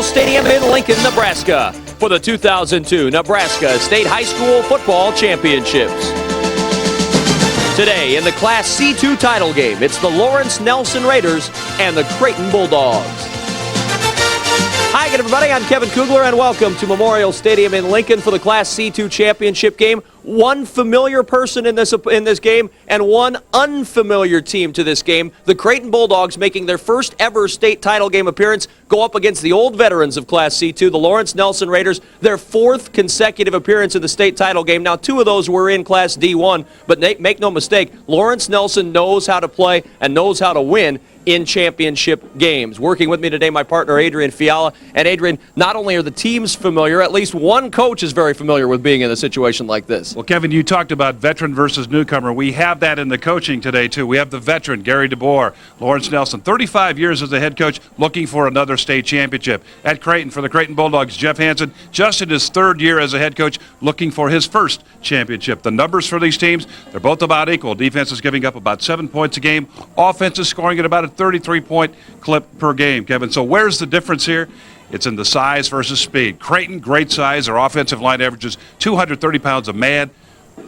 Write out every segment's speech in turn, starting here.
Stadium in Lincoln, Nebraska for the 2002 Nebraska State High School Football Championships. Today in the Class C2 title game, it's the Lawrence Nelson Raiders and the Creighton Bulldogs. Hi again, everybody. I'm Kevin Kugler, and welcome to Memorial Stadium in Lincoln for the Class C2 championship game. One familiar person in this game and one unfamiliar team to this game. The Creighton Bulldogs, making their first ever state title game appearance, go up against the old veterans of Class C2, the Lawrence Nelson Raiders, their fourth consecutive appearance in the state title game. Now, two of those were in Class D1, but make no mistake, Lawrence Nelson knows how to play and knows how to win in championship games. Working with me today, my partner Adrian Fiala. And Adrian, not only are the teams familiar, at least one coach is very familiar with being in a situation like this. Well, Kevin, you talked about veteran versus newcomer. We have that in the coaching today, too. We have the veteran, Gary DeBoer, Lawrence Nelson, 35 years as a head coach, looking for another state championship. At Creighton, for the Creighton Bulldogs, Jeff Hansen, just in his third year as a head coach, looking for his first championship. The numbers for these teams, they're both about equal. Defense is giving up about 7 points a game. Offense is scoring at about a 33-point clip per game, Kevin. So where's the difference here? It's in the size versus speed. Creighton, great size. Their offensive line averages 230 pounds a man.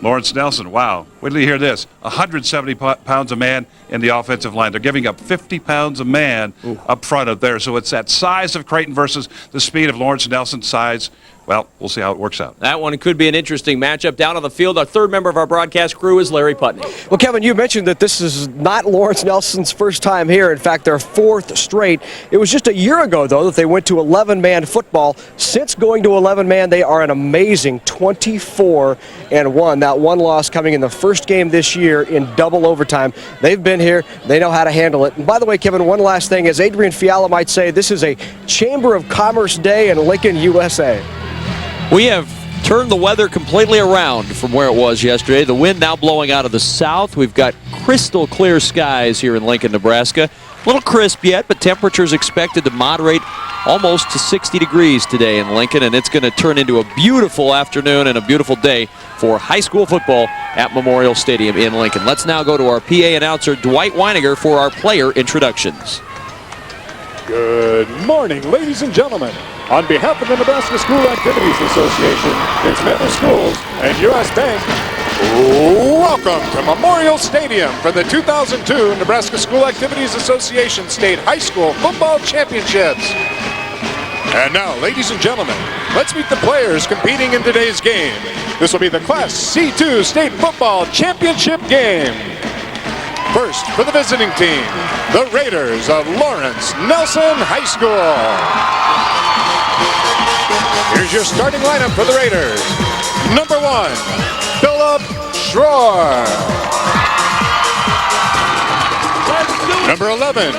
Lawrence Nelson, wow. Wait till you hear this. 170 pounds a man in the offensive line. They're giving up 50 pounds a man up front of there. So it's that size of Creighton versus the speed of Lawrence Nelson's size. Well, we'll see how it works out. That one could be an interesting matchup. Down on the field, our third member of our broadcast crew is Larry Putney. Well, Kevin, you mentioned that this is not Lawrence Nelson's first time here. In fact, their fourth straight. It was just a year ago, though, that they went to 11-man football. Since going to 11-man, they are an amazing 24-1. That one loss coming in the first game this year in double overtime. They've been here. They know how to handle it. And by the way, Kevin, one last thing. As Adrian Fiala might say, this is a Chamber of Commerce day in Lincoln, USA. We have turned the weather completely around from where it was yesterday. The wind now blowing out of the south. We've got crystal clear skies here in Lincoln, Nebraska. A little crisp yet, but temperatures expected to moderate almost to 60 degrees today in Lincoln, and it's going to turn into a beautiful afternoon and a beautiful day for high school football at Memorial Stadium in Lincoln. Let's now go to our PA announcer, Dwight Weiniger, for our player introductions. Good morning, ladies and gentlemen. On behalf of the Nebraska School Activities Association, its member schools, and U.S. Bank, welcome to Memorial Stadium for the 2002 Nebraska School Activities Association State High School Football Championships. And now, ladies and gentlemen, let's meet the players competing in today's game. This will be the Class C2 State Football Championship game. First, for the visiting team, the Raiders of Lawrence Nelson High School. Here's your starting lineup for the Raiders. Number 1, Philip Schroer. Number 11,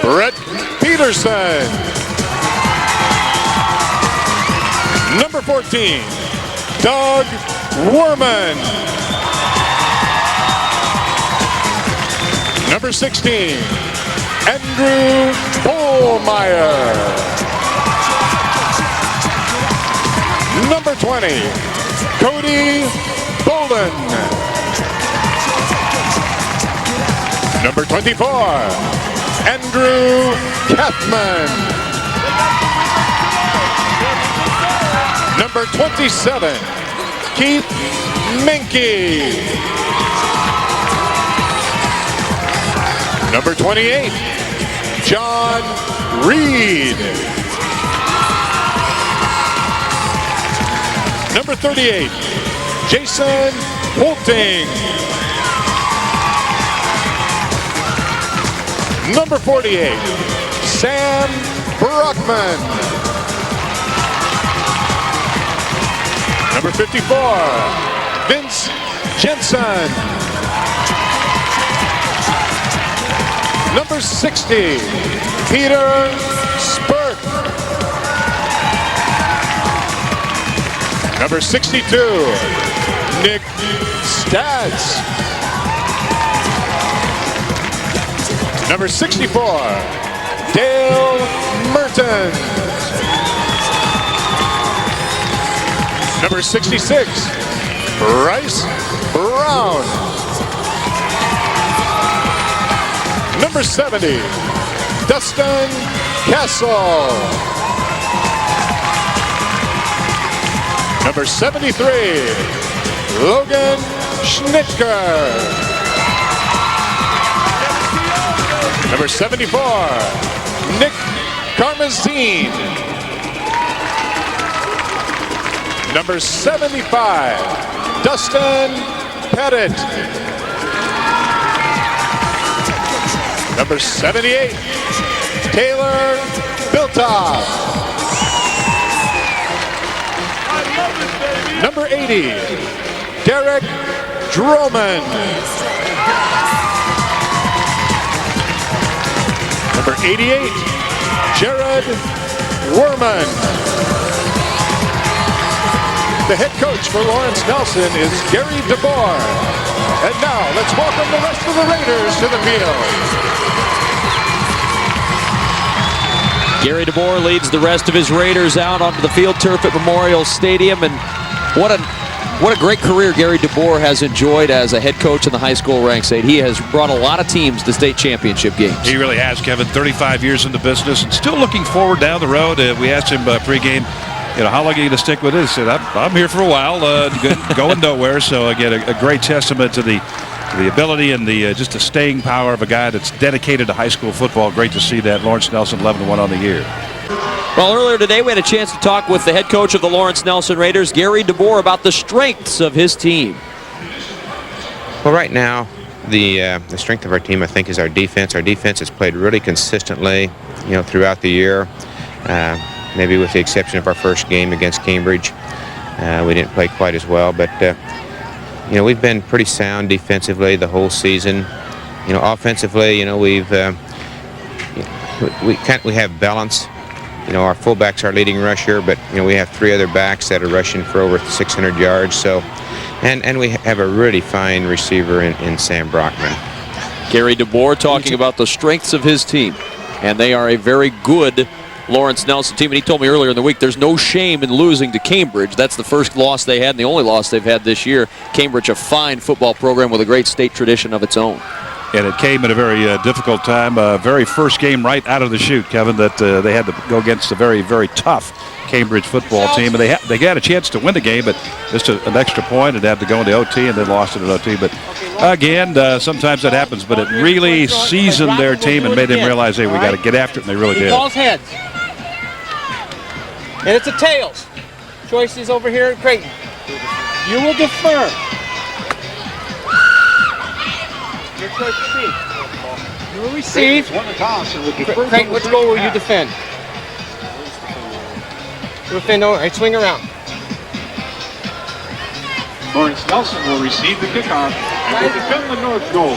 Brett Peterson. Number 14, Doug Worman. Number 16, Andrew Bohlmeyer. Number 20, Cody Bolden. Number 24, Andrew Kathman. Number 27, Keith Minke. Number 28, John Reed. Number 38, Jason Holting. Number 48, Sam Brockman. Number 54, Vince Jensen. Number 60, Peter Spurk. Number 62, Nick Stats. Number 64, Dale Mertens. Number 66, Bryce Brown. Number 70, Dustin Castle. Number 73, Logan Schnittker. Number 74, Nick Karmazine. Number 75, Dustin Pettit. Number 78, Taylor Biltoff. Number 80, Derek Droman. Number 88, Jared Werman. The head coach for Lawrence Nelson is Gary DeBoer. And now let's welcome the rest of the Raiders to the field. Gary DeBoer leads the rest of his Raiders out onto the field turf at Memorial Stadium, and what a great career Gary DeBoer has enjoyed as a head coach in the high school ranks. He has brought a lot of teams to state championship games. He really has, Kevin. 35 years in the business and still looking forward down the road. We asked him pregame, how long are you going to stick with this? He said, I'm here for a while, going nowhere. So again, a great testament to the ability and just the staying power of a guy that's dedicated to high school football. Great to see that. Lawrence Nelson 11-1 on the year. Well, earlier today we had a chance to talk with the head coach of the Lawrence Nelson Raiders, Gary DeBoer, about the strengths of his team. Well, right now, the strength of our team, I think, is our defense. Our defense has played really consistently, throughout the year. Maybe with the exception of our first game against Cambridge, we didn't play quite as well. But we've been pretty sound defensively the whole season. Offensively, we have balance. Our fullback's our leading rusher, but we have 3 other backs that are rushing for over 600 yards. So, and we have a really fine receiver in Sam Brockman. Gary DeBoer talking about the strengths of his team, and they are a very good Lawrence Nelson team. And he told me earlier in the week there's no shame in losing to Cambridge. That's the first loss they had and the only loss they've had this year. Cambridge, a fine football program with a great state tradition of its own. And it came at a very difficult time. Very first game right out of the chute, Kevin, that they had to go against a very, very tough Cambridge football team. And they got a chance to win the game, but just an extra point and had to go into OT and then lost it in OT. But again, sometimes that happens. But it really seasoned their team and made them realize, hey, we got to get after it, and they really did. Calls heads. And it's a tails. Choice is over here at Creighton. You will defer. Your choice to see. You will receive. Creighton, which goal will you defend? You defend over. All right, swing around. Lawrence Nelson will receive the kickoff and will defend the north goal.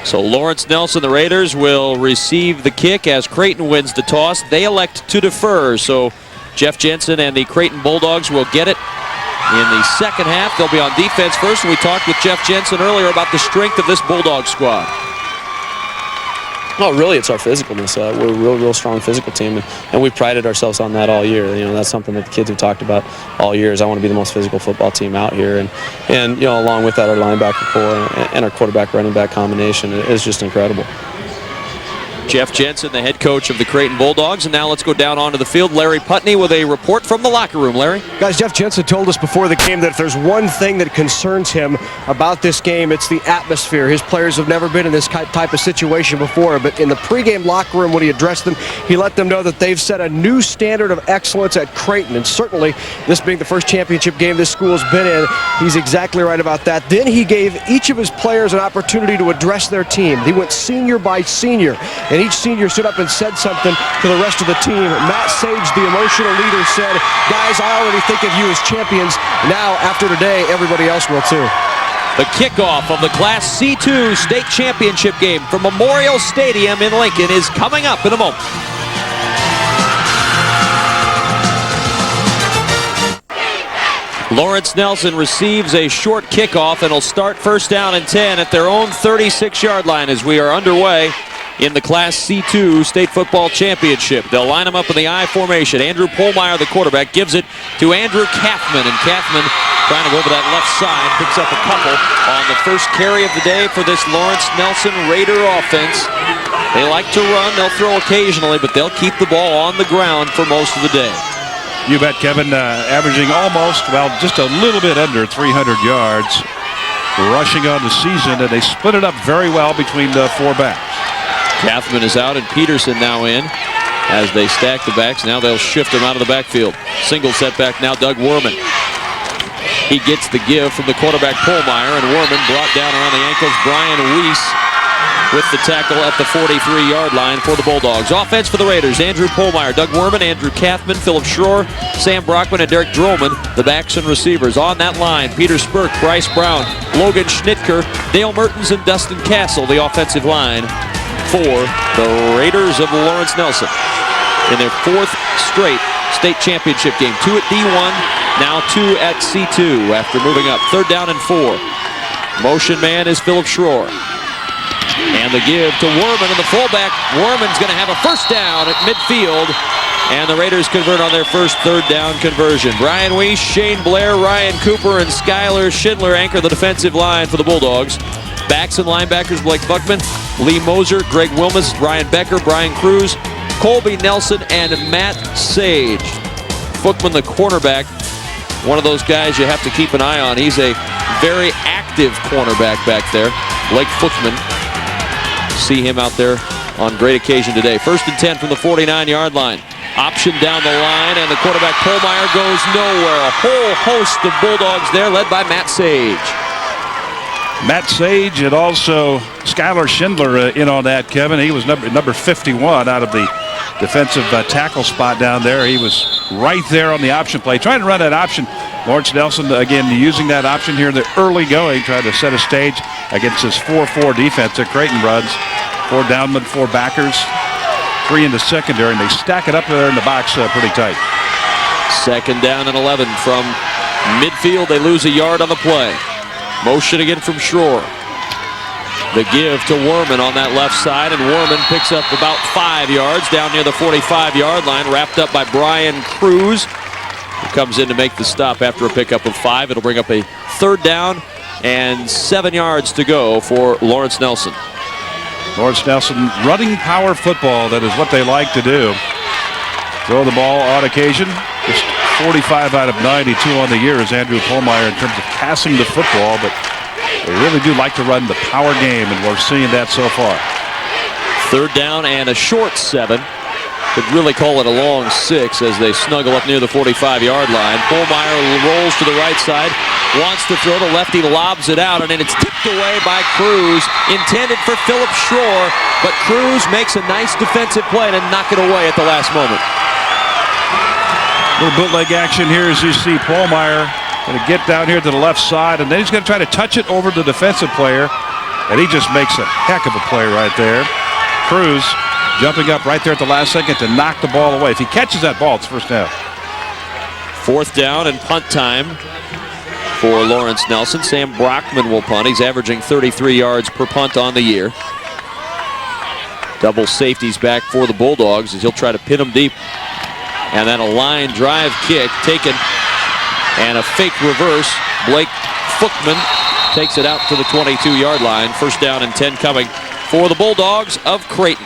So Lawrence Nelson, the Raiders, will receive the kick as Creighton wins the toss. They elect to defer, so Jeff Jensen and the Creighton Bulldogs will get it in the second half. They'll be on defense first, and we talked with Jeff Jensen earlier about the strength of this Bulldog squad. No, really, it's our physicalness. We're a real strong physical team, and we've prided ourselves on that all year. That's something that the kids have talked about all year. Is I want to be the most physical football team out here, and along with that, our linebacker core and our quarterback running back combination is just incredible. Jeff Jensen, the head coach of the Creighton Bulldogs. And now let's go down onto the field. Larry Putney with a report from the locker room. Larry? Guys, Jeff Jensen told us before the game that if there's one thing that concerns him about this game, it's the atmosphere. His players have never been in this type of situation before, but in the pregame locker room when he addressed them, he let them know that they've set a new standard of excellence at Creighton, and certainly this being the first championship game this school's been in, he's exactly right about that. Then he gave each of his players an opportunity to address their team. He went senior by senior, and each senior stood up and said something to the rest of the team. Matt Sage, the emotional leader, said, guys, I already think of you as champions. Now, after today, everybody else will too. The kickoff of the Class C2 state championship game from Memorial Stadium in Lincoln is coming up in a moment. Lawrence Nelson receives a short kickoff and will start first down and 10 at their own 36-yard line as we are underway in the Class C2 State Football Championship. They'll line him up in the I formation. Andrew Polmeyer, the quarterback, gives it to Andrew Kaufman, and Kaufman trying to go over that left side, picks up a couple on the first carry of the day for this Lawrence Nelson Raider offense. They like to run, they'll throw occasionally, but they'll keep the ball on the ground for most of the day. You bet, Kevin. Averaging almost, well, just a little bit under 300 yards rushing on the season, and they split it up very well between the 4 backs. Kathman is out and Peterson now in as they stack the backs. Now they'll shift him out of the backfield. Single setback now, Doug Worman. He gets the give from the quarterback Pohlmeyer, and Worman brought down around the ankles. Brian Weiss with the tackle at the 43-yard line for the Bulldogs. Offense for the Raiders: Andrew Pohlmeyer, Doug Worman, Andrew Kathman, Philip Schroer, Sam Brockman, and Derek Droman, the backs and receivers. On that line, Peter Spurk, Bryce Brown, Logan Schnitker, Dale Mertens, and Dustin Castle, the offensive line for the Raiders of Lawrence Nelson in their 4th straight state championship game. 2 at D1, now 2 at C2 after moving up. 3rd down and 4. Motion man is Philip Schroer. And the give to Worman, and the fullback. Worman's going to have a first down at midfield, and the Raiders convert on their first 3rd down conversion. Brian Weiss, Shane Blair, Ryan Cooper, and Skylar Schindler anchor the defensive line for the Bulldogs. Backs and linebackers: Blake Buckman, Lee Moser, Greg Wilmus, Ryan Becker, Brian Cruz, Colby Nelson, and Matt Sage. Fuchman, the cornerback, one of those guys you have to keep an eye on. He's a very active cornerback back there. Blake Fuchman. See him out there on great occasion today. 1st and 10 from the 49-yard line. Option down the line, and the quarterback Pohlmeyer goes nowhere. A whole host of Bulldogs there, led by Matt Sage. Matt Sage and also Skylar Schindler in on that, Kevin. He was number 51 out of the defensive tackle spot down there. He was right there on the option play, trying to run that option. Lawrence Nelson, again, using that option here in the early going, trying to set a stage against this 4-4 defense that Creighton runs. 4 downmen, 4 backers, 3 in the secondary, and they stack it up there in the box pretty tight. 2nd down and 11 from midfield. They lose a yard on the play. Motion again from Schroer. The give to Worman on that left side, and Worman picks up about 5 yards down near the 45-yard line, wrapped up by Brian Cruz, who comes in to make the stop after a pickup of 5. It'll bring up a 3rd down and 7 yards to go for Lawrence Nelson. Lawrence Nelson running power football. That is what they like to do. Throw the ball on occasion. Just 45 out of 92 on the year is Andrew Pohlmeyer in terms of passing the football, but they really do like to run the power game, and we're seeing that so far. 3rd down and a short 7. Could really call it a long 6 as they snuggle up near the 45-yard line. Pohlmeyer rolls to the right side, wants to throw to left. He lobs it out, and then it's tipped away by Cruz, intended for Philip Schroer, but Cruz makes a nice defensive play to knock it away at the last moment. Little bootleg action here as you see Pohlmeyer going to get down here to the left side, and then he's going to try to touch it over the defensive player, and he just makes a heck of a play right there. Cruz jumping up right there at the last second to knock the ball away. If he catches that ball, it's 1st down. 4th down and punt time for Lawrence Nelson. Sam Brockman will punt. He's averaging 33 yards per punt on the year. Double safeties back for the Bulldogs as he'll try to pin them deep. And then a line drive kick taken, and a fake reverse. Blake Fuchman takes it out to the 22-yard line. 1st down and 10 coming for the Bulldogs of Creighton.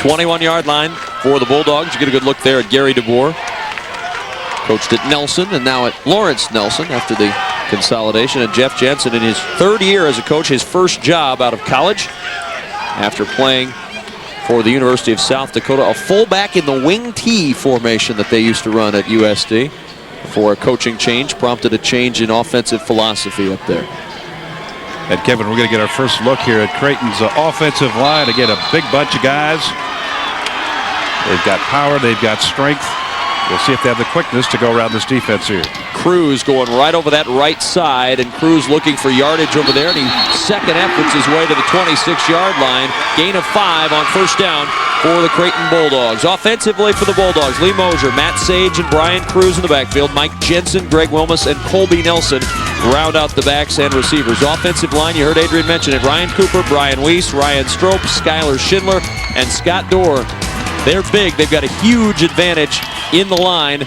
21-yard line for the Bulldogs. You get a good look there at Gary DeBoer. Coached at Nelson and now at Lawrence Nelson after the consolidation. And Jeff Jensen in his 3rd year as a coach, his 1st job out of college after playing for the University of South Dakota, a fullback in the wing T formation that they used to run at USD. For a coaching change, prompted a change in offensive philosophy up there. And Kevin, we're going to get our first look here at Creighton's offensive line. Again, a big bunch of guys. They've got power, they've got strength. We'll see if they have the quickness to go around this defense here. Cruz going right over that right side, and Cruz looking for yardage over there, and he second efforts his way to the 26-yard line. Gain of 5 on 1st down for the Creighton Bulldogs. Offensively for the Bulldogs, Lee Moser, Matt Sage, and Brian Cruz in the backfield. Mike Jensen, Greg Wilmus, and Colby Nelson round out the backs and receivers. Offensive line, you heard Adrian mention it. Ryan Cooper, Brian Weiss, Ryan Strope, Skylar Schindler, and Scott Dorr. They're big. They've got a huge advantage in the line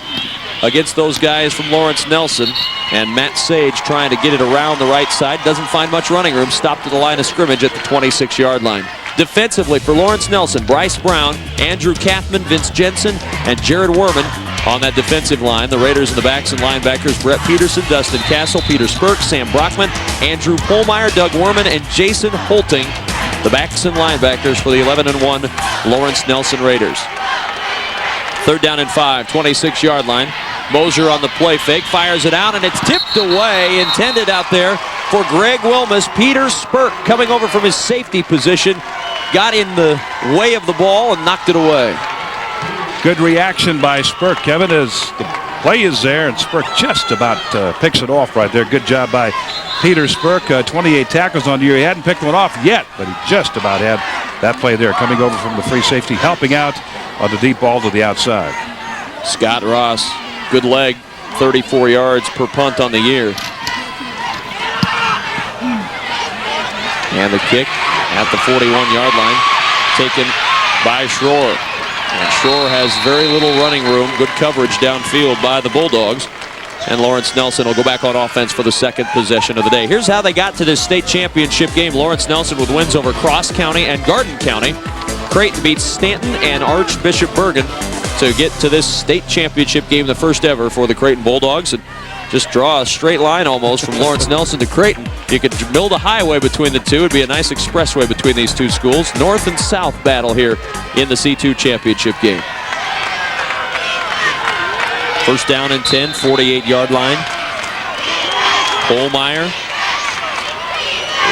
against those guys from Lawrence Nelson. And Matt Sage trying to get it around the right side. Doesn't find much running room. Stopped at the line of scrimmage at the 26-yard line. Defensively for Lawrence Nelson, Bryce Brown, Andrew Kathman, Vince Jensen, and Jared Worman On that defensive line, the Raiders in the backs and linebackers, Brett Peterson, Dustin Castle, Peter Spurk, Sam Brockman, Andrew Pohlmeyer, Doug Werman, and Jason Holting. The backs and linebackers for the 11-1 Lawrence Nelson Raiders. 3rd down and 5, 26-yard line. Mosier on the play fake, fires it out, and it's tipped away, intended out there for Greg Wilmus. Peter Spurk coming over from his safety position, got in the way of the ball and knocked it away. Good reaction by Spurk, Kevin, as the play is there, and Spurk just about picks it off right there. Good job by Peter Spurk. 28 tackles on the year. He hadn't picked one off yet, but he just about had that play there, coming over from the free safety, helping out on the deep ball to the outside. Scott Ross, good leg, 34 yards per punt on the year. And the kick at the 41-yard line, taken by Schroer. And Schroer has very little running room, good coverage downfield by the Bulldogs. And Lawrence Nelson will go back on offense for the 2nd possession of the day. Here's how they got to this state championship game. Lawrence Nelson with wins over Cross County and Garden County. Creighton beats Stanton and Archbishop Bergen to get to this state championship game, the first ever for the Creighton Bulldogs. And just draw a straight line almost from Lawrence Nelson to Creighton. You could build a highway between the two. It'd be a nice expressway between these two schools. North and South battle here in the C2 championship game. 1st down and 10, 48-yard line. Pohlmeyer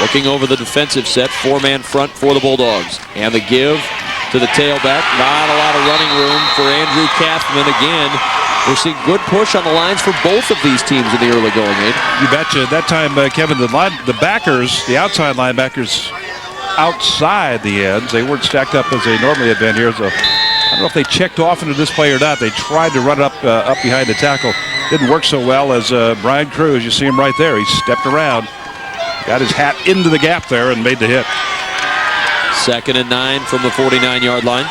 looking over the defensive set, 4-man front for the Bulldogs. And the give to the tailback. Not a lot of running room for Andrew Kathman again. We're seeing good push on the lines for both of these teams in the early going game. You betcha. That time, Kevin, the backers, the outside linebackers outside the ends, they weren't stacked up as they normally had been here. So I don't know if they checked off into this play or not. They tried to run it up behind the tackle. Didn't work so well as Brian Cruz. You see him right there. He stepped around, got his hat into the gap there and made the hit. 2nd and 9 from the 49-yard line.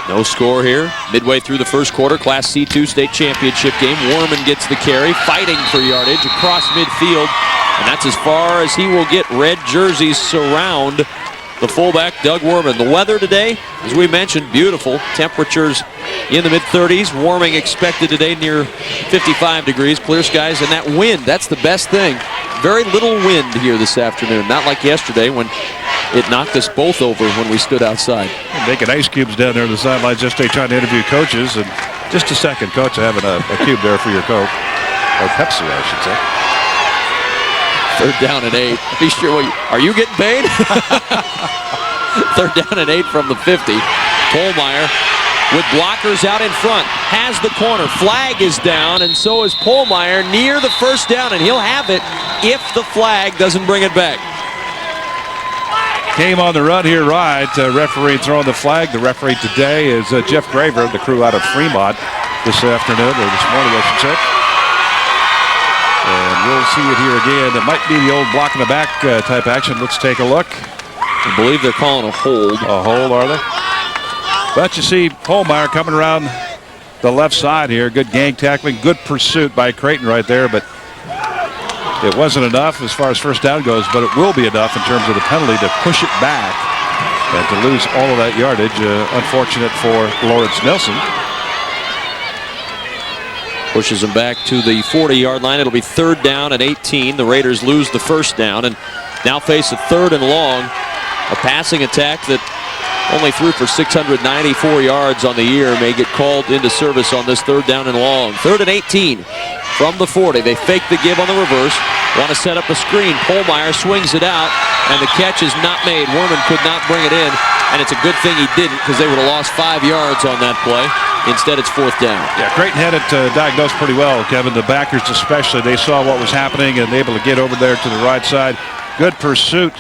No score here. Midway through the first quarter, Class C2 state championship game. Werman gets the carry, fighting for yardage across midfield. And that's as far as he will get. Red jerseys surround the fullback, Doug Werman. The weather today, as we mentioned, beautiful. Temperatures in the mid-30s. Warming expected today near 55 degrees. Clear skies, and that wind, that's the best thing. Very little wind here this afternoon. Not like yesterday when it knocked us both over when we stood outside. Making ice cubes down there on the sidelines just trying to interview coaches. And just a second, Coach, having a cube there for your Coke. Or Pepsi, I should say. 3rd down and 8. Be sure, are you getting paid? 3rd down and 8 from the 50. Pohlmeyer with blockers out in front. Has the corner. Flag is down, and so is Pohlmeyer near the 1st down, and he'll have it if the flag doesn't bring it back. Came on the run here right. Referee throwing the flag. The referee today is Jeff Graver, the crew out of Fremont this afternoon, or this morning, I should say. And we'll see it here again. It might be the old block in the back type action. Let's take a look. I believe they're calling a hold. A hold, are they? But you see Pohlmeyer coming around the left side here. Good gang tackling. Good pursuit by Creighton right there, but it wasn't enough as far as 1st down goes, but it will be enough in terms of the penalty to push it back and to lose all of that yardage. Unfortunate for Lawrence Nelson. Pushes him back to the 40-yard line. It'll be 3rd down and 18. The Raiders lose the 1st down and now face a 3rd and long. A passing attack that only threw for 694 yards on the year may get called into service on this 3rd down and long. 3rd and 18 from the 40. They fake the give on the reverse. Want to set up a screen. Pohlmeyer swings it out, and the catch is not made. Werman could not bring it in, and it's a good thing he didn't because they would have lost 5 yards on that play. Instead, it's 4th down. Yeah, Creighton had it diagnosed pretty well, Kevin. The backers especially, they saw what was happening and able to get over there to the right side. Good pursuit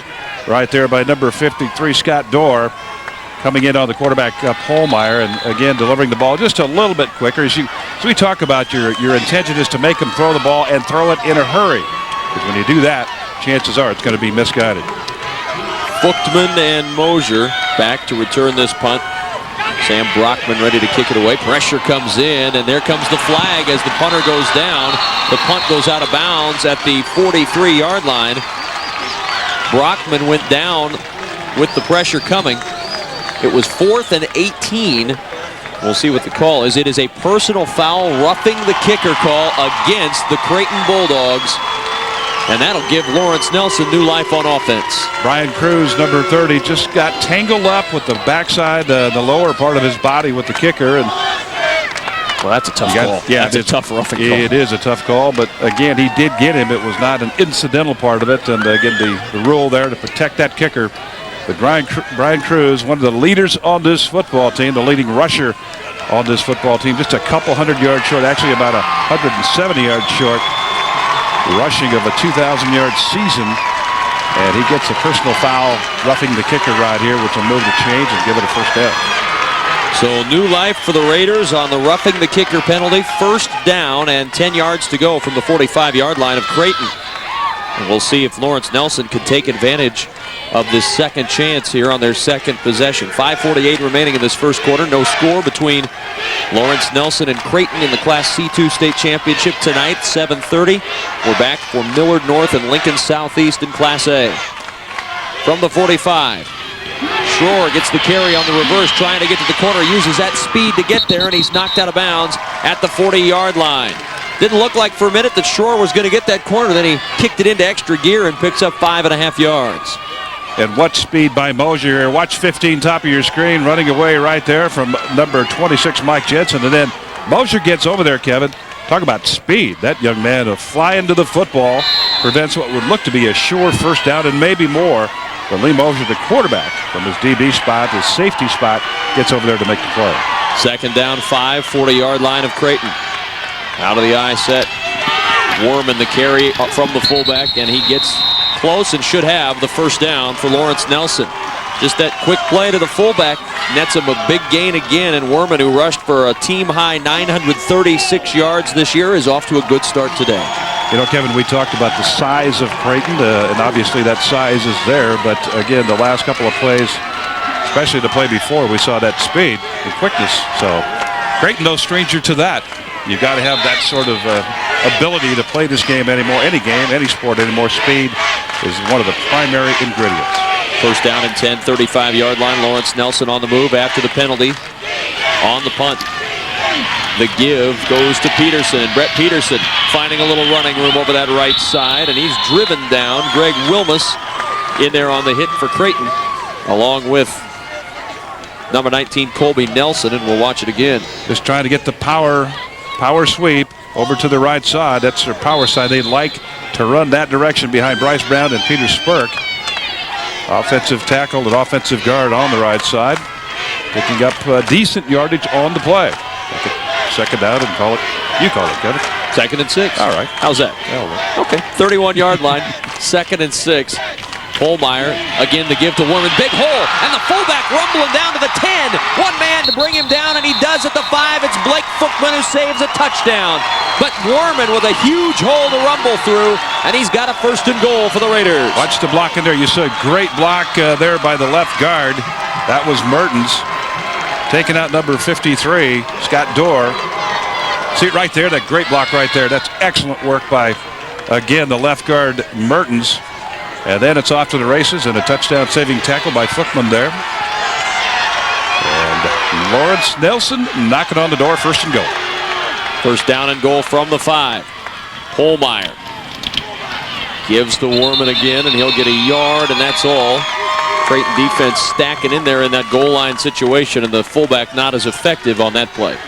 right there by number 53, Scott Dorr, coming in on the quarterback, Pohlmeyer, and again delivering the ball just a little bit quicker. As we talk about, your intention is to make them throw the ball and throw it in a hurry. Because when you do that, chances are it's going to be misguided. Fuchtman and Mosier back to return this punt. Sam Brockman ready to kick it away. Pressure comes in, and there comes the flag as the punter goes down. The punt goes out of bounds at the 43-yard line. Brockman went down with the pressure coming. It was 4th and 18 We'll see what the call is. It is a personal foul, roughing the kicker call against the Creighton Bulldogs. And that'll give Lawrence Nelson new life on offense. Brian Cruz, number 30, just got tangled up with the backside, the lower part of his body with the kicker. And well, that's a tough call. Yeah, that's a tough roughing call. It is a tough call, but again, he did get him. It was not an incidental part of it. And again, the rule there to protect that kicker. But Brian Cruz, one of the leaders on this football team, the leading rusher on this football team, just a couple 100 yards short, actually about 170 yards short, rushing of a 2,000-yard season. And he gets a personal foul roughing the kicker right here, which will move the change and give it a first down. So new life for the Raiders on the roughing the kicker penalty. First down and 10 yards to go from the 45-yard line of Creighton. And we'll see if Lawrence Nelson can take advantage of this second chance here on their second possession. 5:48 remaining in this first quarter. No score between Lawrence Nelson and Creighton in the Class C2 state championship tonight. 7:30. We're back for Millard North and Lincoln Southeast in Class A. From the 45. Schroer gets the carry on the reverse, trying to get to the corner, uses that speed to get there, and he's knocked out of bounds at the 40-yard line. Didn't look like for a minute that Schroer was going to get that corner, then he kicked it into extra gear and picks up 5.5 yards. And what speed by Mosier here. Watch 15 top of your screen, running away right there from number 26, Mike Jensen. And then Mosier gets over there, Kevin. Talk about speed. That young man flying to the football prevents what would look to be a sure first down and maybe more. But Lee Mosier, the quarterback, from his DB spot, his safety spot, gets over there to make the play. Second down, 5, 40-yard line of Creighton. Out of the eye set. Worman the carry from the fullback, and he gets close and should have the first down for Lawrence Nelson. Just that quick play to the fullback nets him a big gain again, and Worman, who rushed for a team-high 936 yards this year, is off to a good start today. You know, Kevin, we talked about the size of Creighton, and obviously that size is there, but again, the last couple of plays, especially the play before, we saw that speed and quickness. So Creighton, no stranger to that. You've got to have that sort of ability to play this game anymore, any game, any sport anymore. Speed is one of the primary ingredients. First down and 10, 35-yard line. Lawrence Nelson on the move after the penalty on the punt. The give goes to Peterson, and Brett Peterson finding a little running room over that right side, and he's driven down Greg Wilmus in there on the hit for Creighton, along with number 19, Colby Nelson, and we'll watch it again. Just trying to get the power sweep over to the right side. That's their power side. They like to run that direction behind Bryce Brown and Peter Spurk. Offensive tackle and offensive guard on the right side, picking up decent yardage on the play. Second down and call it. You call it, Kevin. Second and 6. All right. How's that? Okay. 31-yard line. Second and 6. Holmeyer again the give to Worman. Big hole, and the fullback rumbling down to the 10. One man to bring him down, and he does at the 5. It's Blake Footman who saves a touchdown. But Worman with a huge hole to rumble through, and he's got a first and goal for the Raiders. Watch the block in there. You saw a great block there by the left guard. That was Mertens. Taking out number 53, Scott Dorr. See it right there, that great block right there. That's excellent work by, again, the left guard, Mertens. And then it's off to the races and a touchdown saving tackle by Footman there. And Lawrence Nelson knocking on the door, first and goal. First down and goal from the 5. Holmeyer gives to Worman again, and he'll get a yard, and that's all. Creighton defense stacking in there in that goal line situation, and the fullback not as effective on that play.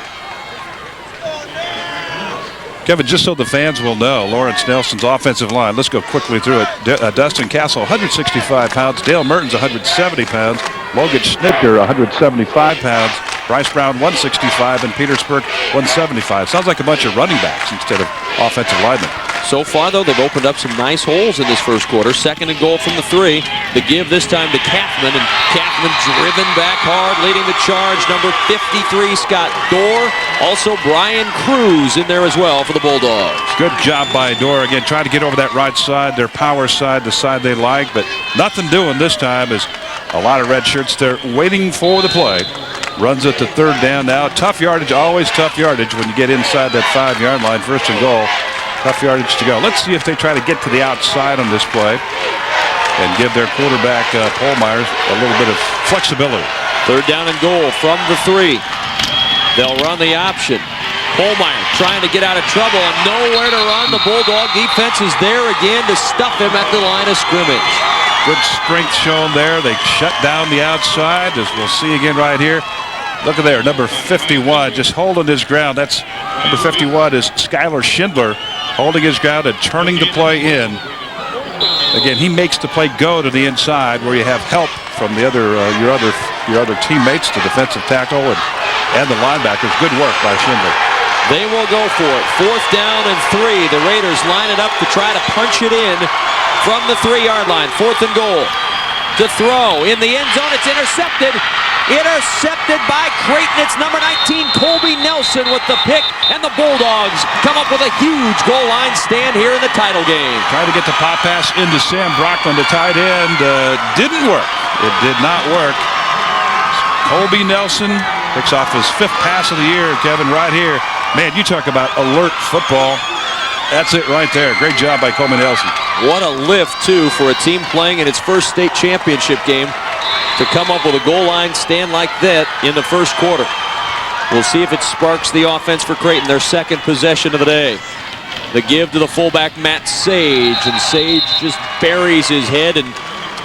Kevin, just so the fans will know, Lawrence Nelson's offensive line, let's go quickly through it. Dustin Castle, 165 pounds. Dale Mertens, 170 pounds. Logan Schnitger, 175 pounds. Bryce Brown, 165, and Peter Spurk, 175. Sounds like a bunch of running backs instead of offensive linemen. So far, though, they've opened up some nice holes in this first quarter. Second and goal from the 3. The give this time to Kaufman, and Kaufman driven back hard, leading the charge. Number 53, Scott Dorr. Also, Brian Cruz in there as well for the Bulldogs. Good job by Dorr. Again, trying to get over that right side, their power side, the side they like, but nothing doing this time as a lot of red shirts there waiting for the play. Runs it to third down now. Tough yardage, always tough yardage when you get inside that 5-yard line, first and goal. Tough yardage to go. Let's see if they try to get to the outside on this play and give their quarterback, Paul Myers, a little bit of flexibility. Third down and goal from the 3. They'll run the option. Holmeyer trying to get out of trouble and nowhere to run. The Bulldog defense is there again to stuff him at the line of scrimmage. Good strength shown there. They shut down the outside, as we'll see again right here. Look at there, number 51 just holding his ground. That's number 51 is Skylar Schindler, holding his ground and turning the play in. Again, he makes the play go to the inside where you have help from the your other teammates, the defensive tackle and the linebackers. Good work by Schindler. They will go for it. 4th down and 3. The Raiders line it up to try to punch it in from the 3-yard line. 4th and goal. To throw in the end zone. It's intercepted. Intercepted by Creighton. It's number 19, Colby Nelson with the pick. And the Bulldogs come up with a huge goal line stand here in the title game. Trying to get the pop pass into Sam Brockman, the tight end. Didn't work. It did not work. Colby Nelson picks off his 5th pass of the year, Kevin, right here. Man, you talk about alert football. That's it right there. Great job by Colby Nelson. What a lift, too, for a team playing in its first state championship game to come up with a goal line stand like that in the first quarter. We'll see if it sparks the offense for Creighton, their 2nd possession of the day. The give to the fullback, Matt Sage, and Sage just buries his head and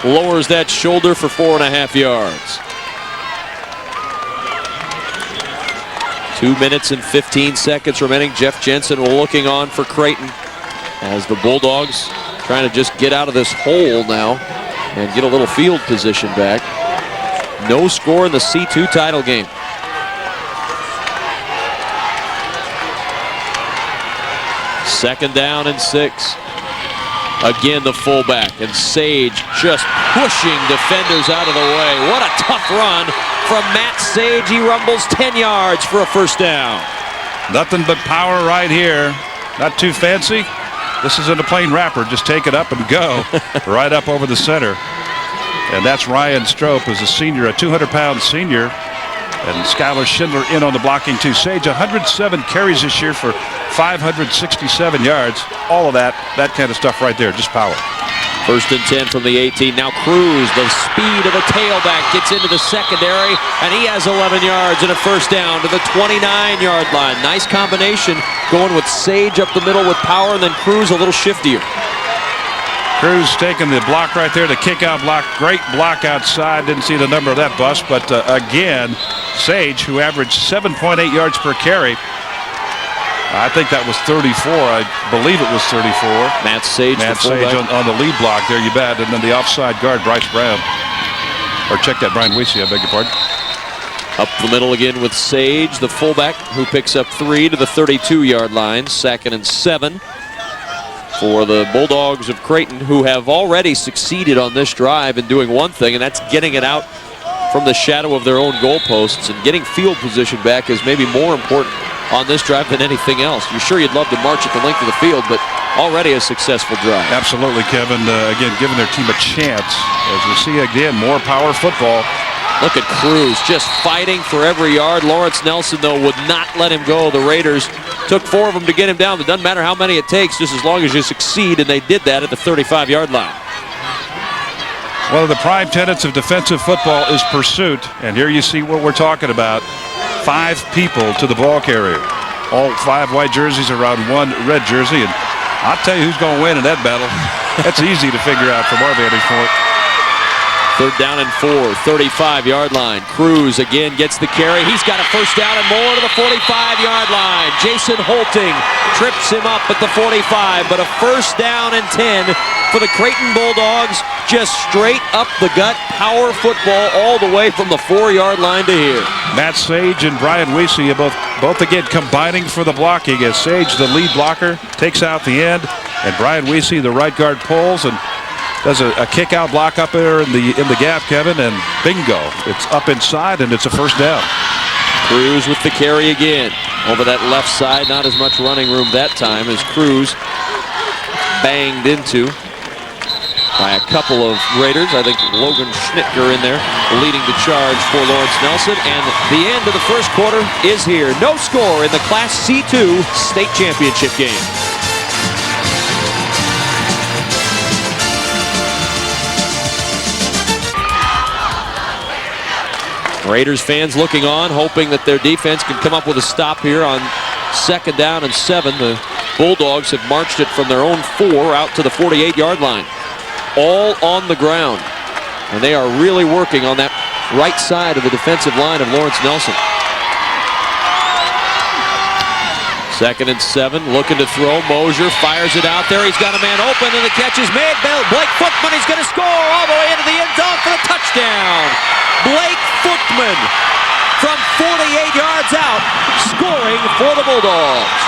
lowers that shoulder for 4.5 yards. 2 minutes and 15 seconds remaining. Jeff Jensen looking on for Creighton as the Bulldogs trying to just get out of this hole now and get a little field position back. No score in the C2 title game. Second down and 6. Again, the fullback, and Sage just pushing defenders out of the way. What a tough run from Matt Sage. He rumbles 10 yards for a 1st down. Nothing but power right here. Not too fancy. This isn't a plain wrapper. Just take it up and go right up over the center. And that's Ryan Strope, who's a senior, a 200-pound senior. And Skylar Schindler in on the blocking too. Sage 107 carries this year for 567 yards. All of that kind of stuff right there, just power. 1st and 10 from the 18. Now Cruz, the speed of the tailback, gets into the secondary, and he has 11 yards and a 1st down to the 29-yard line. Nice combination going with Sage up the middle with power, and then Cruz a little shiftier. Cruz taking the block right there, the kick-out block. Great block outside. Didn't see the number of that bust, but again, Sage, who averaged 7.8 yards per carry. I think that was 34. I believe it was 34. Matt Sage on the lead block there, you bet. And then the offside guard, Bryce Brown. Or check that, Brian Weesey, I beg your pardon. Up the middle again with Sage, the fullback, who picks up 3 to the 32-yard line. 2nd and 7 for the Bulldogs of Creighton, who have already succeeded on this drive in doing one thing, and that's getting it out from the shadow of their own goalposts, and getting field position back is maybe more important on this drive than anything else. You're sure you'd love to march at the length of the field, but already a successful drive. Absolutely, Kevin. Again, giving their team a chance. As we see again, more power football. Look at Cruz just fighting for every yard. Lawrence Nelson, though, would not let him go. The Raiders took 4 of them to get him down. It doesn't matter how many it takes, just as long as you succeed, and they did that at the 35-yard line. One of the prime tenets of defensive football is pursuit, and here you see what we're talking about. 5 people to the ball carrier. All 5 white jerseys around 1 red jersey, and I'll tell you who's going to win in that battle. That's easy to figure out from our vantage point. 3rd down and 4, 35-yard line. Cruz again gets the carry. He's got a 1st down and more to the 45-yard line. Jason Holting trips him up at the 45, but a 1st down and 10 for the Creighton Bulldogs. Just straight up the gut, power football all the way from the 4-yard line to here. Matt Sage and Brian Weesey both again combining for the blocking, as Sage, the lead blocker, takes out the end, and Brian Weesey, the right guard, pulls and does a kick-out block up there in the gap, Kevin, and bingo. It's up inside, and it's a 1st down. Cruz with the carry again. Over that left side, not as much running room that time as Cruz banged into by a couple of Raiders. I think Logan Schnitger in there leading the charge for Lawrence Nelson. And the end of the first quarter is here. No score in the Class C2 state championship game. Raiders fans looking on, hoping that their defense can come up with a stop here on 2nd down and 7. The Bulldogs have marched it from their own 4 out to the 48-yard line. All on the ground. And they are really working on that right side of the defensive line of Lawrence Nelson. 2nd and 7, looking to throw. Mosier fires it out there. He's got a man open, and the catch is made. Blake Footman is going to score all the way into the end zone for the touchdown. Blake Footman from 48 yards out, scoring for the Bulldogs.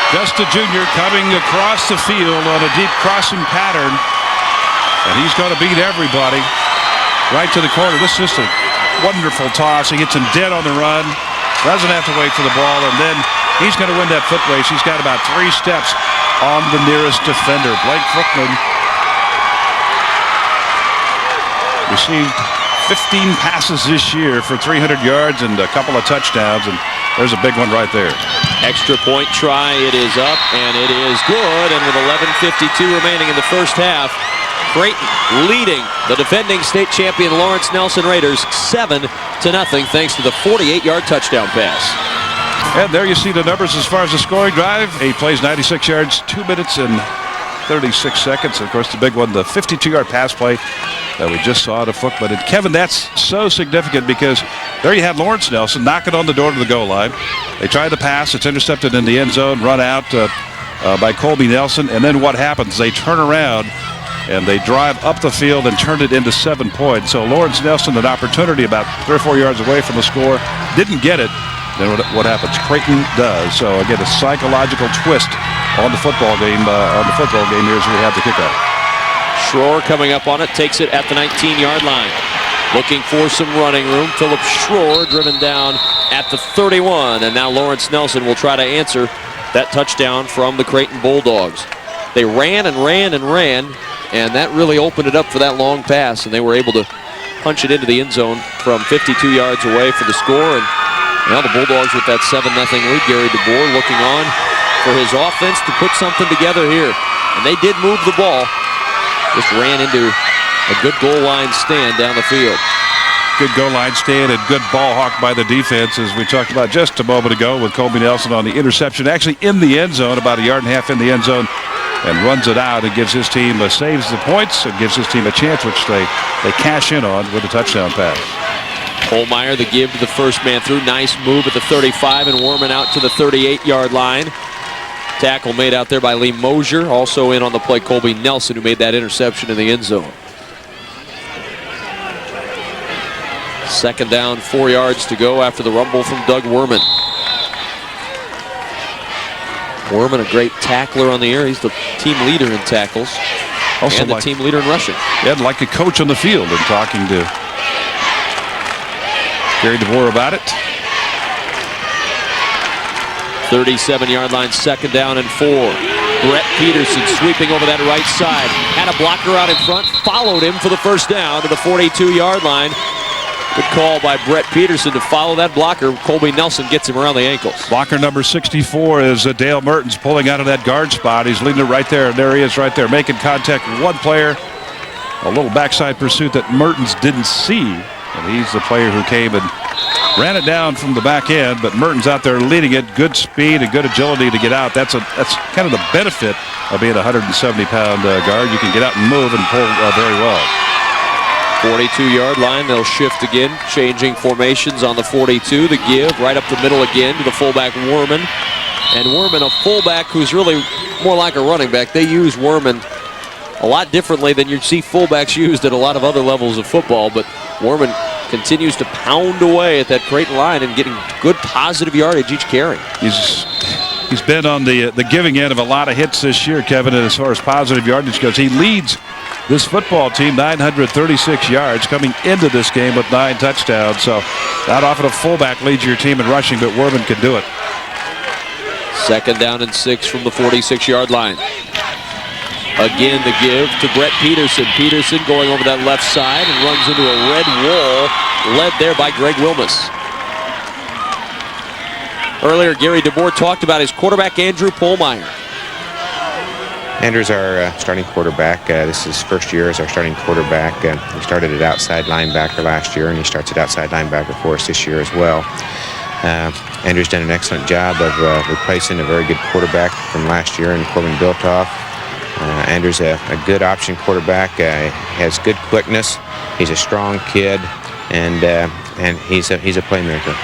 Just a junior coming across the field on a deep crossing pattern, and he's going to beat everybody right to the corner. This is just a wonderful toss. He gets him dead on the run. Doesn't have to wait for the ball, and then he's going to win that foot race. He's got about 3 steps on the nearest defender. Blake Footman received 15 passes this year for 300 yards and a couple of touchdowns, and there's a big one right there. Extra point try. It is up, and it is good. And with 11:52 remaining in the first half, Creighton leading the defending state champion Lawrence Nelson Raiders 7-0 thanks to the 48-yard touchdown pass. And there you see the numbers as far as the scoring drive. He plays 96 yards, 2 minutes and 36 seconds. Of course, the big one, the 52-yard pass play that we just saw to Footman. And Kevin, that's so significant because there you had Lawrence Nelson knocking on the door to the goal line. They try to pass. It's intercepted in the end zone, run out by Colby Nelson. And then what happens? They turn around and they drive up the field and turn it into 7 points. So Lawrence Nelson, an opportunity about 3 or 4 yards away from the score, didn't get it. Then what happens? Creighton does. So again, a psychological twist on the football game. Here as we have the kickoff. Schroer coming up on it, takes it at the 19-yard line. Looking for some running room. Philip Schroer driven down at the 31, and now Lawrence Nelson will try to answer that touchdown from the Creighton Bulldogs. They ran and ran and ran, and that really opened it up for that long pass, and they were able to punch it into the end zone from 52 yards away for the score. And now the Bulldogs with that 7-0 lead. Gary DeBoer looking on for his offense to put something together here. And they did move the ball. Just ran into a good goal line stand down the field. Good goal line stand and good ball hawk by the defense, as we talked about just a moment ago with Colby Nelson on the interception, actually in the end zone, about 1.5 yards in the end zone, and runs it out and gives his team, saves the points and gives his team a chance, which they cash in on with a touchdown pass. Holmeyer, the give to the first man through. Nice move at the 35, and Worman out to the 38-yard line. Tackle made out there by Lee Mosier. Also in on the play, Colby Nelson, who made that interception in the end zone. 2nd down, 4 yards to go after the rumble from Doug Worman. Worman, a great tackler on the air. He's the team leader in tackles. Also and the team leader in rushing. Yeah, like a coach on the field and talking to Gary DeBoer about it. 37-yard line, 2nd down and 4. Brett Peterson sweeping over that right side. Had a blocker out in front, followed him for the first down to the 42-yard line. Good call by Brett Peterson to follow that blocker. Colby Nelson gets him around the ankles. Blocker number 64 is Dale Mertens, pulling out of that guard spot. He's leading it right there. There he is right there, making contact with one player. A little backside pursuit that Mertens didn't see. And he's the player who came and ran it down from the back end, but Mertens out there leading it. Good speed and good agility to get out. That's kind of the benefit of being a 170-pound guard. You can get out and move and pull very well. 42-yard line, they'll shift again, changing formations on the 42. The give right up the middle again to the fullback Worman. And Worman, a fullback who's really more like a running back. They use Worman a lot differently than you see fullbacks used at a lot of other levels of football, but Worman continues to pound away at that Creighton line and getting good positive yardage each carry. He's been on the giving end of a lot of hits this year, Kevin, as far as positive yardage goes. He leads this football team 936 yards coming into this game with 9 touchdowns. So not often a fullback leads your team in rushing, but Worman can do it. 2nd down and 6 from the 46-yard line. Again, the give to Brett Peterson. Peterson going over that left side and runs into a red wall, led there by Greg Wilmus. Earlier, Gary DeBoer talked about his quarterback, Andrew Polmeyer. Andrew's our starting quarterback. This is his first year as our starting quarterback. He started at outside linebacker last year, and he starts at outside linebacker for us this year as well. Andrew's done an excellent job of replacing a very good quarterback from last year in Corbin Biltoff. Andrew's a good option quarterback. Has good quickness. He's a strong kid, and he's a playmaker.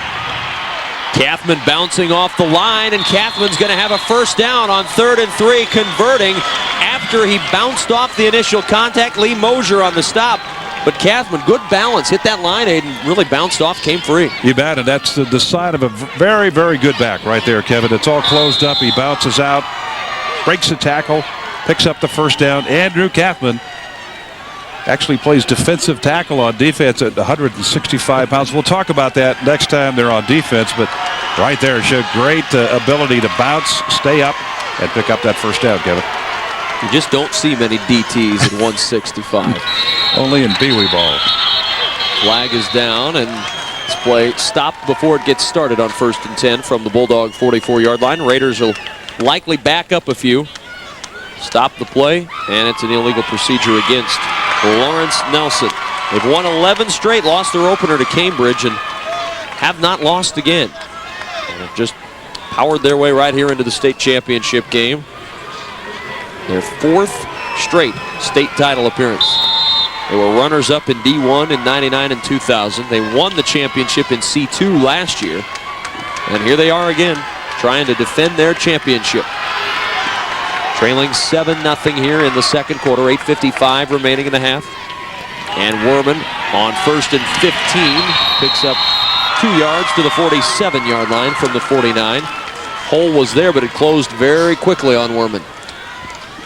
Kathman bouncing off the line, and Kathman's going to have a first down on 3rd and 3, converting after he bounced off the initial contact. Lee Mosier on the stop, but Kathman, good balance, hit that line, Aiden, really bounced off, came free. You bet, and that's the sign of a very, very good back right there, Kevin. It's all closed up. He bounces out, breaks the tackle, picks up the first down. Andrew Kathman actually plays defensive tackle on defense at 165 pounds. We'll talk about that next time they're on defense, but right there showed great ability to bounce, stay up, and pick up that first down, Kevin. You just don't see many DTs at 165. Only in Pee Wee ball. Flag is down, and this play stopped before it gets started on 1st and 10 from the Bulldog 44-yard line. Raiders will likely back up a few. Stop the play, and it's an illegal procedure against Lawrence Nelson. They've won 11 straight, lost their opener to Cambridge, and have not lost again. And have just powered their way right here into the state championship game. Their 4th straight state title appearance. They were runners-up in D1 in '99 and 2000. They won the championship in C2 last year. And here they are again, trying to defend their championship. Trailing 7-0 here in the second quarter, 8:55 remaining in the half. And Werman on 1st and 15 picks up 2 yards to the 47-yard line from the 49. Hole was there, but it closed very quickly on Werman.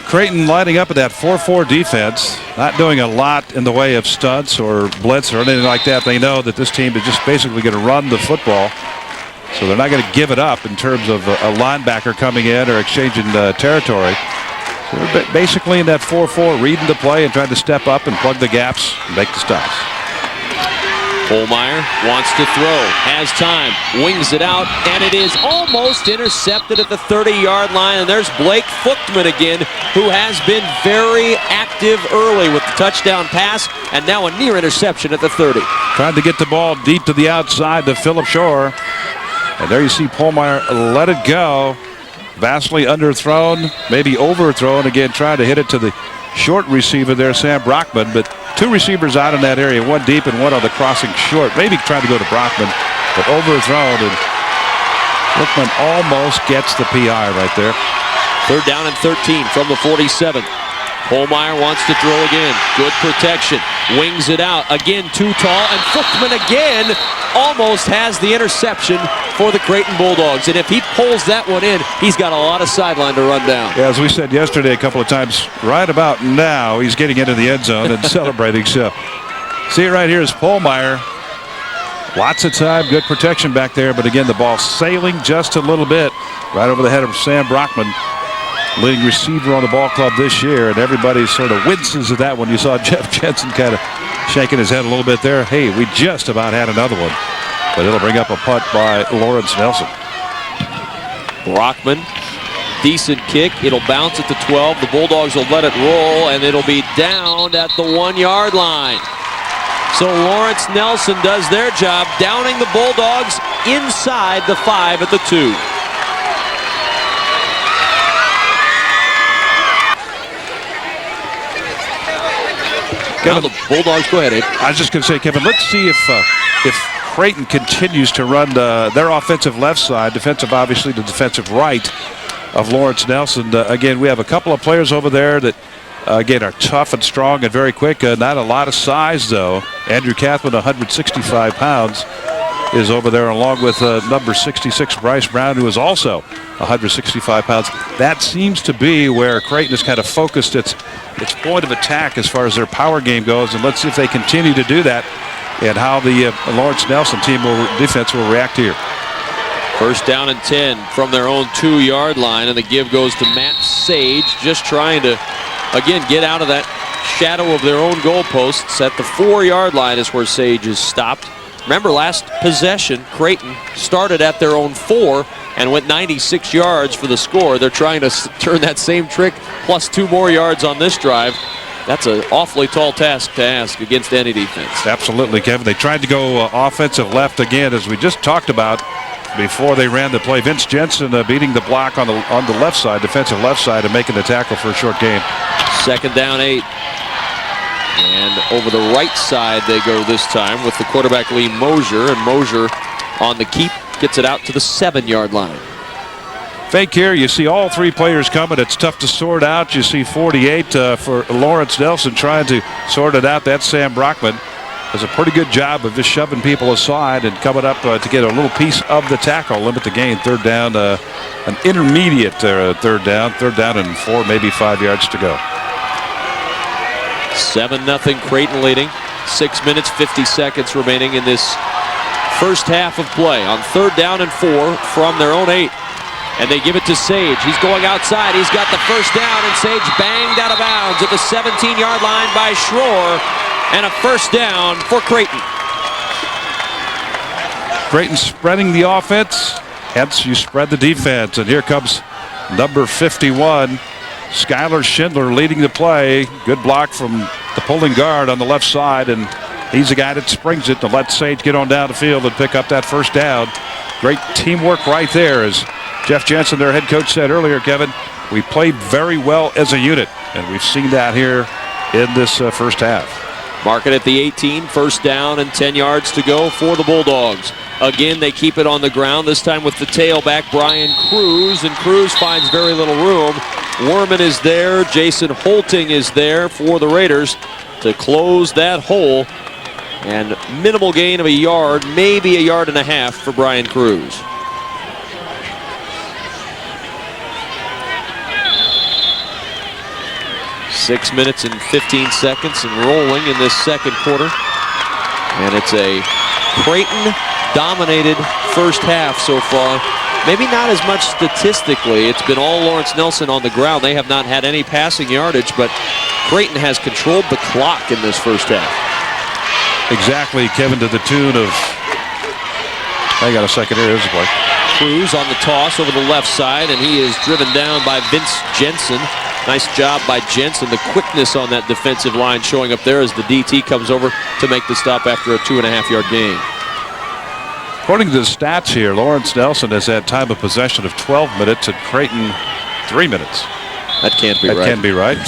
Creighton lining up at that 4-4 defense, not doing a lot in the way of stunts or blitz or anything like that. They know that this team is just basically going to run the football. So they're not going to give it up in terms of a linebacker coming in or exchanging territory. So they're basically in that 4-4, reading the play and trying to step up and plug the gaps and make the stops. Holmeyer wants to throw, has time, wings it out, and it is almost intercepted at the 30-yard line. And there's Blake Fuchtman again, who has been very active early with the touchdown pass, and now a near interception at the 30. Trying to get the ball deep to the outside to Phillip Shore. And there you see Polmeyer let it go. Vastly underthrown, maybe overthrown. Again, trying to hit it to the short receiver there, Sam Brockman. But 2 receivers out in that area, 1 deep and 1 on the crossing short. Maybe trying to go to Brockman, but overthrown. And Brookman almost gets the PI right there. 3rd down and 13 from the 47. Holmeyer wants to throw again. Good protection. Wings it out. Again, too tall. And Fuchtman again almost has the interception for the Creighton Bulldogs. And if he pulls that one in, he's got a lot of sideline to run down. Yeah, as we said yesterday a couple of times, right about now, he's getting into the end zone and celebrating. So, see it right here is Polmeyer. Lots of time, good protection back there. But again, the ball sailing just a little bit right over the head of Sam Brockman, leading receiver on the ball club this year, and everybody sort of winces at that one. You saw Jeff Jensen kind of shaking his head a little bit there. Hey, we just about had another one. But it'll bring up a punt by Lawrence Nelson. Brockman, decent kick. It'll bounce at the 12. The Bulldogs will let it roll, and it'll be down at the 1-yard line. So Lawrence Nelson does their job, downing the Bulldogs inside the 5 at the 2. Now the Bulldogs, go ahead, Ed. I was just going to say, Kevin, let's see if Creighton continues to run their offensive left side, defensive, obviously, the defensive right of Lawrence Nelson. Again, we have a couple of players over there that, again, are tough and strong and very quick. Not a lot of size, though. Andrew Kathman, 165 pounds, is over there, along with number 66, Bryce Brown, who is also 165 pounds. That seems to be where Creighton has kind of focused its point of attack as far as their power game goes, and let's see if they continue to do that and how the Lawrence Nelson defense will react here. 1st down and 10 from their own 2-yard line, and the give goes to Matt Sage, just trying to, again, get out of that shadow of their own goalposts. At the 4-yard line is where Sage is stopped. Remember, last possession, Creighton started at their own 4, and went 96 yards for the score. They're trying to turn that same trick plus 2 more yards on this drive. That's an awfully tall task to ask against any defense. Absolutely, Kevin. They tried to go offensive left again, as we just talked about before they ran the play. Vince Jensen beating the block on the left side, defensive left side, and making the tackle for a short gain. 2nd down 8. And over the right side they go this time with the quarterback Lee Mosier, and Mosier on the keep gets it out to the 7-yard line. Fake here. You see all 3 players coming. It's tough to sort out. You see 48 for Lawrence Nelson trying to sort it out. That's Sam Brockman. Does a pretty good job of just shoving people aside and coming up to get a little piece of the tackle, limit the gain. 3rd down, an intermediate 3rd down and 4, maybe 5 yards to go. 7-0 Creighton leading. 6 minutes 50 seconds remaining in this first half of play. On 3rd down and 4 from their own 8. And they give it to Sage. He's going outside. He's got the first down, and Sage banged out of bounds at the 17-yard line by Schroer. And a first down for Creighton. Creighton spreading the offense. Hence, you spread the defense. And here comes number 51. Skylar Schindler leading the play. Good block from the pulling guard on the left side, and he's the guy that springs it to let Sage get on down the field and pick up that first down. Great teamwork right there. As Jeff Jensen, their head coach, said earlier, Kevin, we played very well as a unit, and we've seen that here in this first half. Mark it at the 18, 1st down and 10 yards to go for the Bulldogs. Again, they keep it on the ground, this time with the tailback, Brian Cruz, and Cruz finds very little room. Werman is there. Jason Holting is there for the Raiders to close that hole. And minimal gain of a yard, maybe a yard and a half for Brian Cruz. Six minutes and 15 seconds and rolling in this second quarter. And it's a Creighton-dominated first half so far. Maybe not as much statistically. It's been all Lawrence Nelson on the ground. They have not had any passing yardage, but Creighton has controlled the clock in this first half. Exactly, Kevin, to the tune of, hang on a second here, here's the play. Cruz on the toss over the left side, and he is driven down by Vince Jensen. Nice job by Jensen. The quickness on that defensive line showing up there as the DT comes over to make the stop after a 2.5-yard gain. According to the stats here, Lawrence Nelson has had time of possession of 12 minutes and Creighton 3 minutes. That can't be right. That can't be right.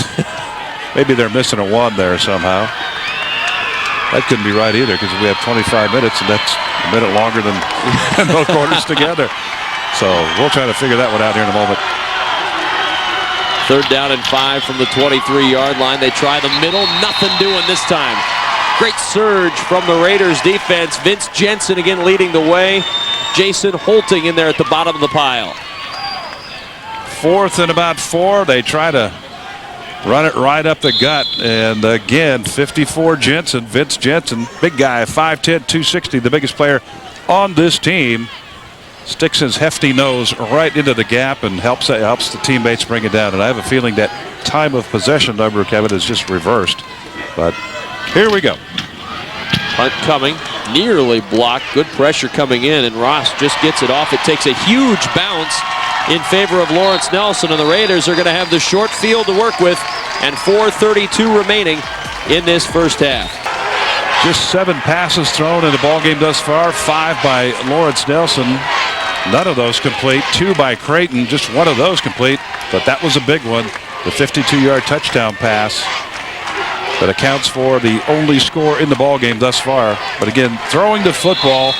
Maybe they're missing a 1 there somehow. That couldn't be right either, because we have 25 minutes, and that's a minute longer than both quarters together. So we'll try to figure that one out here in a moment. 3rd down and 5 from the 23-yard line. They try the middle, nothing doing this time. Great surge from the Raiders defense. Vince Jensen again leading the way. Jason Holting in there at the bottom of the pile. 4th and about 4. They try to run it right up the gut. And again, 54 Jensen, Vince Jensen, big guy, 5'10", 260, the biggest player on this team. Sticks his hefty nose right into the gap and helps the teammates bring it down. And I have a feeling that time of possession number, Kevin, is just reversed. But here we go. Hunt coming, nearly blocked. Good pressure coming in, and Ross just gets it off. It takes a huge bounce in favor of Lawrence Nelson, and the Raiders are going to have the short field to work with, and 4:32 remaining in this first half. Just 7 passes thrown in the ballgame thus far, 5 by Lawrence Nelson. None of those complete. 2 by Creighton, just 1 of those complete, but that was a big one. The 52-yard touchdown pass that accounts for the only score in the ballgame thus far. But again, throwing the football,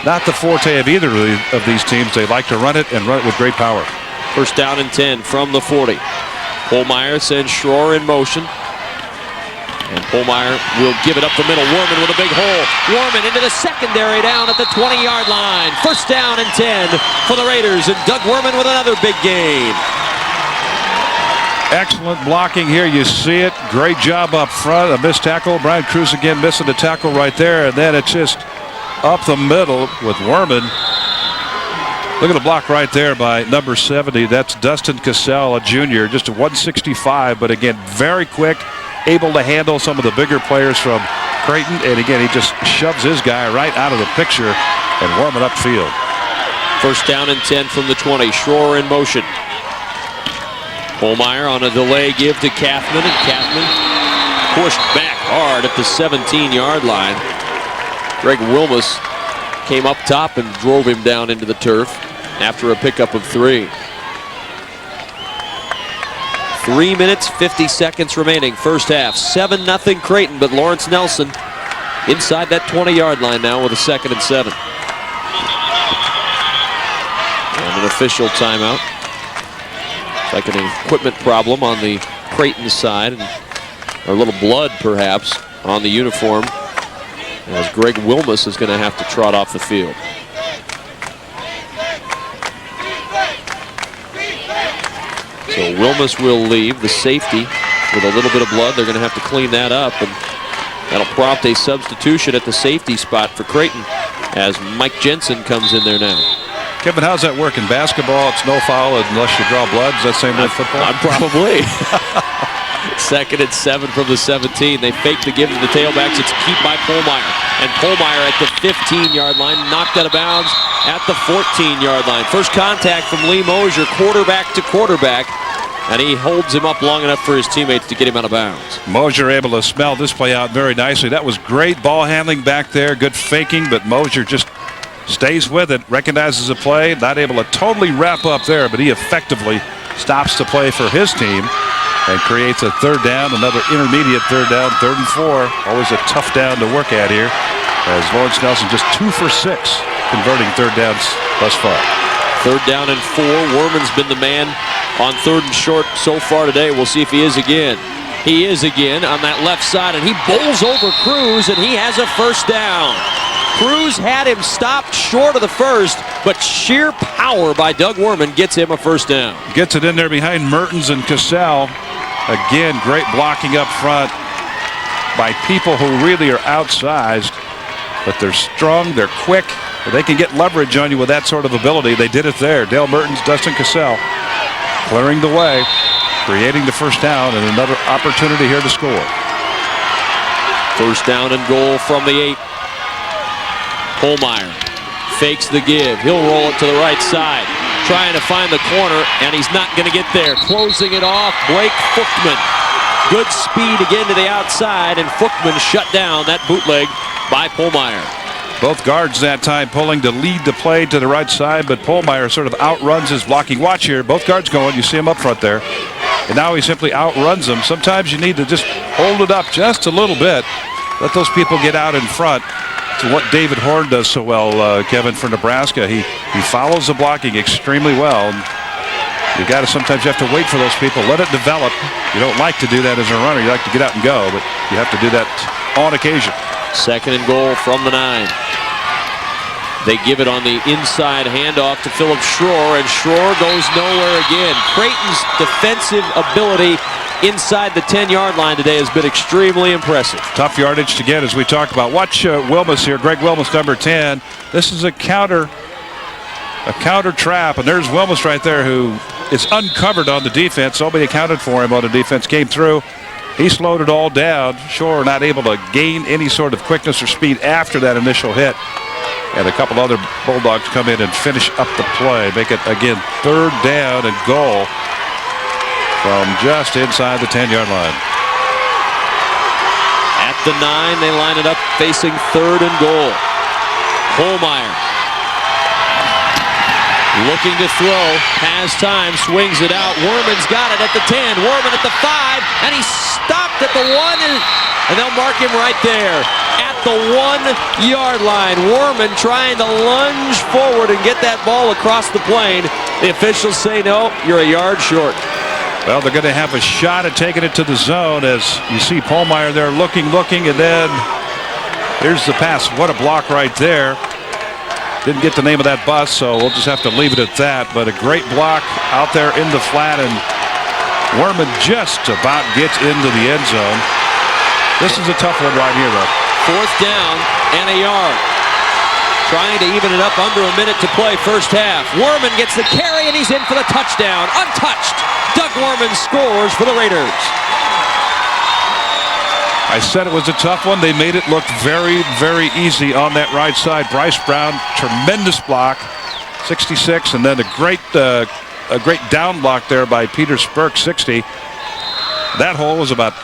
not the forte of either of these teams. They like to run it and run it with great power. 1st down and 10 from the 40. Polmeyer sends Schroer in motion. And Polmeyer will give it up the middle. Werman with a big hole. Werman into the secondary down at the 20-yard line. 1st down and 10 for the Raiders. And Doug Werman with another big gain. Excellent blocking here. You see it. Great job up front. A missed tackle. Brian Cruz again missing the tackle right there. And then it's just up the middle with Werman. Look at the block right there by number 70. That's Dustin Cassell, a junior. Just a 165, but again, very quick. Able to handle some of the bigger players from Creighton. And again, he just shoves his guy right out of the picture and Werman upfield. First down and 10 from the 20. Schroer in motion. Holmeyer on a delay give to Kaufman, and Kaufman pushed back hard at the 17-yard line. Greg Wilmus came up top and drove him down into the turf after a pickup of 3. 3 minutes, 50 seconds remaining. First half, 7-0 Creighton, but Lawrence Nelson inside that 20-yard line now with a 2nd and 7. And an official timeout. It's like an equipment problem on the Creighton side, or a little blood perhaps on the uniform, as Greg Wilmus is going to have to trot off the field. So Wilmus will leave, the safety, with a little bit of blood. They're going to have to clean that up, and that'll prompt a substitution at the safety spot for Creighton as Mike Jensen comes in there now. Kevin, how's that work in basketball? It's no foul unless you draw blood. Is that same way in football? Probably. 2nd and 7 from the 17. They fake the give to the tailbacks. It's keep by Pohlmeyer. And Pohlmeyer at the 15-yard line, knocked out of bounds at the 14-yard line. First contact from Lee Mosier, quarterback to quarterback. And he holds him up long enough for his teammates to get him out of bounds. Mosier able to smell this play out very nicely. That was great ball handling back there. Good faking, but Mosier just stays with it, recognizes the play, not able to totally wrap up there, but he effectively stops the play for his team and creates a 3rd down, another intermediate 3rd down, 3rd and 4. Always a tough down to work at here, as Lawrence Nelson just 2 for 6 converting 3rd downs thus far. 3rd down and 4. Werman's been the man on 3rd and short so far today. We'll see if he is again. He is again on that left side, and he bowls over Cruz, and he has a 1st down. Cruz had him stopped short of the 1st, but sheer power by Doug Werman gets him a 1st down. Gets it in there behind Mertens and Cassell. Again, great blocking up front by people who really are outsized, but they're strong, they're quick, they can get leverage on you with that sort of ability. They did it there. Dale Mertens, Dustin Cassell clearing the way, creating the 1st down, and another opportunity here to score. 1st down and goal from the 8. Pohlmeyer fakes the give. He'll roll it to the right side, trying to find the corner, and he's not going to get there. Closing it off, Blake Fuchtman. Good speed again to the outside, and Fuchtman shut down that bootleg by Pohlmeyer. Both guards that time pulling to lead the play to the right side, but Pohlmeyer sort of outruns his blocking. Watch here, both guards going. You see him up front there. And now he simply outruns them. Sometimes you need to just hold it up just a little bit. Let those people get out in front. To what David Horn does so well, Kevin, for Nebraska. He follows the blocking extremely well. Sometimes you have to wait for those people, let it develop. You don't like to do that as a runner. You like to get out and go, but you have to do that on occasion. 2nd and goal from the 9. They give it on the inside handoff to Philip Schroer, and Schroer goes nowhere again. Creighton's defensive ability inside the 10-yard line today has been extremely impressive. Tough yardage to get, as we talked about. Watch Wilmus here, Greg Wilmus, number 10. This is a counter trap, and there's Wilmus right there, who is uncovered on the defense. Nobody accounted for him on the defense. Came through. He slowed it all down. Schroer not able to gain any sort of quickness or speed after that initial hit. And a couple other Bulldogs come in and finish up the play. Make it, again, 3rd down and goal from just inside the 10-yard line. At the 9, they line it up facing 3rd and goal. Pohlmeyer looking to throw, has time, swings it out. Werman's got it at the 10, Werman at the 5, and he stopped at the 1, and they'll mark him right there at the 1-yard line. Werman trying to lunge forward and get that ball across the plane. The officials say, no, you're a yard short. Well, they're going to have a shot at taking it to the zone, as you see Pohlmeyer there looking, and then here's the pass. What a block right there. Didn't get the name of that bus, so we'll just have to leave it at that. But a great block out there in the flat, and Werman just about gets into the end zone. This is a tough one right here, though. 4th down and a yard. Trying to even it up under a minute to play first half. Werman gets the carry, and he's in for the touchdown. Untouched. Doug Werman scores for the Raiders. I said it was a tough one. They made it look very, very easy on that right side. Bryce Brown, tremendous block. 66, and then a great down block there by Peter Spurk, 60. That hole was about,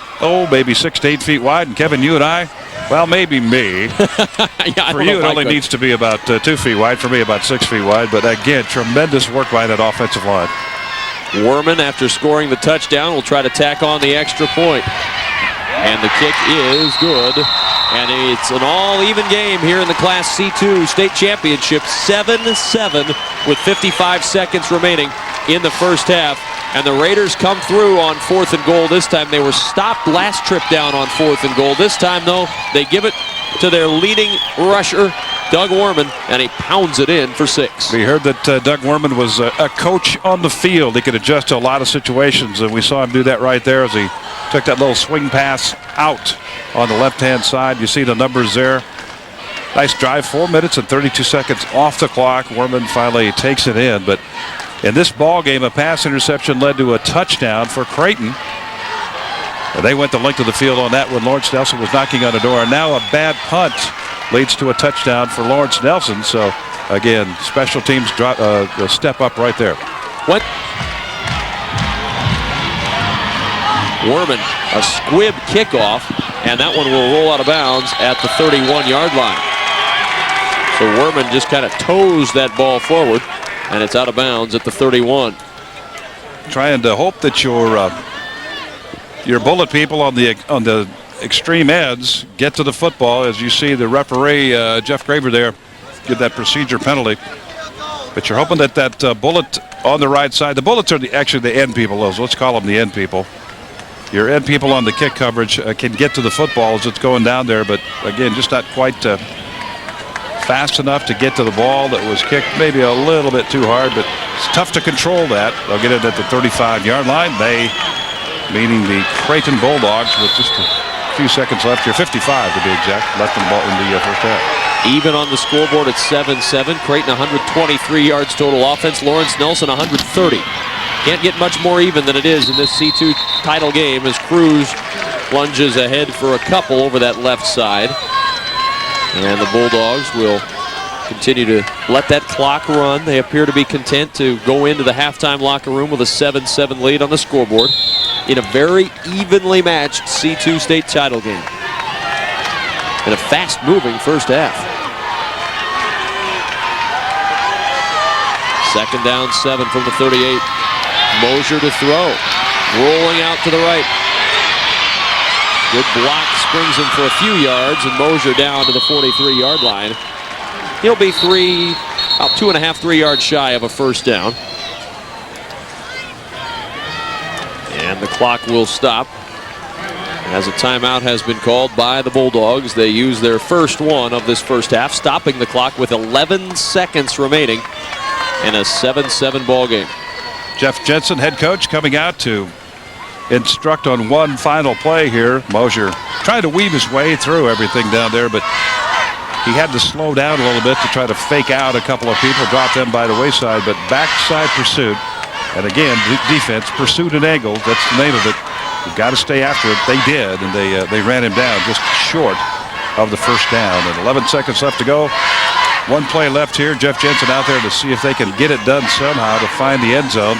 maybe 6 to 8 feet wide. And Kevin, you and I, well, maybe me. For you, it only needs to be about 2 feet wide. For me, about 6 feet wide. But again, tremendous work by that offensive line. Werman, after scoring the touchdown, will try to tack on the extra point. And the kick is good. And it's an all-even game here in the Class C2 State Championship. 7-7 with 55 seconds remaining in the first half. And the Raiders come through on 4th and goal this time. They were stopped last trip down on 4th and goal. This time, though, they give it to their leading rusher, Doug Werman, and he pounds it in for 6. We heard that Doug Werman was a coach on the field. He could adjust to a lot of situations, and we saw him do that right there as he took that little swing pass out on the left-hand side. You see the numbers there. Nice drive, 4 minutes and 32 seconds off the clock. Werman finally takes it in, but in this ball game, a pass interception led to a touchdown for Creighton. And they went the length of the field on that when Lawrence Nelson was knocking on the door. And now a bad punt leads to a touchdown for Lawrence Nelson. So, again, special teams step up right there. What? Werman, a squib kickoff, and that one will roll out of bounds at the 31-yard line. So Werman just kind of toes that ball forward, and it's out of bounds at the 31. Trying to hope that your bullet people on the extreme ends get to the football. As you see the referee, Jeff Graver there, give that procedure penalty. But you're hoping that bullet on the right side, the bullets are actually the end people, let's call them the end people. Your end people on the kick coverage can get to the football as it's going down there, but again, just not quite fast enough to get to the ball that was kicked maybe a little bit too hard, but it's tough to control that. They'll get it at the 35-yard line. They, meaning the Creighton Bulldogs, with just a few seconds left here, 55 to be exact, left in the first half. Even on the scoreboard at 7-7. Creighton 123 yards total offense. Lawrence Nelson 130. Can't get much more even than it is in this C2 title game as Cruz plunges ahead for a couple over that left side. And the Bulldogs will continue to let that clock run. They appear to be content to go into the halftime locker room with a 7-7 lead on the scoreboard in a very evenly matched C2 state title game. In a fast-moving first half. 2nd down, 7 from the 38. Mosier to throw. Rolling out to the right. Good block, springs him for a few yards, and Mosier down to the 43-yard line. He'll be about 2.5, 3 yards shy of a first down. And the clock will stop as a timeout has been called by the Bulldogs. They use their first one of this first half, stopping the clock with 11 seconds remaining in a 7-7 ball game. Jeff Jensen, head coach, coming out to instruct on one final play here. Mosier trying to weave his way through everything down there, but he had to slow down a little bit to try to fake out a couple of people, drop them by the wayside, but backside pursuit. And again, defense, pursuit and angles, that's the name of it. You've got to stay after it. They did, and they ran him down just short of the first down. And 11 seconds left to go. One play left here. Jeff Jensen out there to see if they can get it done somehow to find the end zone.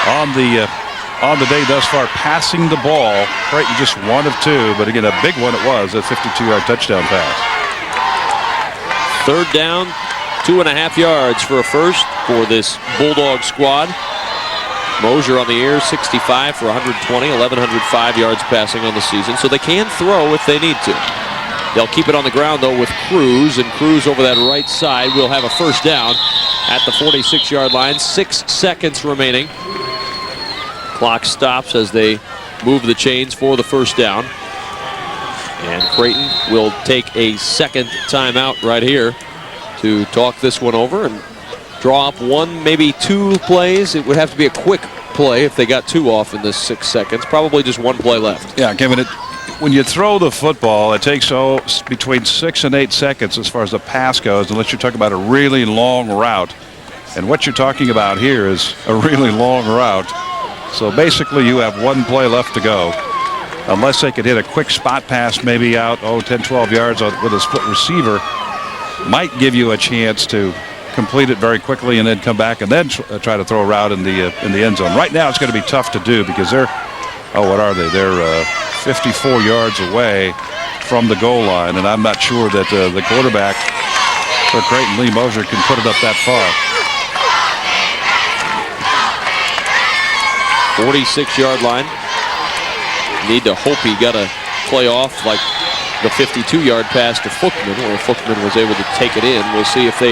On the day thus far, passing the ball. Creighton just 1 of 2, but again, a big one it was, a 52-yard touchdown pass. 3rd down, 2.5 yards for a first for this Bulldog squad. Mosier on the air, 65 for 120, 1,105 yards passing on the season, so they can throw if they need to. They'll keep it on the ground, though, with Cruz, and Cruz over that right side will have a first down at the 46-yard line. 6 seconds remaining. Clock stops as they move the chains for the first down. And Creighton will take a second timeout right here to talk this one over and draw up 1, maybe 2 plays. It would have to be a quick play if they got 2 off in this 6 seconds. Probably just 1 play left. Yeah, Kevin, when you throw the football, it takes between 6 and 8 seconds as far as the pass goes, unless you're talking about a really long route. And what you're talking about here is a really long route. So basically you have 1 play left to go. Unless they could hit a quick spot pass, maybe out 10, 12 yards with a split receiver, might give you a chance to complete it very quickly and then come back and then try to throw a route in the end zone. Right now, it's going to be tough to do because they're, what are they? They're 54 yards away from the goal line, and I'm not sure that the quarterback for Creighton, Lee Mosier, can put it up that far. 46-yard line. Need to hope he got a play off like the 52-yard pass to Fuchman, where Fuchman was able to take it in. We'll see if they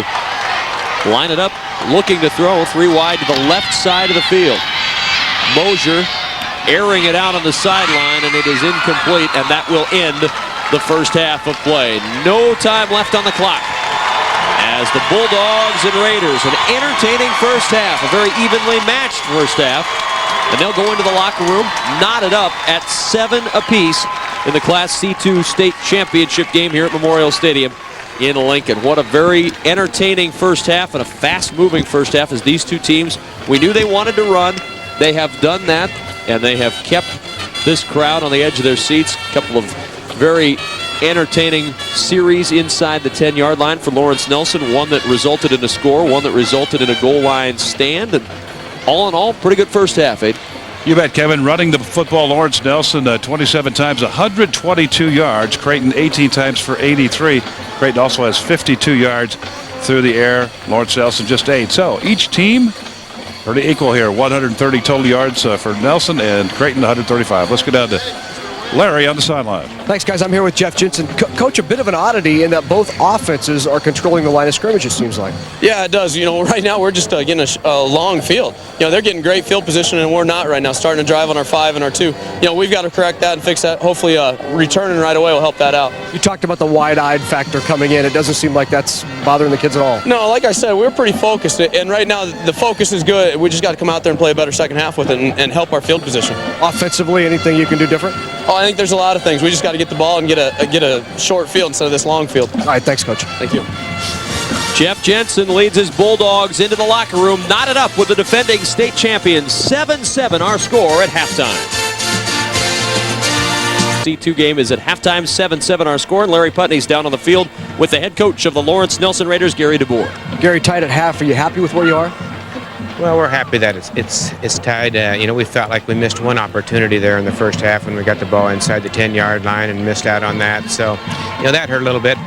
line it up, looking to throw 3 wide to the left side of the field. Mosier airing it out on the sideline, and it is incomplete, and that will end the first half of play. No time left on the clock as the Bulldogs and Raiders, an entertaining first half, a very evenly matched first half, and they'll go into the locker room knotted up at 7 apiece in the Class C2 state championship game here at Memorial Stadium in Lincoln. What a very entertaining first half and a fast-moving first half as these two teams, we knew they wanted to run. They have done that, and they have kept this crowd on the edge of their seats. A couple of very entertaining series inside the 10-yard line for Lawrence Nelson. One that resulted in a score, one that resulted in a goal line stand, and all in all, pretty good first half, Abe. You bet, Kevin. Running the football, Lawrence Nelson 27 times, 122 yards. Creighton 18 times for 83. Creighton also has 52 yards through the air. Lawrence Nelson just 8. So each team pretty equal here. 130 total yards for Nelson and Creighton 135. Let's go down to Larry on the sideline. Thanks, guys. I'm here with Jeff Jensen. Coach, a bit of an oddity in that both offenses are controlling the line of scrimmage, it seems like. Yeah, it does. You know, right now we're just getting a long field. You know, they're getting great field position, and we're not right now, starting to drive on our 5 and our 2. You know, we've got to correct that and fix that. Hopefully returning right away will help that out. You talked about the wide-eyed factor coming in. It doesn't seem like that's bothering the kids at all. No, like I said, we're pretty focused, and right now the focus is good. We just got to come out there and play a better second half with it and help our field position. Offensively, anything you can do different? Oh, I think there's a lot of things. We just got to get the ball and get a short field instead of this long field. All right, thanks, Coach. Thank you. Jeff Jensen leads his Bulldogs into the locker room, knotted up with the defending state champions. 7-7 our score at halftime. C2 game is at halftime, 7-7 our score, and Larry Putney's down on the field with the head coach of the Lawrence Nelson Raiders, Gary DeBoer. Gary, tied at half. Are you happy with where you are? Well, we're happy that it's tied. You know, we felt like we missed one opportunity there in the first half when we got the ball inside the 10-yard line and missed out on that. So, you know, that hurt a little bit.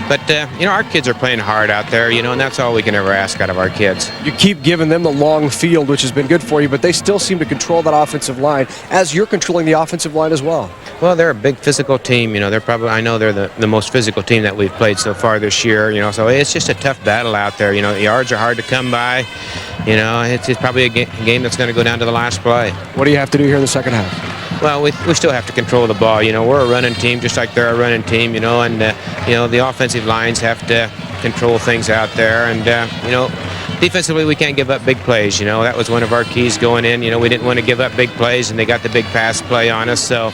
But, you know, our kids are playing hard out there, you know, and that's all we can ever ask out of our kids. You keep giving them the long field, which has been good for you, but they still seem to control that offensive line as you're controlling the offensive line as well. Well, they're a big physical team. You know, I know they're the most physical team that we've played so far this year, you know, so it's just a tough battle out there. You know, the yards are hard to come by. You know, it's probably a game that's going to go down to the last play. What do you have to do here in the second half? Well, we still have to control the ball. You know, we're a running team just like they're a running team, you know, and, you know, the offensive lines have to control things out there. And, you know, defensively, we can't give up big plays. You know, that was one of our keys going in. You know, we didn't want to give up big plays, and they got the big pass play on us. So,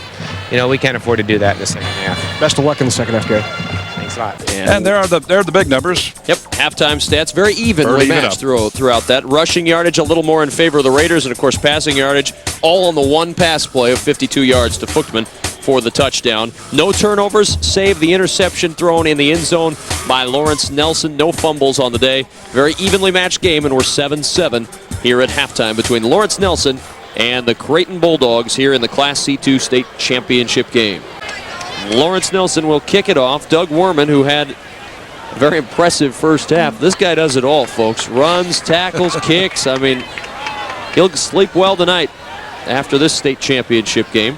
you know, we can't afford to do that in the second half. Best of luck in the second half, Gary. Thanks a lot. And there are the big numbers. Yep, halftime stats very evenly matched throughout that. Rushing yardage a little more in favor of the Raiders, and of course passing yardage all on the one pass play of 52 yards to Fuchman for the touchdown. No turnovers, save the interception thrown in the end zone by Lawrence Nelson. No fumbles on the day. Very evenly matched game, and we're 7-7 here at halftime between Lawrence Nelson and the Creighton Bulldogs here in the Class C2 state championship game. Lawrence Nelson will kick it off. Doug Werman, who had a very impressive first half. This guy does it all, folks. Runs, tackles, kicks. I mean, he'll sleep well tonight after this state championship game.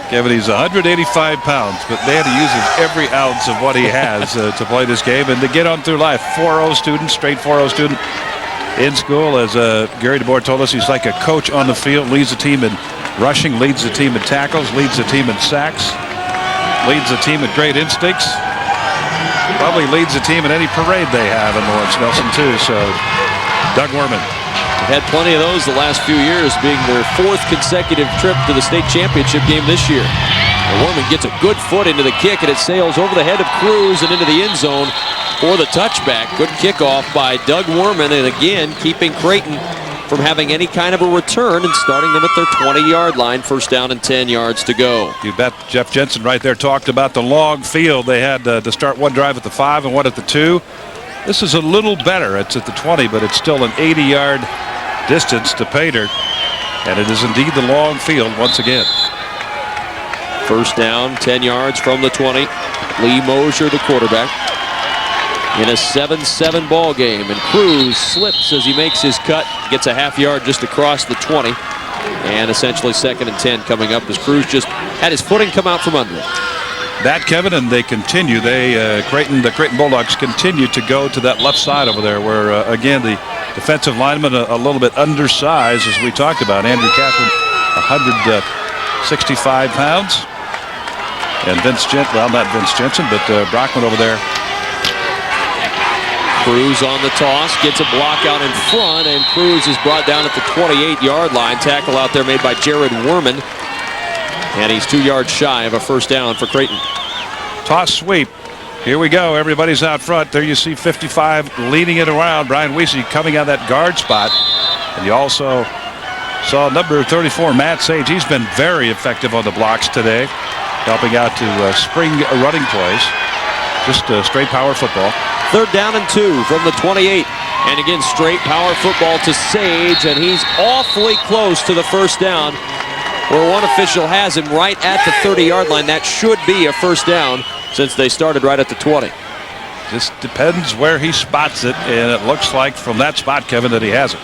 Kevin, he's 185 pounds, but they had to use every ounce of what he has to play this game and to get on through life. 4.0 student, straight 4.0 student in school. As Gary DeBoer told us, he's like a coach on the field, leads the team in rushing, leads the team in tackles, leads the team in sacks, leads the team with great instincts. Probably leads the team in any parade they have in Lawrence Nelson, too. So, Doug Werman. Had plenty of those the last few years, being their 4th consecutive trip to the state championship game this year. Werman gets a good foot into the kick, and it sails over the head of Cruz and into the end zone for the touchback. Good kickoff by Doug Werman, and again, keeping Creighton from having any kind of a return and starting them at their 20-yard line. First down and 10 yards to go. You bet. Jeff Jensen right there talked about the long field. They had to start one drive at the 5 and one at the 2. This is a little better. It's at the 20, but it's still an 80-yard distance to Pater. And it is indeed the long field once again. First down, 10 yards from the 20. Lee Mosier, the quarterback. In a 7-7 ball game, and Cruz slips as he makes his cut, gets a half yard just across the 20, and essentially 2nd and 10 coming up as Cruz just had his footing come out from under it. That, Kevin, and they continue. The Creighton Bulldogs continue to go to that left side over there, where again the defensive lineman a little bit undersized, as we talked about. Andrew Kaplan, 165 pounds, and not Vince Jensen, but Brockman over there. Cruz on the toss, gets a block out in front, and Cruz is brought down at the 28-yard line. Tackle out there made by Jared Werman, and he's 2 yards shy of a first down for Creighton. Toss sweep. Here we go. Everybody's out front. There you see 55 leading it around. Brian Wiese coming out of that guard spot. And you also saw number 34, Matt Sage. He's been very effective on the blocks today, helping out to spring running plays. Just straight power football. 3rd down and 2 from the 28. And again, straight power football to Sage, and he's awfully close to the first down, where one official has him right at the 30-yard line. That should be a first down since they started right at the 20. Just depends where he spots it, and it looks like from that spot, Kevin, that he has it.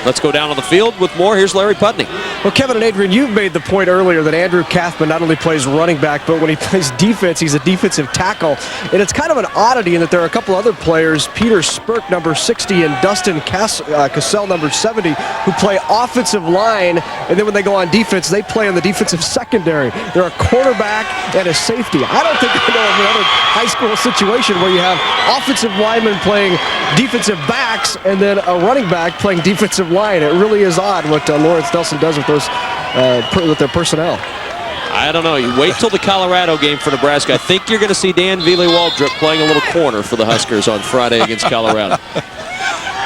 Let's go down on the field with more. Here's Larry Putney. Well, Kevin and Adrian, you've made the point earlier that Andrew Kaufman not only plays running back, but when he plays defense, he's a defensive tackle. And it's kind of an oddity in that there are a couple other players, Peter Spurk, number 60, and Dustin Cassell, number 70, who play offensive line. And then when they go on defense, they play in the defensive secondary. They're a quarterback and a safety. I don't think I know of another high school situation where you have offensive linemen playing defensive backs and then a running back playing defensive line. It really is odd what Lawrence Nelson does with with their personnel. I don't know. You wait till the Colorado game for Nebraska. I think you're going to see Dan Veely-Waldrop playing a little corner for the Huskers on Friday against Colorado.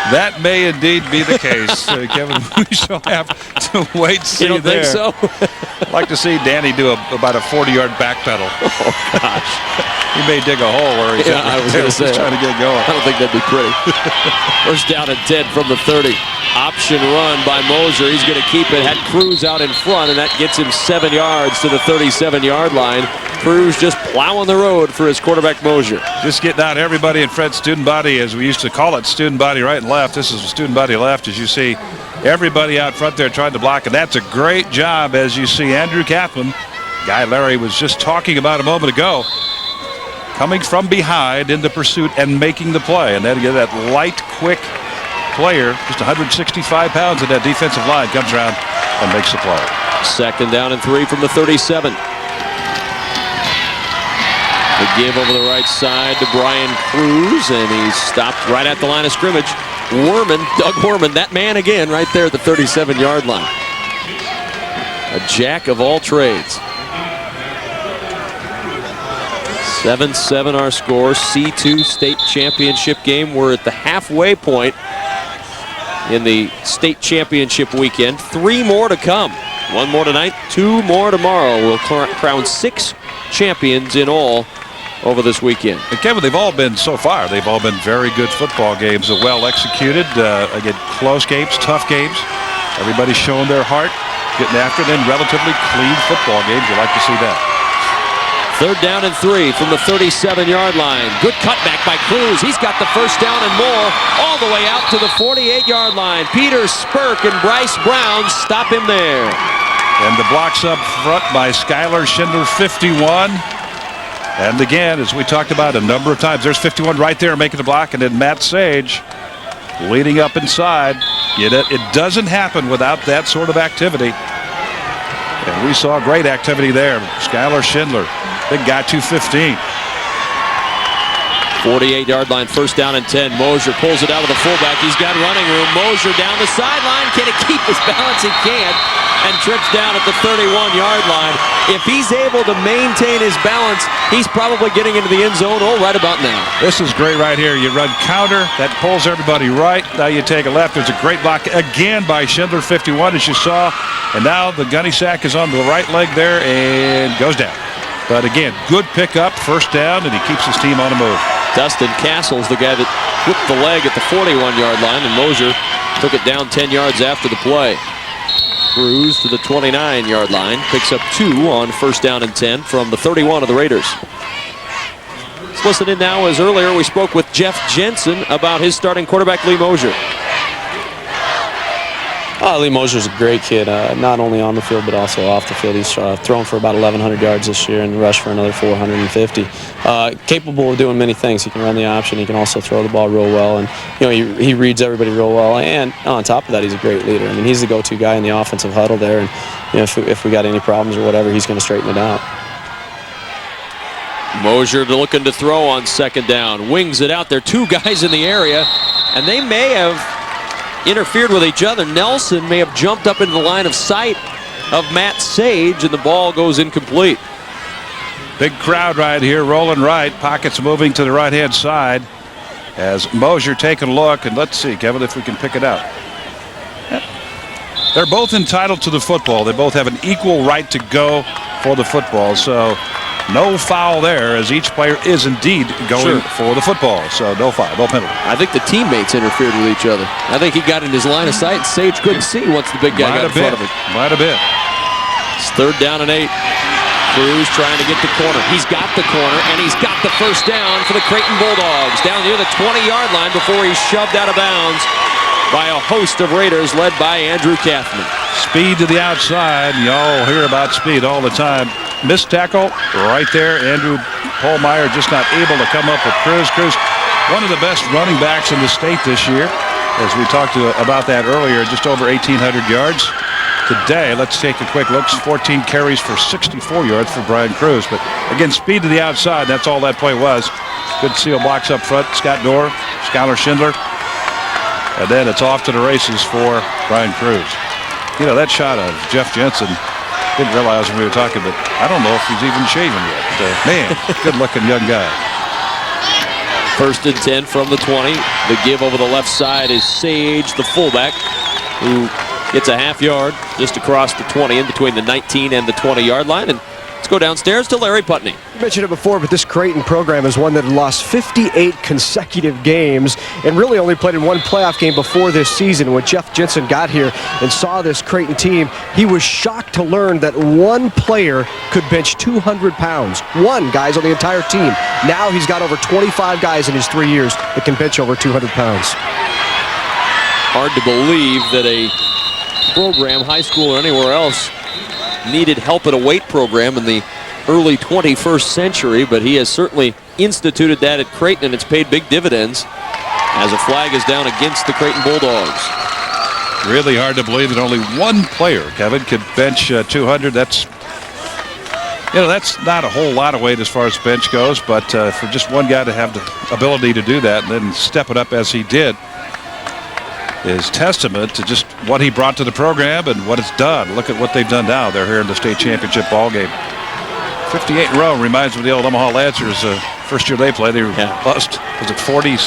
That may indeed be the case, Kevin. We shall have to wait and see. You don't think so? I'd like to see Danny do about a 40-yard back pedal. Oh, gosh. He may dig a hole where he's I was going to say, trying to get going. I don't think that'd be pretty. First down and 10 from the 30. Option run by Mosier. He's going to keep it. Had Cruz out in front, and that gets him 7 yards to the 37-yard line. Cruz just plowing the road for his quarterback, Mosier. Just getting out everybody in Fred's student body, as we used to call it, student body right and left. This is student body left, as you see everybody out front there trying to block, and that's a great job, as you see Andrew Kaplan, guy Larry was just talking about a moment ago, coming from behind into pursuit and making the play. And then again, that light, quick player, just 165 pounds in that defensive line, comes around and makes the play. 2nd down and 3 from the 37. The give over the right side to Brian Cruz, and he's stopped right at the line of scrimmage. Doug Werman, that man again right there at the 37-yard line. A jack of all trades. 7-7 our score. C2 state championship game. We're at the halfway point in the state championship weekend. 3 more to come. 1 more tonight, 2 more tomorrow. We'll crown 6 champions in all over this weekend. And Kevin, they've all been very good football games, well executed. Again, close games, tough games. Everybody's showing their heart, getting after it in relatively clean football games. You like to see that. 3rd down and 3 from the 37-yard line. Good cutback by Cruz. He's got the first down and more all the way out to the 48-yard line. Peter Spurk and Bryce Brown stop him there. And the blocks up front by Skylar Schindler, 51. And again, as we talked about a number of times, there's 51 right there making the block, and then Matt Sage leading up inside. It doesn't happen without that sort of activity. And we saw great activity there. Skylar Schindler, big guy, 215. 48-yard line, 1st down and 10. Mosier pulls it out of the fullback. He's got running room. Mosier down the sideline. Can he keep his balance? He can't. And trips down at the 31-yard line. If he's able to maintain his balance, he's probably getting into the end zone right about now. This is great right here. You run counter. That pulls everybody right. Now you take a left. There's a great block again by Schindler, 51, as you saw. And now the gunny sack is on the right leg there and goes down. But again, good pickup, 1st down, and he keeps his team on the move. Dustin Castle's the guy that whipped the leg at the 41-yard line, and Mosier took it down 10 yards after the play. Cruz to the 29-yard line, picks up 2 on 1st down and 10 from the 31 of the Raiders. Let's listen in now, as earlier we spoke with Jeff Jensen about his starting quarterback, Lee Mosier. Lee Mosier's a great kid, not only on the field but also off the field. He's thrown for about 1,100 yards this year and rushed for another 450. Capable of doing many things. He can run the option. He can also throw the ball real well, and he reads everybody real well. And on top of that, he's a great leader. I mean, he's the go-to guy in the offensive huddle there, and if we got any problems or whatever, he's going to straighten it out. Mosier looking to throw on 2nd down. Wings it out there. 2 guys in the area, and they may have interfered with each other. Nelson may have jumped up into the line of sight of Matt Sage, and the ball goes incomplete. Big crowd right here, rolling right. Pockets moving to the right-hand side as Mosier taking a look. And let's see, Kevin, if we can pick it out. They're both entitled to the football. They both have an equal right to go for the football. So no foul there, as each player is indeed going for the football. So no foul, no penalty. I think the teammates interfered with each other. I think he got in his line of sight, and Sage couldn't see once the big guy got in front of him. Might have been. It's 3rd down and 8. Cruz trying to get the corner. He's got the corner, and he's got the 1st down for the Creighton Bulldogs. Down near the 20-yard line before he's shoved out of bounds by a host of Raiders led by Andrew Kathman. Speed to the outside. Y'all hear about speed all the time. Missed tackle right there. Andrew Pohlmeyer just not able to come up with Cruz. Cruz, one of the best running backs in the state this year. As we talked about that earlier, just over 1,800 yards. Today, let's take a quick look. 14 carries for 64 yards for Brian Cruz. But again, speed to the outside. That's all that play was. Good seal blocks up front. Scott Dorr, Skylar Schindler. And then it's off to the races for Brian Cruz. That shot of Jeff Jensen, didn't realize when we were talking, but I don't know if he's even shaven yet. Man, good-looking young guy. 1st and 10 from the 20. The give over the left side is Sage, the fullback, who gets a half yard just across the 20 in between the 19 and the 20-yard line. And let's go downstairs to Larry Putney. You mentioned it before, but this Creighton program is one that lost 58 consecutive games and really only played in 1 playoff game before this season. When Jeff Jensen got here and saw this Creighton team, he was shocked to learn that 1 player could bench 200 pounds. 1 guys on the entire team. Now he's got over 25 guys in his 3 years that can bench over 200 pounds. Hard to believe that a program, high school or anywhere else, needed help at a weight program in the early 21st century, but he has certainly instituted that at Creighton, and it's paid big dividends as a flag is down against the Creighton Bulldogs. Really hard to believe that only 1 player, Kevin, could bench 200. That's not a whole lot of weight as far as bench goes, but for just 1 guy to have the ability to do that and then step it up as he did is testament to just what he brought to the program and what it's done. Look at what they've done now. They're here in the state championship ball game. 58 in a row reminds me of the old Omaha Lancers. First year they played, they lost. Was it 40?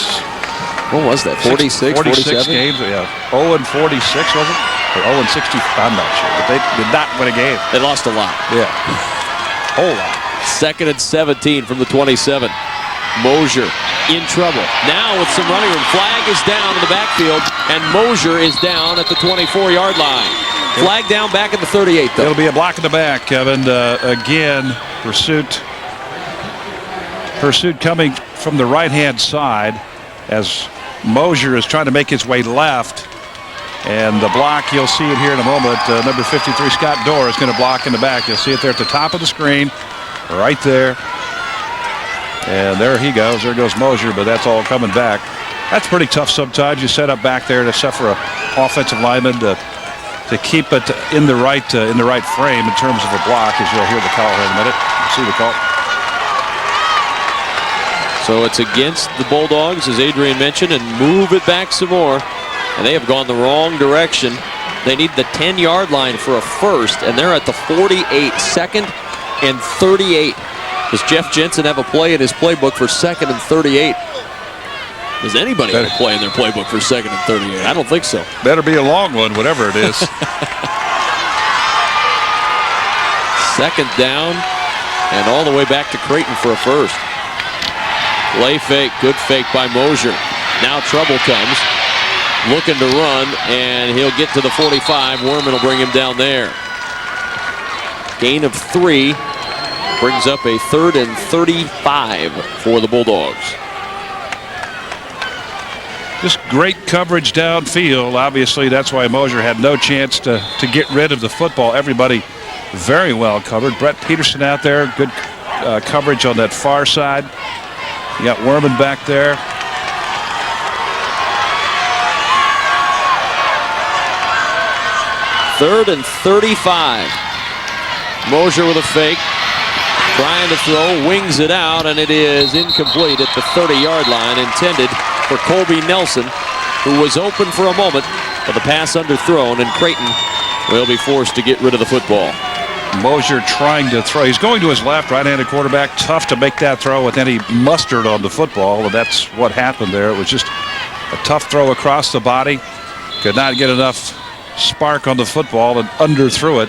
What was that? 46, 46 games. Yeah, 0 and 46 was it? Or 0 and 60? I'm not sure, but they did not win a game. They lost a lot. Yeah, whole lot. 2nd and 17 from the 27. Mosier in trouble. Now with some running room. Flag is down in the backfield, and Mosier is down at the 24-yard line. Flag down back at the 38, though. It'll be a block in the back, Kevin. Again, pursuit coming from the right-hand side as Mosier is trying to make his way left. And the block, you'll see it here in a moment. Number 53, Scott Dorr, is going to block in the back. You'll see it there at the top of the screen, right there. And there he goes. There goes Mosier, but that's all coming back. That's pretty tough sometimes. You set up back there to suffer an offensive lineman to keep it in the right frame in terms of a block, as you'll hear the call here in a minute. You'll see the call. So it's against the Bulldogs, as Adrian mentioned, and move it back some more. And they have gone the wrong direction. They need the 10-yard line for a first, and they're at the 48, 2nd and 38. Does Jeff Jensen have a play in his playbook for 2nd and 38? Does anybody have a play in their playbook for 2nd and 38? I don't think so. Better be a long one, whatever it is. 2nd down, and all the way back to Creighton for a first. Play fake, good fake by Mosier. Now trouble comes, looking to run, and he'll get to the 45. Werman will bring him down there. Gain of 3 brings up a 3rd and 35 for the Bulldogs. Just great coverage downfield. Obviously, that's why Mosier had no chance to get rid of the football. Everybody very well covered. Brett Peterson out there, good coverage on that far side. You got Werman back there. Third and 35. Mosier with a fake. Trying to throw, wings it out, and it is incomplete at the 30-yard line, intended for Colby Nelson, who was open for a moment, but the pass underthrown, and Creighton will be forced to get rid of the football. Mosier trying to throw. He's going to his left, right-handed quarterback. Tough to make that throw with any mustard on the football, and that's what happened there. It was just a tough throw across the body. Could not get enough spark on the football and underthrew it.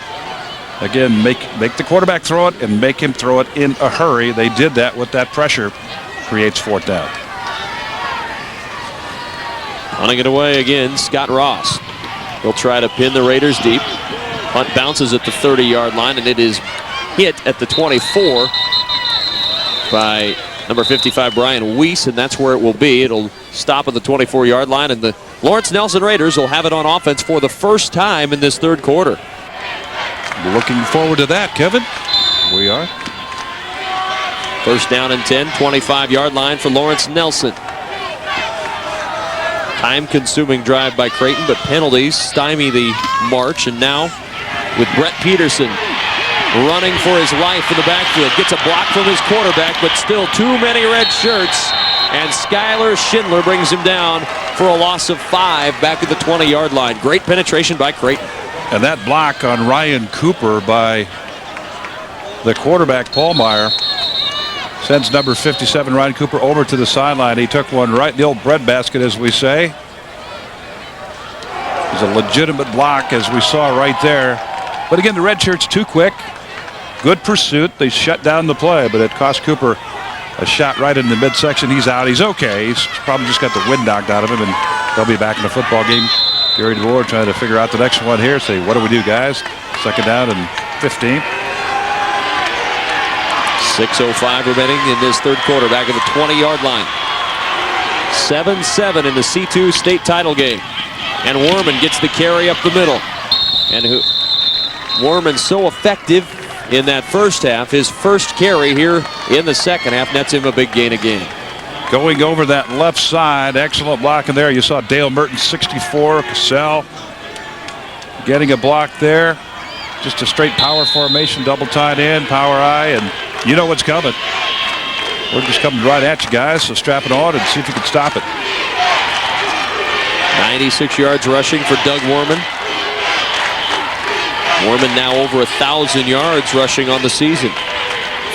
Again, make the quarterback throw it and make him throw it in a hurry. They did that with that pressure. Creates 4th down. Hunting it away again, Scott Ross. He'll try to pin the Raiders deep. Hunt bounces at the 30-yard line, and it is hit at the 24 by number 55, Brian Weiss, and that's where it will be. It'll stop at the 24-yard line, and the Lawrence Nelson Raiders will have it on offense for the first time in this 3rd quarter. Looking forward to that, Kevin. We are. First down and 10, 25-yard line for Lawrence Nelson. Time-consuming drive by Creighton, but penalties stymie the march. And now with Brett Peterson running for his life in the backfield. Gets a block from his quarterback, but still too many red shirts. And Skylar Schindler brings him down for a loss of 5 back at the 20-yard line. Great penetration by Creighton. And that block on Ryan Cooper by the quarterback, Paulmeyer, sends number 57, Ryan Cooper, over to the sideline. He took one right in the old breadbasket, as we say. It was a legitimate block, as we saw right there. But again, the red shirt's too quick. Good pursuit. They shut down the play, but it cost Cooper a shot right in the midsection. He's out. He's okay. He's probably just got the wind knocked out of him, and they'll be back in the football game. Gary DeBoer trying to figure out the next one here. Say, what do we do, guys? 2nd down and 15. 6:05 remaining in this 3rd quarter, back at the 20-yard line. 7-7 in the C2 state title game. And Werman gets the carry up the middle. And Werman so effective in that first half. His first carry here in the 2nd half nets him a big gain again. Going over that left side, excellent block in there. You saw Dale Mertens, 64, Cassell getting a block there. Just a straight power formation, double tight end, power eye, and you know what's coming. We're just coming right at you guys, so strap it on and see if you can stop it. 96 yards rushing for Doug Werman. Werman now over 1,000 yards rushing on the season.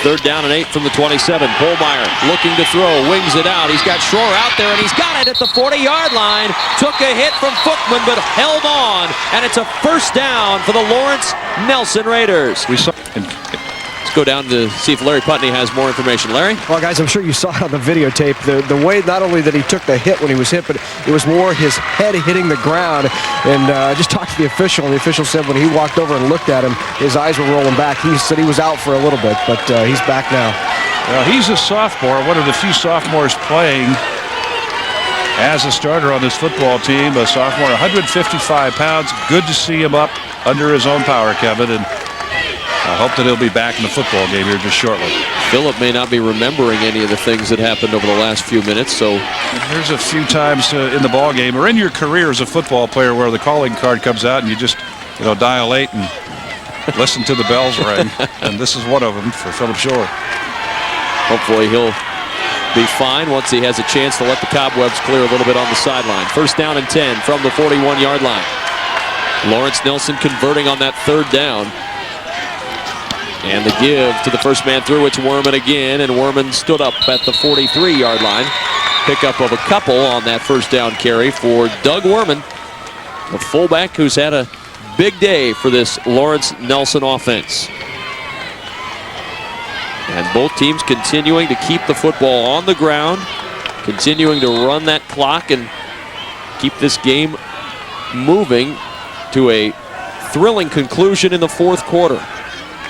3rd down and 8 from the 27. Paulmeyer looking to throw, wings it out. He's got Schroer out there, and he's got it at the 40-yard line. Took a hit from Footman, but held on, and it's a 1st down for the Lawrence Nelson Raiders. Let's go down to see if Larry Putney has more information. Larry? Well, guys, I'm sure you saw it on the videotape. The way not only that he took the hit when he was hit, but it was more his head hitting the ground. And I just talked to the official, and the official said when he walked over and looked at him, his eyes were rolling back. He said he was out for a little bit, but he's back now. Well, he's a sophomore, one of the few sophomores playing as a starter on this football team. A sophomore, 155 pounds. Good to see him up under his own power, Kevin. And I hope that he'll be back in the football game here just shortly. Phillip may not be remembering any of the things that happened over the last few minutes, so there's a few times in the ball game or in your career as a football player where the calling card comes out and you just, dilate and listen to the bells ring. And this is one of them for Phillip Shore. Hopefully he'll be fine once he has a chance to let the cobwebs clear a little bit on the sideline. 1st down and 10 from the 41-yard line. Lawrence Nelson converting on that 3rd down. And the give to the first man through, it's Werman again, and Werman stood up at the 43-yard line. Pickup of a couple on that 1st down carry for Doug Werman, the fullback who's had a big day for this Lawrence Nelson offense. And both teams continuing to keep the football on the ground, continuing to run that clock and keep this game moving to a thrilling conclusion in the fourth quarter,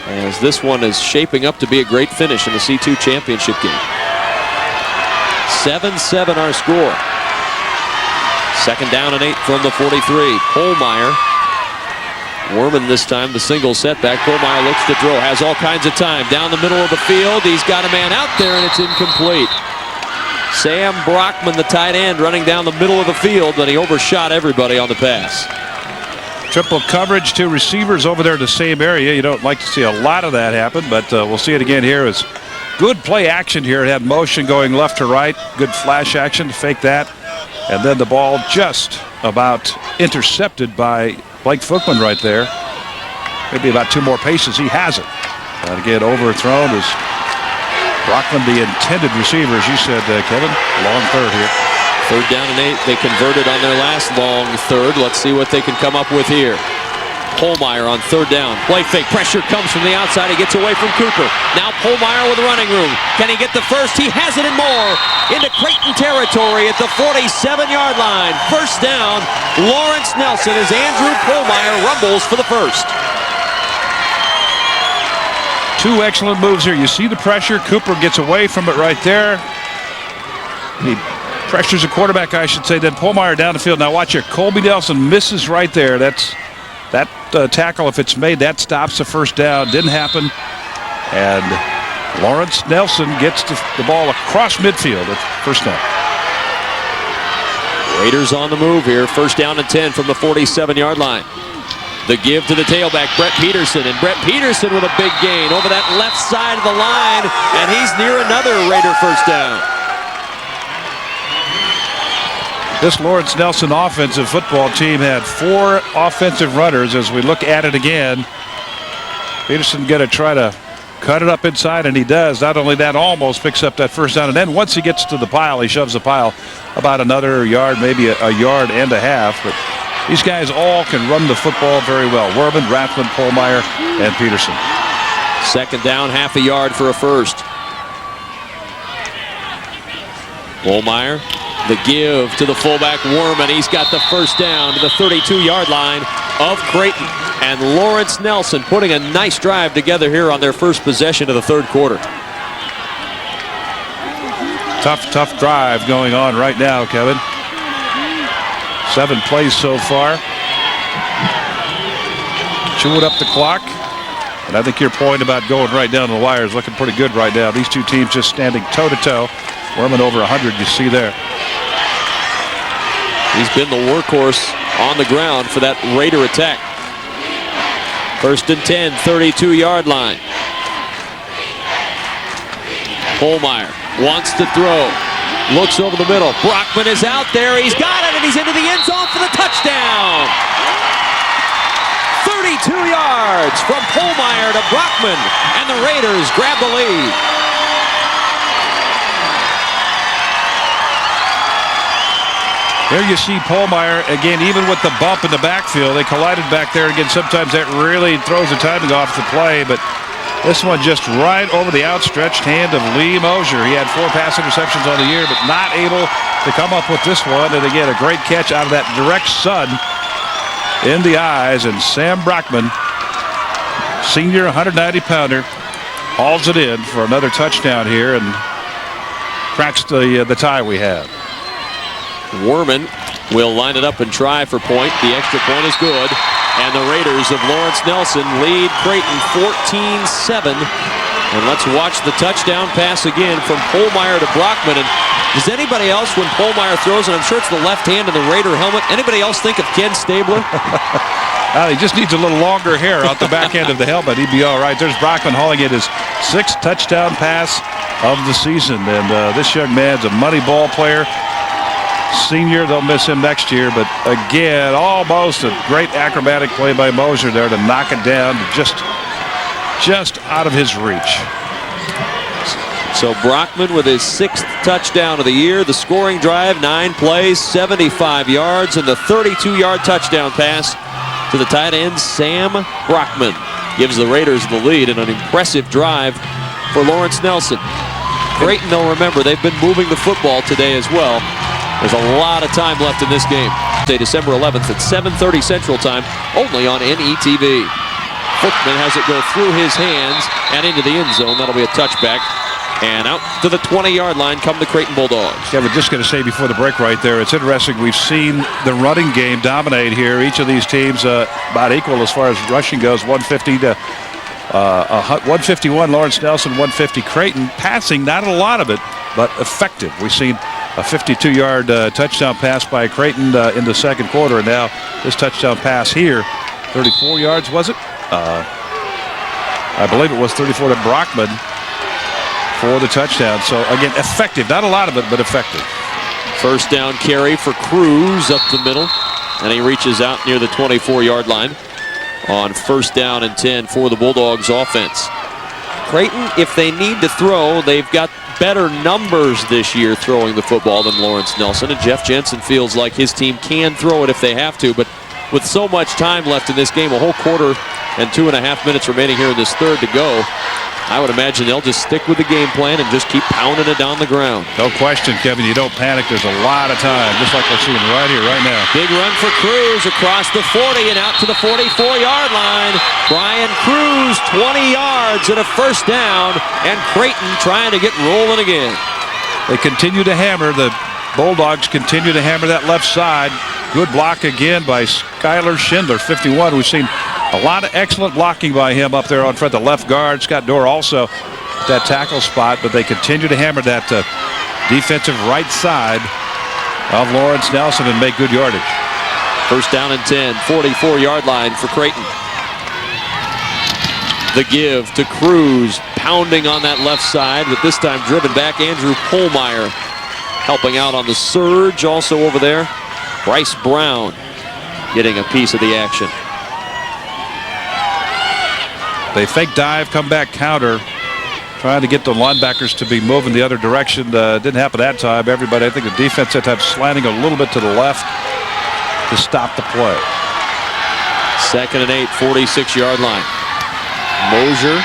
as this one is shaping up to be a great finish in the C2 championship game. 7-7 our score. Second down and 8 from the 43. Polmeyer. Werman this time, the single setback. Polmeyer looks to throw, has all kinds of time. Down the middle of the field, he's got a man out there and it's incomplete. Sam Brockman, the tight end, running down the middle of the field, and he overshot everybody on the pass. Triple coverage, two receivers over there in the same area. You don't like to see a lot of that happen, but we'll see it again here. It's good play action here. It had motion going left to right. Good flash action to fake that. And then the ball just about intercepted by Blake Fookman right there. Maybe about 2 more paces. He has it. And again, overthrown is Brockman, the intended receiver, as you said, Kevin. Long third here. Third down and 8. They converted on their last long third. Let's see what they can come up with here. Polmeyer on third down. Play fake. Pressure comes from the outside. He gets away from Cooper. Now Polmeyer with running room. Can he get the first? He has it and more. Into Creighton territory at the 47-yard line. First down, Lawrence Nelson as Andrew Polmeyer rumbles for the first. Two excellent moves here. You see the pressure. Cooper gets away from it right there. He pressures the quarterback, I should say. Then Polmeyer down the field. Now watch here. Colby Nelson misses right there. That tackle, if it's made, that stops the first down. Didn't happen. And Lawrence Nelson gets the ball across midfield at first down. Raiders on the move here. First down and 10 from the 47-yard line. The give to the tailback, Brett Peterson. And Brett Peterson with a big gain over that left side of the line. And he's near another Raider first down. This Lawrence Nelson offensive football team had 4 offensive runners. As we look at it again, Peterson going to try to cut it up inside, and he does. Not only that, almost picks up that first down. And then once he gets to the pile, he shoves the pile about another yard, maybe a yard and a half. But these guys all can run the football very well. Werman, Rathman, Polmeyer, and Peterson. Second down, half a yard for a first. Polmeyer, the give to the fullback Werman. He's got the first down to the 32-yard line of Creighton. And Lawrence Nelson putting a nice drive together here on their first possession of the third quarter. Tough drive going on right now, Kevin. 7 plays so far. Chewing up the clock. And I think your point about going right down the wire is looking pretty good right now. These two teams just standing toe-to-toe. Werman over 100, you see there. He's been the workhorse on the ground for that Raider attack. First and 10, 32-yard line. Polmeyer wants to throw. Looks over the middle. Brockman is out there. He's got it, and he's into the end zone for the touchdown. 32 yards from Polmeyer to Brockman, and the Raiders grab the lead. There you see Polmeyer, again, even with the bump in the backfield, they collided back there. Again, sometimes that really throws the timing off the play, but this one just right over the outstretched hand of Lee Mosier. He had 4 pass interceptions on the year, but not able to come up with this one. And again, a great catch out of that direct sun in the eyes. And Sam Brockman, senior 190-pounder, hauls it in for another touchdown here and cracks the tie we have. Werman will line it up and try for point. The extra point is good. And the Raiders of Lawrence Nelson lead Creighton 14-7. And let's watch the touchdown pass again from Polmeyer to Brockman. And does anybody else, when Polmeyer throws, and I'm sure it's the left hand in the Raider helmet, anybody else think of Ken Stabler? He just needs a little longer hair out the back end of the helmet. He'd be all right. There's Brockman hauling it his 6th touchdown pass of the season. And this young man's a money ball player. Senior, they'll miss him next year, but again, almost a great acrobatic play by Mosier there to knock it down to just out of his reach. So Brockman with his 6th touchdown of the year. The scoring drive, 9 plays, 75 yards, and the 32-yard touchdown pass to the tight end, Sam Brockman. Gives the Raiders the lead in an impressive drive for Lawrence Nelson. Creighton, though, remember, they've been moving the football today as well. There's a lot of time left in this game. December 11th at 7:30 Central Time, only on NETV. Footman has it go through his hands and into the end zone. That'll be a touchback. And out to the 20-yard line come the Creighton Bulldogs. Yeah, we're just going to say before the break right there, it's interesting. We've seen the running game dominate here. Each of these teams about equal as far as rushing goes, 150 to 151 Lawrence Nelson, 150 Creighton. Passing, not a lot of it, but effective. We've seen a 52-yard touchdown pass by Creighton in the second quarter, and now this touchdown pass here, 34 yards, was it? I believe it was 34 to Brockman for the touchdown. So again, effective. Not a lot of it, but effective. First down carry for Cruz up the middle, and he reaches out near the 24-yard line on first down and 10 for the Bulldogs offense. Creighton, if they need to throw, they've got better numbers this year throwing the football than Lawrence Nelson, and Jeff Jensen feels like his team can throw it if they have to, but with so much time left in this game, a whole quarter and 2.5 minutes remaining here in this third to go, I would imagine they'll just stick with the game plan and just keep pounding it down the ground. No question, Kevin. You don't panic. There's a lot of time, just like we're seeing right here, right now. Big run for Cruz across the 40 and out to the 44-yard line. Brian Cruz, 20 yards and a first down, and Creighton trying to get rolling again. They continue to hammer. The Bulldogs continue to hammer that left side. Good block again by Skylar Schindler, 51. We've seen a lot of excellent blocking by him up there on front. The left guard, Scott Dorr, also that tackle spot, but they continue to hammer that defensive right side of Lawrence Nelson and make good yardage. First down and 10, 44-yard line for Creighton. The give to Cruz, pounding on that left side, but this time driven back. Andrew Pohlmeyer helping out on the surge. Also over there, Bryce Brown getting a piece of the action. They fake dive, come back counter, trying to get the linebackers to be moving the other direction. Didn't happen that time. Everybody, I think the defense that time slanting a little bit to the left to stop the play. Second and 8, 46-yard line. Mosier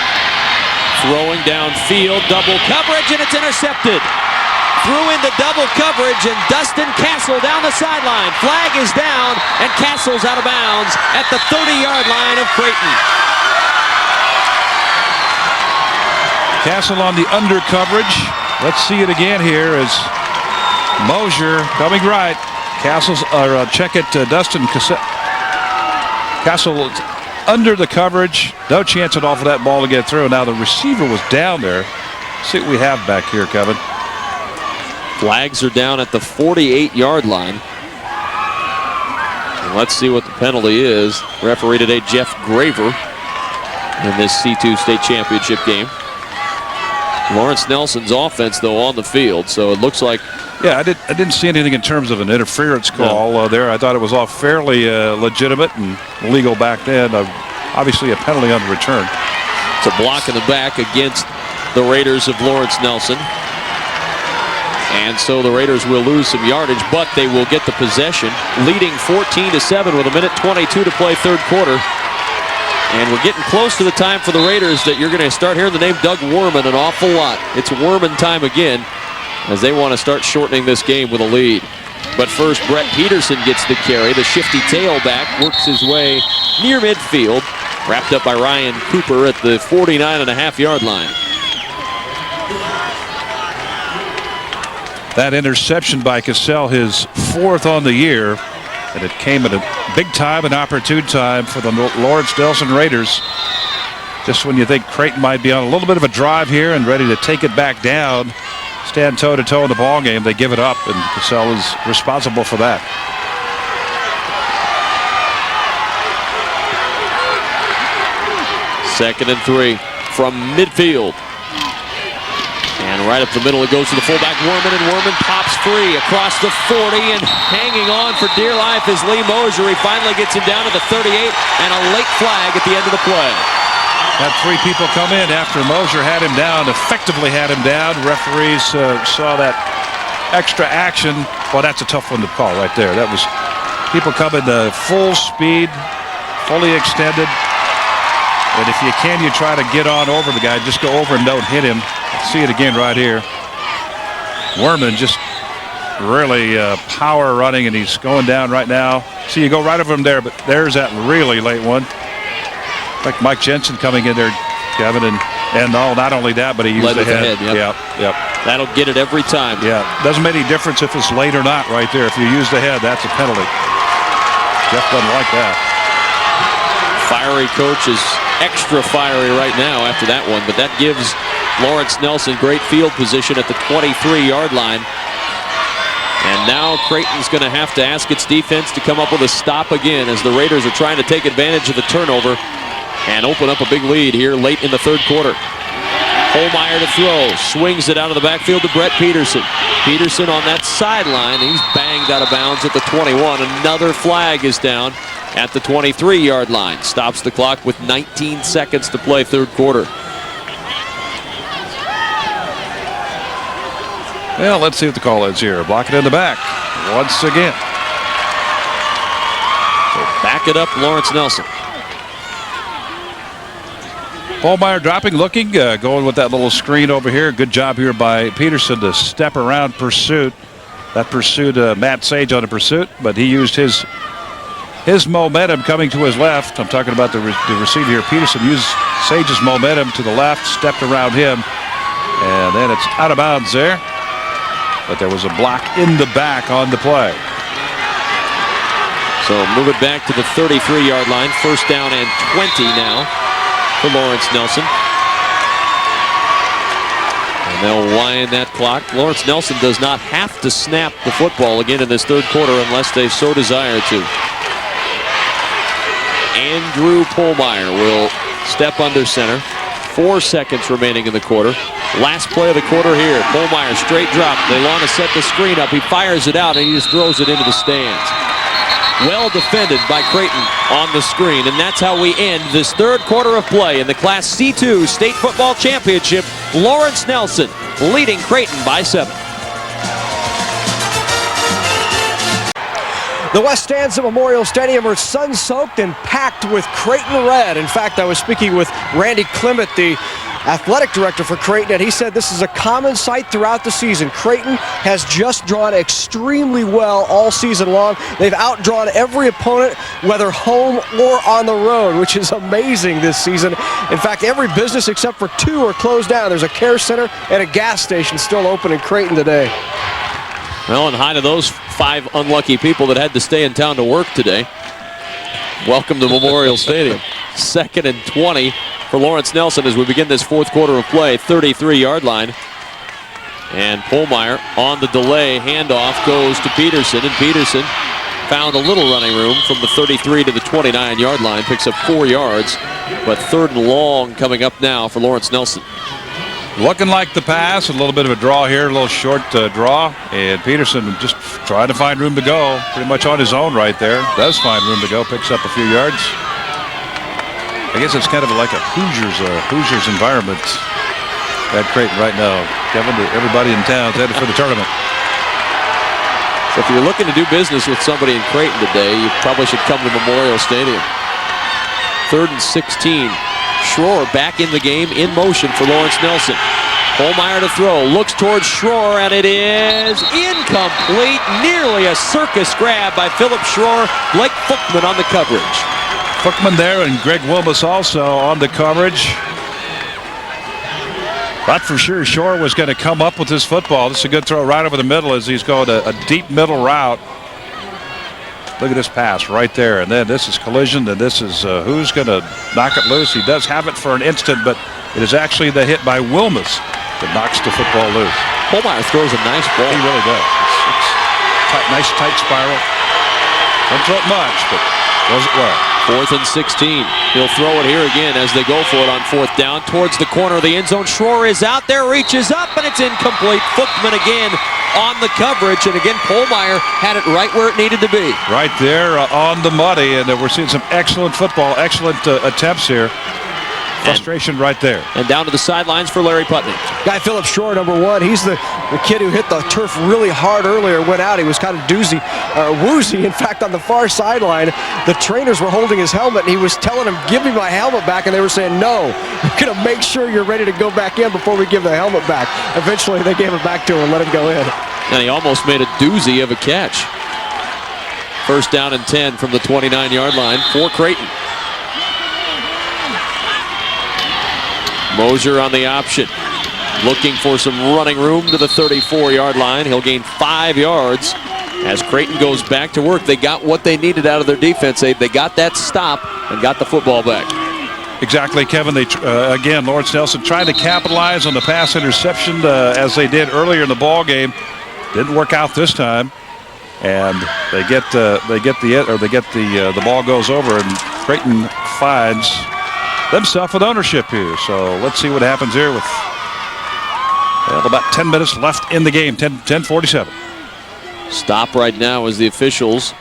throwing downfield, double coverage, and it's intercepted. Threw into double coverage, and Dustin Castle down the sideline. Flag is down, and Castle's out of bounds at the 30-yard line of Creighton. Castle on the under coverage. Let's see it again here as Mosier coming right. Castle's check it to Dustin Castle under the coverage. No chance at all for that ball to get through. Now the receiver was down there. Let's see what we have back here, Kevin. Flags are down at the 48-yard line. And let's see what the penalty is. Referee today, Jeff Graver, in this C2 state championship game. Lawrence Nelson's offense, though, on the field, so it looks like... Yeah, I didn't see anything in terms of an interference call there. I thought it was all fairly legitimate and legal back then. Obviously a penalty on the return. It's a block in the back against the Raiders of Lawrence Nelson. And so the Raiders will lose some yardage, but they will get the possession, leading 14-7 with 1:22 to play third quarter. And we're getting close to the time for the Raiders that you're going to start hearing the name Doug Worman an awful lot. It's Worman time again as they want to start shortening this game with a lead. But first, Brett Peterson gets the carry. The shifty tailback works his way near midfield, wrapped up by Ryan Cooper at the 49.5-yard line. That interception by Cassell, his fourth on the year, and it came at a big time and opportune time for the Lawrence Nelson Raiders. Just when you think Creighton might be on a little bit of a drive here and ready to take it back down, stand toe-to-toe in the ball game, they give it up, and Cassell is responsible for that. Second and 3 from midfield. And right up the middle, it goes to the fullback, Worman, and Worman pops free across the 40, and hanging on for dear life is Lee Mosier. He finally gets him down to the 38, and a late flag at the end of the play. Had three people come in after Mosier had him down, effectively had him down. Referees saw that extra action. Well, that's a tough one to call right there. That was people coming full speed, fully extended. And if you can, you try to get on over the guy. Just go over and don't hit him. See it again right here. Werman just really power running, and he's going down right now. See, you go right over him there, but there's that really late one. Like Mike Jensen coming in there, Kevin, and not only that, but he used the head. Yep. That'll get it every time. Yeah, doesn't make any difference if it's late or not right there. If you use the head, that's a penalty. Jeff doesn't like that. Fiery coach is extra fiery right now after that one, but that gives Lawrence Nelson great field position at the 23-yard line. And now Creighton's going to have to ask its defense to come up with a stop again as the Raiders are trying to take advantage of the turnover and open up a big lead here late in the third quarter. Holmeyer to throw, swings it out of the backfield to Brett Peterson. Peterson on that sideline, he's banged out of bounds at the 21. Another flag is down at the 23-yard line. Stops the clock with 19 seconds to play third quarter. Well, let's see what the call is here. Block it in the back once again. So back it up, Lawrence Nelson. Holmeyer dropping, looking, going with that little screen over here. Good job here by Peterson to step around pursuit. That pursuit, Matt Sage on a pursuit, but he used his momentum coming to his left. I'm talking about the receiver here. Peterson used Sage's momentum to the left, stepped around him, and then it's out of bounds there. But there was a block in the back on the play. So move it back to the 33-yard line. First down and 20 now for Lawrence Nelson. And they'll wind that clock. Lawrence Nelson does not have to snap the football again in this third quarter unless they so desire to. Andrew Pohlmeyer will step under center. 4 seconds remaining in the quarter. Last play of the quarter here. Pohlmeyer straight drop. They want to set the screen up. He fires it out and he just throws it into the stands. Well defended by Creighton on the screen, and that's how we end this third quarter of play in the Class C2 State Football Championship. Lawrence Nelson leading Creighton by 7. The west stands at Memorial Stadium are sun-soaked and packed with Creighton red. In fact, I was speaking with Randy Clement, the athletic director for Creighton, and he said this is a common sight throughout the season. Creighton has just drawn extremely well all season long. They've outdrawn every opponent, whether home or on the road, which is amazing this season. In fact, every business except for 2 are closed down. There's a care center and a gas station still open in Creighton today. Well, and hi to those 5 unlucky people that had to stay in town to work today. Welcome to Memorial Stadium. 2nd and 20 for Lawrence Nelson as we begin this fourth quarter of play. 33-yard line. And Pohlmeyer on the delay. Handoff goes to Peterson, and Peterson found a little running room from the 33 to the 29-yard line. Picks up 4 yards, but 3rd and long coming up now for Lawrence Nelson. Looking like the pass, a little bit of a draw here, a little short draw, and Peterson just trying to find room to go, pretty much on his own right there. Does find room to go, picks up a few yards. I guess it's kind of like a Hoosiers environment at Creighton right now. Kevin, everybody in town's headed for the tournament. So if you're looking to do business with somebody in Creighton today, you probably should come to Memorial Stadium. 3rd and 16. Schroer back in the game, in motion for Lawrence Nelson. Pohlmeyer to throw, looks towards Schroer, and it is incomplete. Nearly a circus grab by Philip Schroer. Blake Fookman on the coverage. Fookman there, and Greg Wilmus also on the coverage. Thought for sure Schroer was going to come up with this football. This is a good throw right over the middle as he's going a deep middle route. Look at this pass right there, and then this is collision, and this is who's going to knock it loose. He does have it for an instant, but it is actually the hit by Wilmus that knocks the football loose. Pohlmeyer throws a nice ball. He really does. It's tight, nice tight spiral. Don't throw it much, but throws it well. 4th and 16. He'll throw it here again as they go for it on 4th down towards the corner of the end zone. Schroer is out there, reaches up, and it's incomplete. Fookman again on the coverage, and again Pohlmeyer had it right where it needed to be. Right there on the money, and we're seeing some excellent football, excellent attempts here Frustration right there. And down to the sidelines for Larry Putney. Guy Philip Shore, number 1. He's the kid who hit the turf really hard earlier, went out. He was kind of woozy. In fact, on the far sideline, the trainers were holding his helmet, and he was telling them, give me my helmet back, and they were saying, no, we're going to make sure you're ready to go back in before we give the helmet back. Eventually, they gave it back to him and let him go in. And he almost made a doozy of a catch. First down and 10 from the 29-yard line for Creighton. Mosier on the option, looking for some running room to the 34-yard line. He'll gain 5 yards as Creighton goes back to work. They got what they needed out of their defense. They got that stop and got the football back. Exactly, Kevin. They again, Lawrence Nelson trying to capitalize on the pass interception as they did earlier in the ball game. Didn't work out this time, and they get the ball goes over, and Creighton finds themselves with ownership here. So let's see what happens here with about 10 minutes left in the game. 10:47. Stop right now as the officials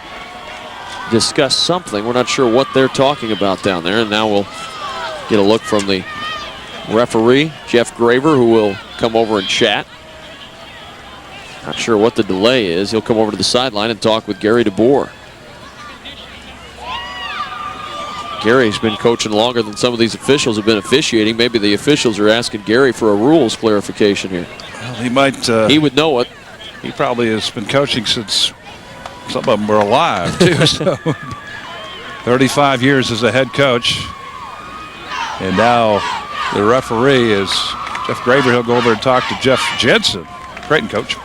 discuss something. We're not sure what they're talking about down there, and now we'll get a look from the referee, Jeff Graver, who will come over and chat. Not sure what the delay is. He'll come over to the sideline and talk with Gary DeBoer. Gary's been coaching longer than some of these officials have been officiating. Maybe the officials are asking Gary for a rules clarification here. Well, he might. He would know it. He probably has been coaching since some of them were alive, too. So 35 years as a head coach. And now the referee is Jeff Graver. He'll go over and talk to Jeff Jensen, Creighton coach.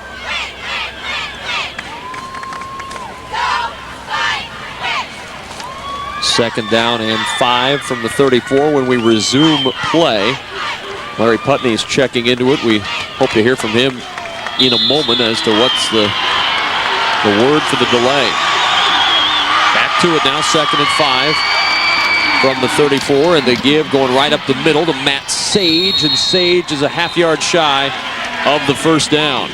Second down and 5 from the 34 when we resume play. Larry Putney is checking into it. We hope to hear from him in a moment as to what's the word for the delay. Back to it now, 2nd and 5 from the 34, and the give going right up the middle to Matt Sage, and Sage is a half-yard shy of the first down.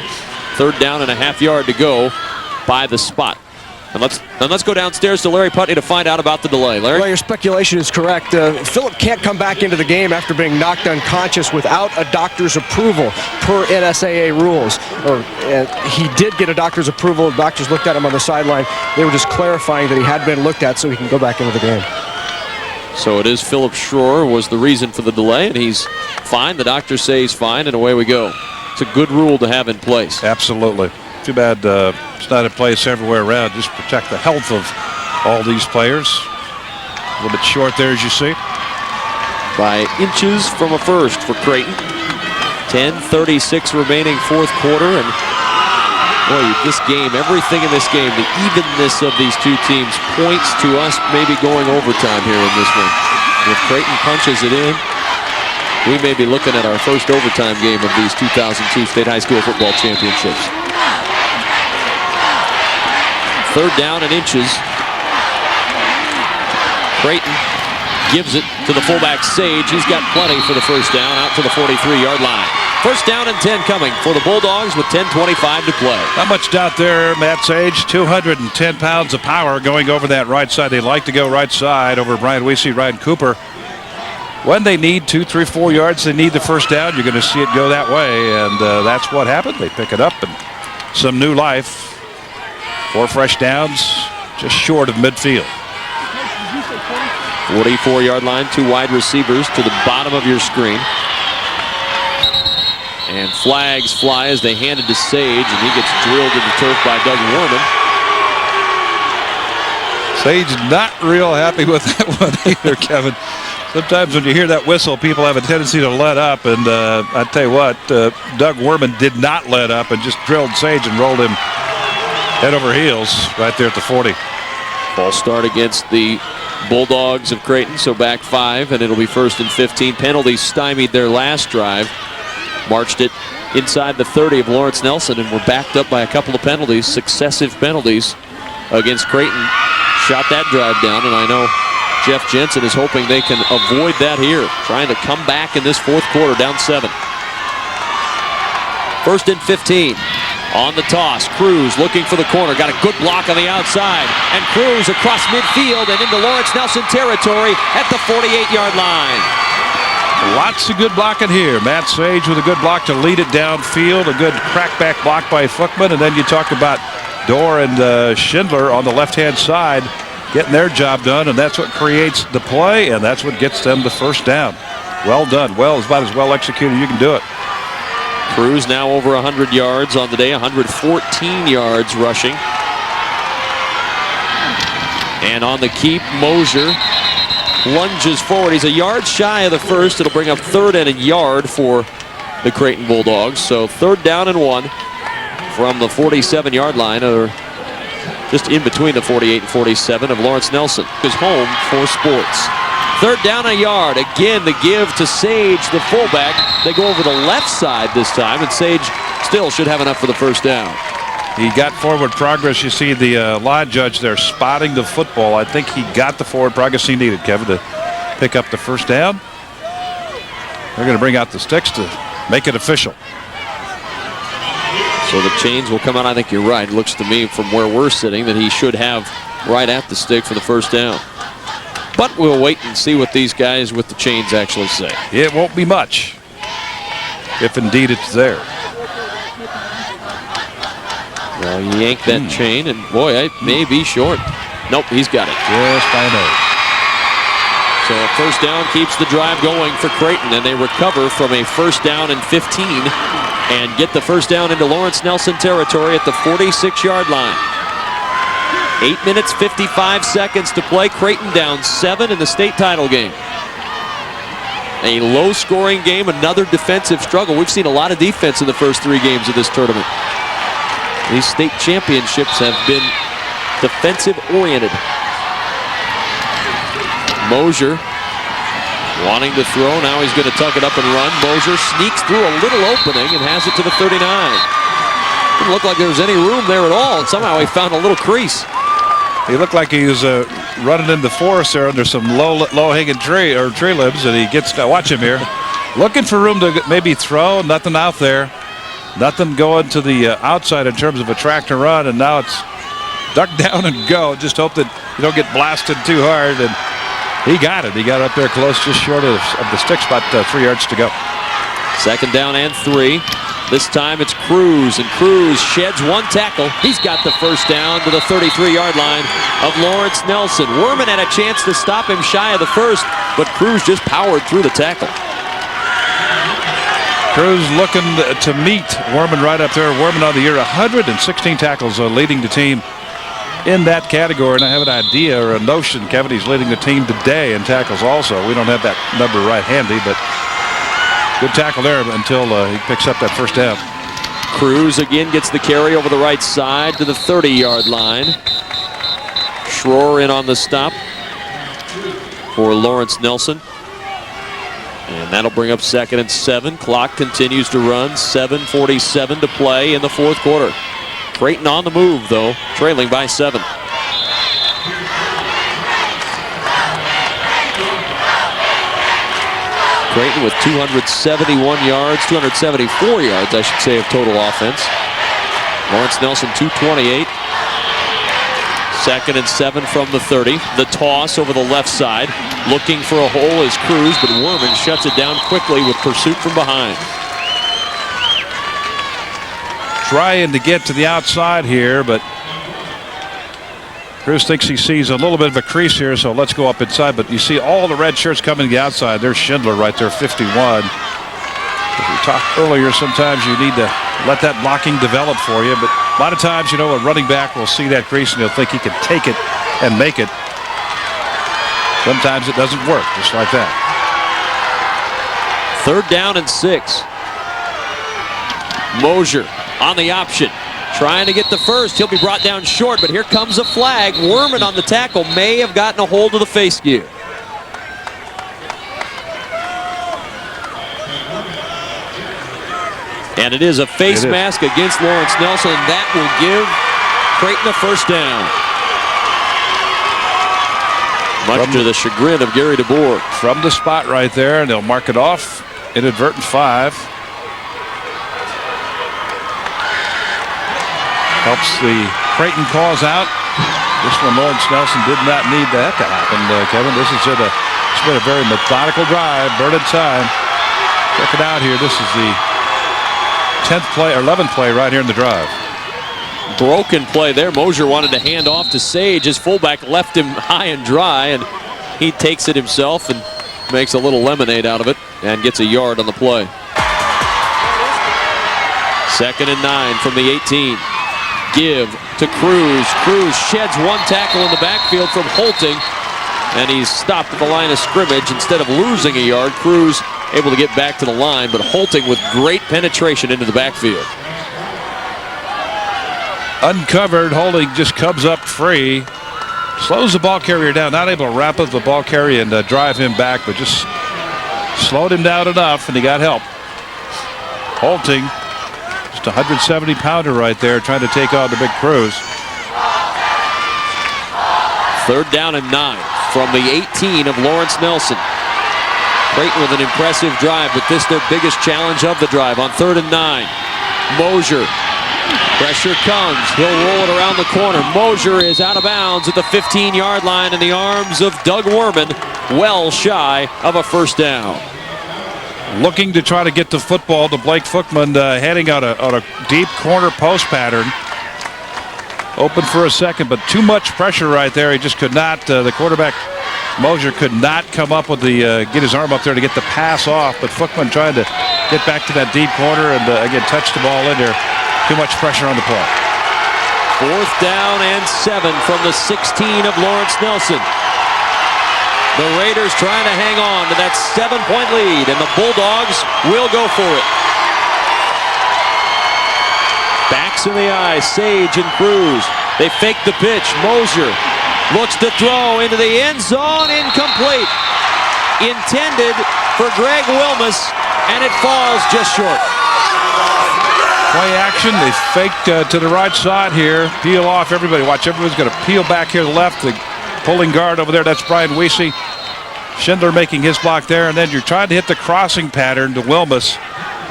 3rd down and a half-yard to go by the spot. And let's go downstairs to Larry Putney to find out about the delay. Larry? Well, your speculation is correct. Phillip can't come back into the game after being knocked unconscious without a doctor's approval per NSAA rules. He did get a doctor's approval. The doctors looked at him on the sideline. They were just clarifying that he had been looked at so he can go back into the game. So it is Philip Schroer was the reason for the delay, and he's fine. The doctors say he's fine, and away we go. It's a good rule to have in place. Absolutely. Too bad it's not in place everywhere around. Just protect the health of all these players. A little bit short there, as you see. By inches from a first for Creighton. 10:36 remaining 4th quarter, and boy, this game, everything in this game, the evenness of these two teams points to us maybe going overtime here in this one. If Creighton punches it in, we may be looking at our first overtime game of these 2002 State High School Football Championships. 3rd down and inches. Creighton gives it to the fullback Sage. He's got plenty for the first down out to the 43-yard line. First down and 10 coming for the Bulldogs with 10:25 to play. Not much doubt there, Matt Sage. 210 pounds of power going over that right side. They like to go right side over Brian Weesey, Ryan Cooper. When they need 2, 3, 4 yards, they need the first down. You're going to see it go that way, and that's what happened. They pick it up and some new life. 4 fresh downs, just short of midfield. 44-yard line, 2 wide receivers to the bottom of your screen. And flags fly as they hand it to Sage, and he gets drilled to the turf by Doug Worman. Sage not real happy with that one either, Kevin. Sometimes when you hear that whistle, people have a tendency to let up, and I tell you what, Doug Worman did not let up and just drilled Sage and rolled him head over heels right there at the 40. Ball start against the Bulldogs of Creighton, so back 5, and it'll be 1st and 15. Penalties stymied their last drive. Marched it inside the 30 of Lawrence Nelson, and we're backed up by a couple of penalties, successive penalties against Creighton. Shot that drive down, and I know Jeff Jensen is hoping they can avoid that here, trying to come back in this 4th quarter, down 7. 1st and 15. On the toss, Cruz looking for the corner, got a good block on the outside, and Cruz across midfield and into Lawrence Nelson territory at the 48-yard line. Lots of good blocking here. Matt Sage with a good block to lead it downfield. A good crackback block by Fookman. And then you talk about Dorr and Schindler on the left-hand side getting their job done. And that's what creates the play, and that's what gets them the first down. Well done. Well, it's about as well executed you can do it. Cruz now over 100 yards on the day, 114 yards rushing. And on the keep, Mosier lunges forward. He's a yard shy of the first. It'll bring up 3rd and a yard for the Creighton Bulldogs. So 3rd down and 1 from the 47-yard line, or just in between the 48 and 47 of Lawrence Nelson. Is home for sports. 3rd down a yard. Again, the give to Sage, the fullback. They go over the left side this time, and Sage still should have enough for the first down. He got forward progress. You see the line judge there spotting the football. I think he got the forward progress he needed, Kevin, to pick up the first down. They're going to bring out the sticks to make it official. So the chains will come out. I think you're right. It looks to me from where we're sitting that he should have right at the stick for the first down. But we'll wait and see what these guys with the chains actually say. It won't be much, if indeed it's there. Well, he yanked that chain, and boy, it may be short. Nope, he's got it. Just by nose. So a first down keeps the drive going for Creighton, and they recover from a 1st down and 15 and get the first down into Lawrence Nelson territory at the 46-yard line. 8 minutes, 55 seconds to play. Creighton down 7 in the state title game. A low-scoring game, another defensive struggle. We've seen a lot of defense in the first 3 games of this tournament. These state championships have been defensive-oriented. Mosier wanting to throw. Now he's going to tuck it up and run. Mosier sneaks through a little opening and has it to the 39. Didn't look like there was any room there at all, and somehow he found a little crease. He looked like he was running in the forest there under some low-hanging tree limbs, and he gets to watch him here, looking for room to maybe throw. Nothing out there. Nothing going to the outside in terms of a tractor run, and now it's duck down and go. Just hope that you don't get blasted too hard, and he got it. He got up there close, just short of the stick spot, 3 yards to go. 2nd down and 3. This time it's Cruz, and Cruz sheds 1 tackle. He's got the first down to the 33-yard line of Lawrence Nelson. Werman had a chance to stop him shy of the first, but Cruz just powered through the tackle. Cruz looking to meet Werman right up there. Werman on the year, 116 tackles, leading the team in that category. And I have an idea or a notion, Kevin, he's leading the team today in tackles also. We don't have that number right handy, but good tackle there until he picks up that first down. Cruz again gets the carry over the right side to the 30-yard line. Schroer in on the stop for Lawrence Nelson. And that'll bring up 2nd and 7. Clock continues to run. 7:47 to play in the 4th quarter. Creighton on the move, though, trailing by 7. Creighton with 271 yards, 274 yards, I should say, of total offense. Lawrence Nelson, 228. 2nd and 7 from the 30. The toss over the left side. Looking for a hole is Cruz, but Werman shuts it down quickly with pursuit from behind. Trying to get to the outside here, but Cruz thinks he sees a little bit of a crease here, so let's go up inside. But you see all the red shirts coming to the outside. There's Schindler right there, 51. As we talked earlier, sometimes you need to let that blocking develop for you. But a lot of times, you know, a running back will see that crease and he'll think he can take it and make it. Sometimes it doesn't work, just like that. 3rd down and 6. Mosier on the option, trying to get the first. He'll be brought down short, but here comes a flag. Werman on the tackle may have gotten a hold of the face gear. And it is a face mask against Lawrence Nelson, and that will give Creighton a first down. Much to the chagrin of Gary DeBoer. From the spot right there, and they'll mark it off. Inadvertent 5. Helps the Creighton cause out. This one, Lawrence Nelson did not need that to happen, Kevin. This is at a It's been a very methodical drive, burning time. Check it out here. This is the 10th play or 11th play right here in the drive. Broken play there. Mosier wanted to hand off to Sage. His fullback left him high and dry, and he takes it himself and makes a little lemonade out of it and gets a yard on the play. 2nd and 9 from the 18. Give to Cruz. Cruz sheds one tackle in the backfield from Holting, and he's stopped at the line of scrimmage. Instead of losing a yard, Cruz able to get back to the line, but Holting with great penetration into the backfield. Uncovered, Holding just comes up free, slows the ball carrier down, not able to wrap up the ball carrier and drive him back, but just slowed him down enough, and he got help. Holting, just a 170-pounder right there, trying to take on the big Cruz. 3rd down and 9 from the 18 of Lawrence Nelson. Creighton with an impressive drive, but this their biggest challenge of the drive on 3rd and 9. Mosier. Pressure comes. He'll roll it around the corner. Mosier is out of bounds at the 15-yard line in the arms of Doug Werman, well shy of a 1st down. Looking to try to get the football to Blake Fookman, heading on a deep corner post pattern. Open for a second, but too much pressure right there. He just could not, the quarterback, Mosier, could not come up with the, get his arm up there to get the pass off, but Fookman trying to get back to that deep corner and, again, touch the ball in there. Too much pressure on the play. 4th down and 7 from the 16 of Lawrence Nelson. The Raiders trying to hang on to that 7-point lead, and the Bulldogs will go for it. Backs in the eye, Sage and Cruz. They fake the pitch. Mosier looks to throw into the end zone, incomplete. Intended for Greg Wilmus, and it falls just short. Play action. They faked to the right side here. Peel off everybody. Watch, everyone's going to peel back here to the left. The pulling guard over there, that's Brian Weesey. Schindler making his block there, and then you're trying to hit the crossing pattern to Wilmus.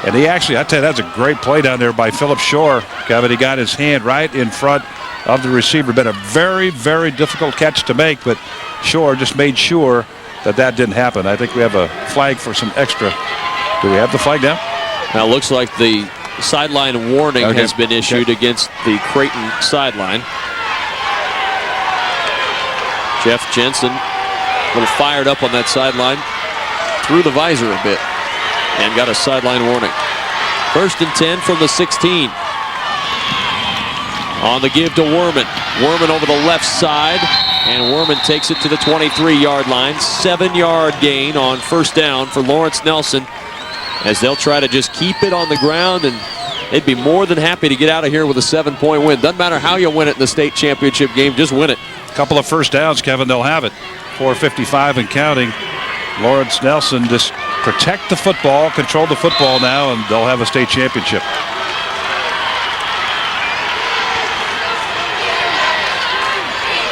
And he actually, I tell you, that's a great play down there by Philip Shore. Kevin, he got his hand right in front of the receiver. Been a very, very difficult catch to make, but Shore just made sure that that didn't happen. I think we have a flag for some extra. Do we have the flag now? Now it looks like the sideline warning has been issued against the Creighton sideline. Jeff Jensen a little fired up on that sideline. Threw the visor a bit and got a sideline warning. 1st and 10 from the 16. On the give to Werman. Werman over the left side, and Werman takes it to the 23-yard line. 7-yard gain on 1st down for Lawrence Nelson, as they'll try to just keep it on the ground, and they'd be more than happy to get out of here with a 7-point win. Doesn't matter how you win it in the state championship game, just win it. A couple of 1st downs, Kevin, they'll have it. 4:55 and counting. Lawrence Nelson just protect the football, control the football now, and they'll have a state championship.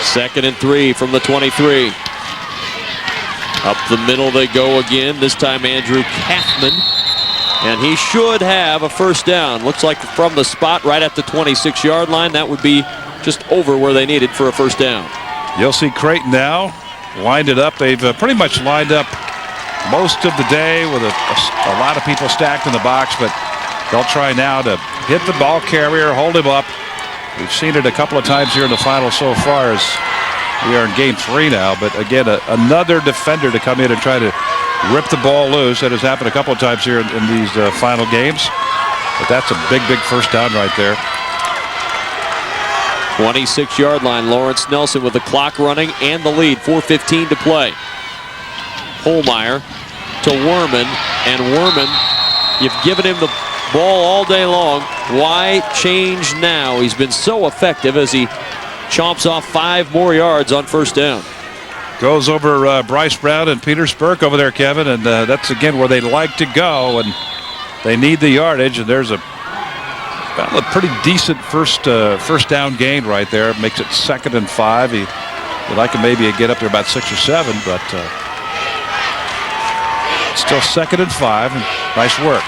Second and 3 from the 23. Up the middle they go again. This time Andrew Kaufman. And he should have a 1st down. Looks like from the spot right at the 26-yard line. That would be just over where they needed for a 1st down. You'll see Creighton now lined it up. They've pretty much lined up most of the day with a lot of people stacked in the box, but they'll try now to hit the ball carrier, hold him up. We've seen it a couple of times here in the final so far as we are in game 3 now, but again, another defender to come in and try to rip the ball loose. That has happened a couple of times here in these final games, but that's a big, big 1st down right there. 26-yard line. Lawrence Nelson with the clock running and the lead. 4:15 to play. Holmeyer to Werman, and Werman, you've given him the ball all day long. Why change now? He's been so effective as he chomps off 5 more yards on 1st down. Goes over Bryce Brown and Peter Spurk over there, Kevin, and that's again where they like to go, and they need the yardage, and there's a pretty decent first down gain right there. Makes it 2nd and 5. He'd like to maybe get up there about 6 or 7, but still 2nd and 5, and nice work.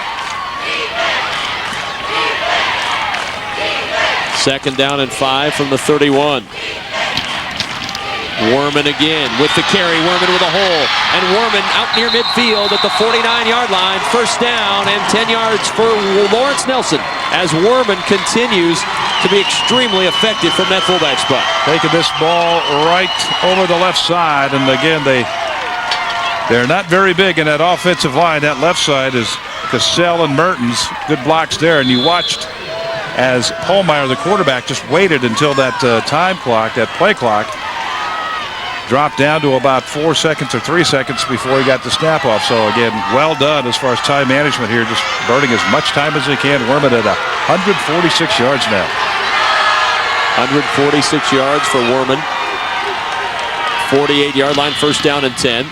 2nd down and 5 from the 31. Werman again with the carry. Werman with a hole. And Werman out near midfield at the 49-yard line. First down and 10 yards for Lawrence Nelson as Werman continues to be extremely effective from that fullback spot. Taking this ball right over the left side. And again, they're not very big in that offensive line. That left side is Cassell and Mertens. Good blocks there. And you watched as Polmeyer, the quarterback, just waited until that time clock, that play clock, dropped down to about 4 seconds or 3 seconds before he got the snap off. So again, well done as far as time management here, just burning as much time as they can. Werman at 146 yards now. 146 yards for Werman. 48-yard line, first down and 10.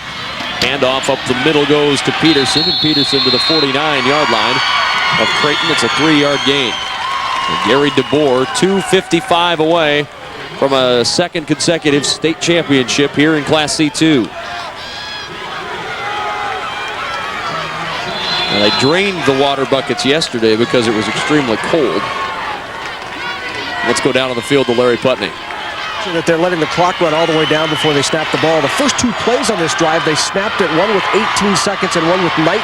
Handoff up the middle goes to Peterson, and Peterson to the 49-yard line of Creighton. It's a 3-yard gain. And Gary DeBoer, 2:55 away from a second consecutive state championship here in Class C2. Now they drained the water buckets yesterday because it was extremely cold. Let's go down on the field to Larry Putney. That they're letting the clock run all the way down before they snap the ball. The first two plays on this drive, they snapped it, one with 18 seconds and one with 19.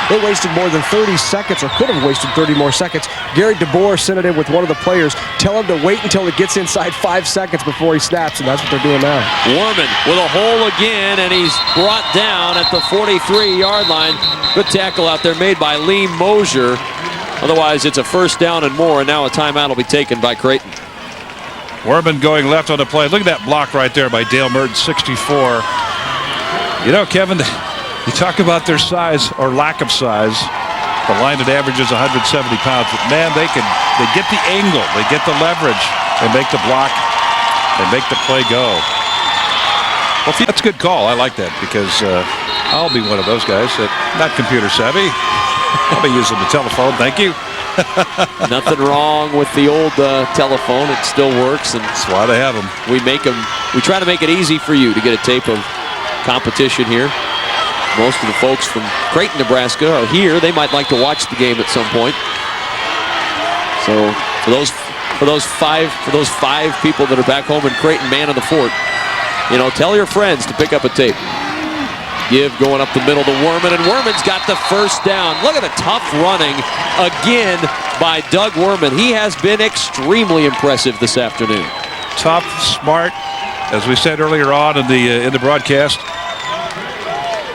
They wasted more than 30 seconds, or could have wasted 30 more seconds. Gary DeBoer sent it in with one of the players. Tell him to wait until it gets inside 5 seconds before he snaps, and that's what they're doing now. Werman with a hole again, and he's brought down at the 43-yard line. Good tackle out there made by Lee Mosier. Otherwise, it's a first down and more, and now a timeout will be taken by Creighton. Werman going left on the play. Look at that block right there by Dale Mertens, 64. You know, Kevin, you talk about their size or lack of size. The line that averages 170 pounds. But man, they get the angle, they get the leverage, they make the block, they make the play go. Well, that's a good call. I like that because I'll be one of those guys that not computer savvy. I'll be using the telephone. Thank you. Nothing wrong with the old telephone. It still works, and that's why they have them. We try to make it easy for you to get a tape of competition here. Most of the folks from Creighton, Nebraska are here. They might like to watch the game at some point. So for those five people that are back home in Creighton, man of the fort, you know, tell your friends to pick up a tape. Give going up the middle to Werman, and Werman's got the first down. Look at the tough running again by Doug Werman. He has been extremely impressive this afternoon. Tough, smart, as we said earlier on in the broadcast.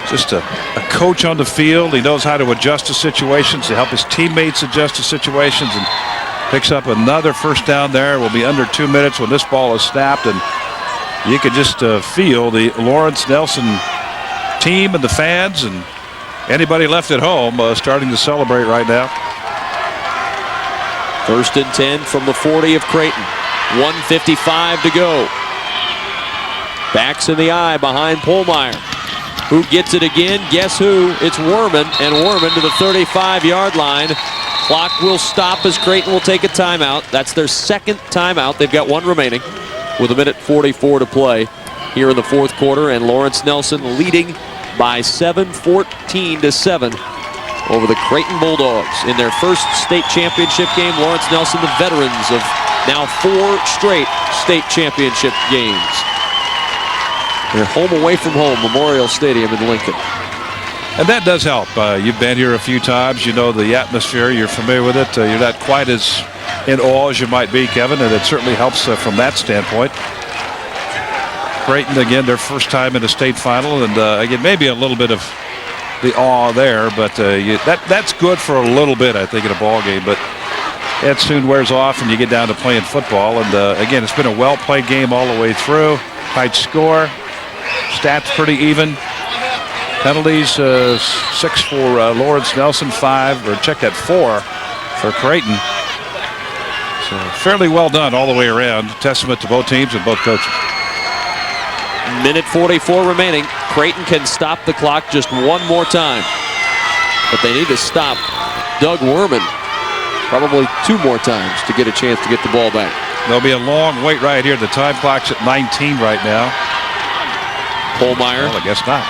Just a coach on the field. He knows how to adjust to situations, to help his teammates adjust to situations, and picks up another first down there. Will be under 2 minutes when this ball is snapped, and you can just feel the Lawrence Nelson team and the fans and anybody left at home starting to celebrate right now. First and 10 from the 40 of Creighton. 1:55 to go. Backs in the eye behind Polmeyer. Who gets it again? Guess who? It's Werman, and Werman to the 35-yard line. Clock will stop as Creighton will take a timeout. That's their second timeout. They've got one remaining with 1:44 to play here in the fourth quarter, and Lawrence Nelson leading by 14-7 over the Creighton Bulldogs in their first state championship game. Lawrence Nelson, the veterans of now 4 straight state championship games. They're home away from home, Memorial Stadium in Lincoln. And that does help. You've been here a few times. You know the atmosphere. You're familiar with it. You're not quite as in awe as you might be, Kevin, and it certainly helps from that standpoint. Creighton, again, their first time in a state final, and again, maybe a little bit of the awe there, but that's good for a little bit, I think, in a ball game. But it soon wears off, and you get down to playing football. And again, it's been a well-played game all the way through. Tight score, stats pretty even. Penalties, 6 for Lawrence Nelson, 5, or check that, 4 for Creighton. So fairly well done all the way around. Testament to both teams and both coaches. 1:44 remaining. Creighton can stop the clock just one more time. But they need to stop Doug Werman probably 2 more times to get a chance to get the ball back. There'll be a long wait right here. The time clock's at 19 right now. Polmeyer. Well, I guess not.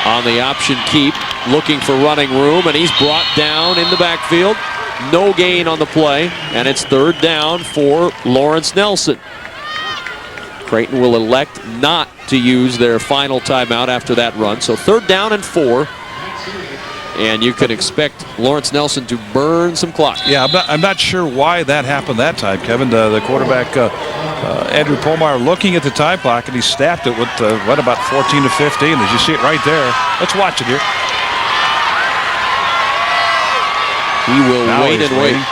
On the option keep, looking for running room, and he's brought down in the backfield. No gain on the play, and it's third down for Lawrence Nelson. Creighton will elect not to use their final timeout after that run. So 3rd down and 4. And you can expect Lawrence Nelson to burn some clock. Yeah, I'm not sure why that happened that time, Kevin. The quarterback, Andrew Polmeyer, looking at the time clock, and he snapped it with, about 14 to 15. As you see it right there. Let's watch it here. He will wait and wait. waiting.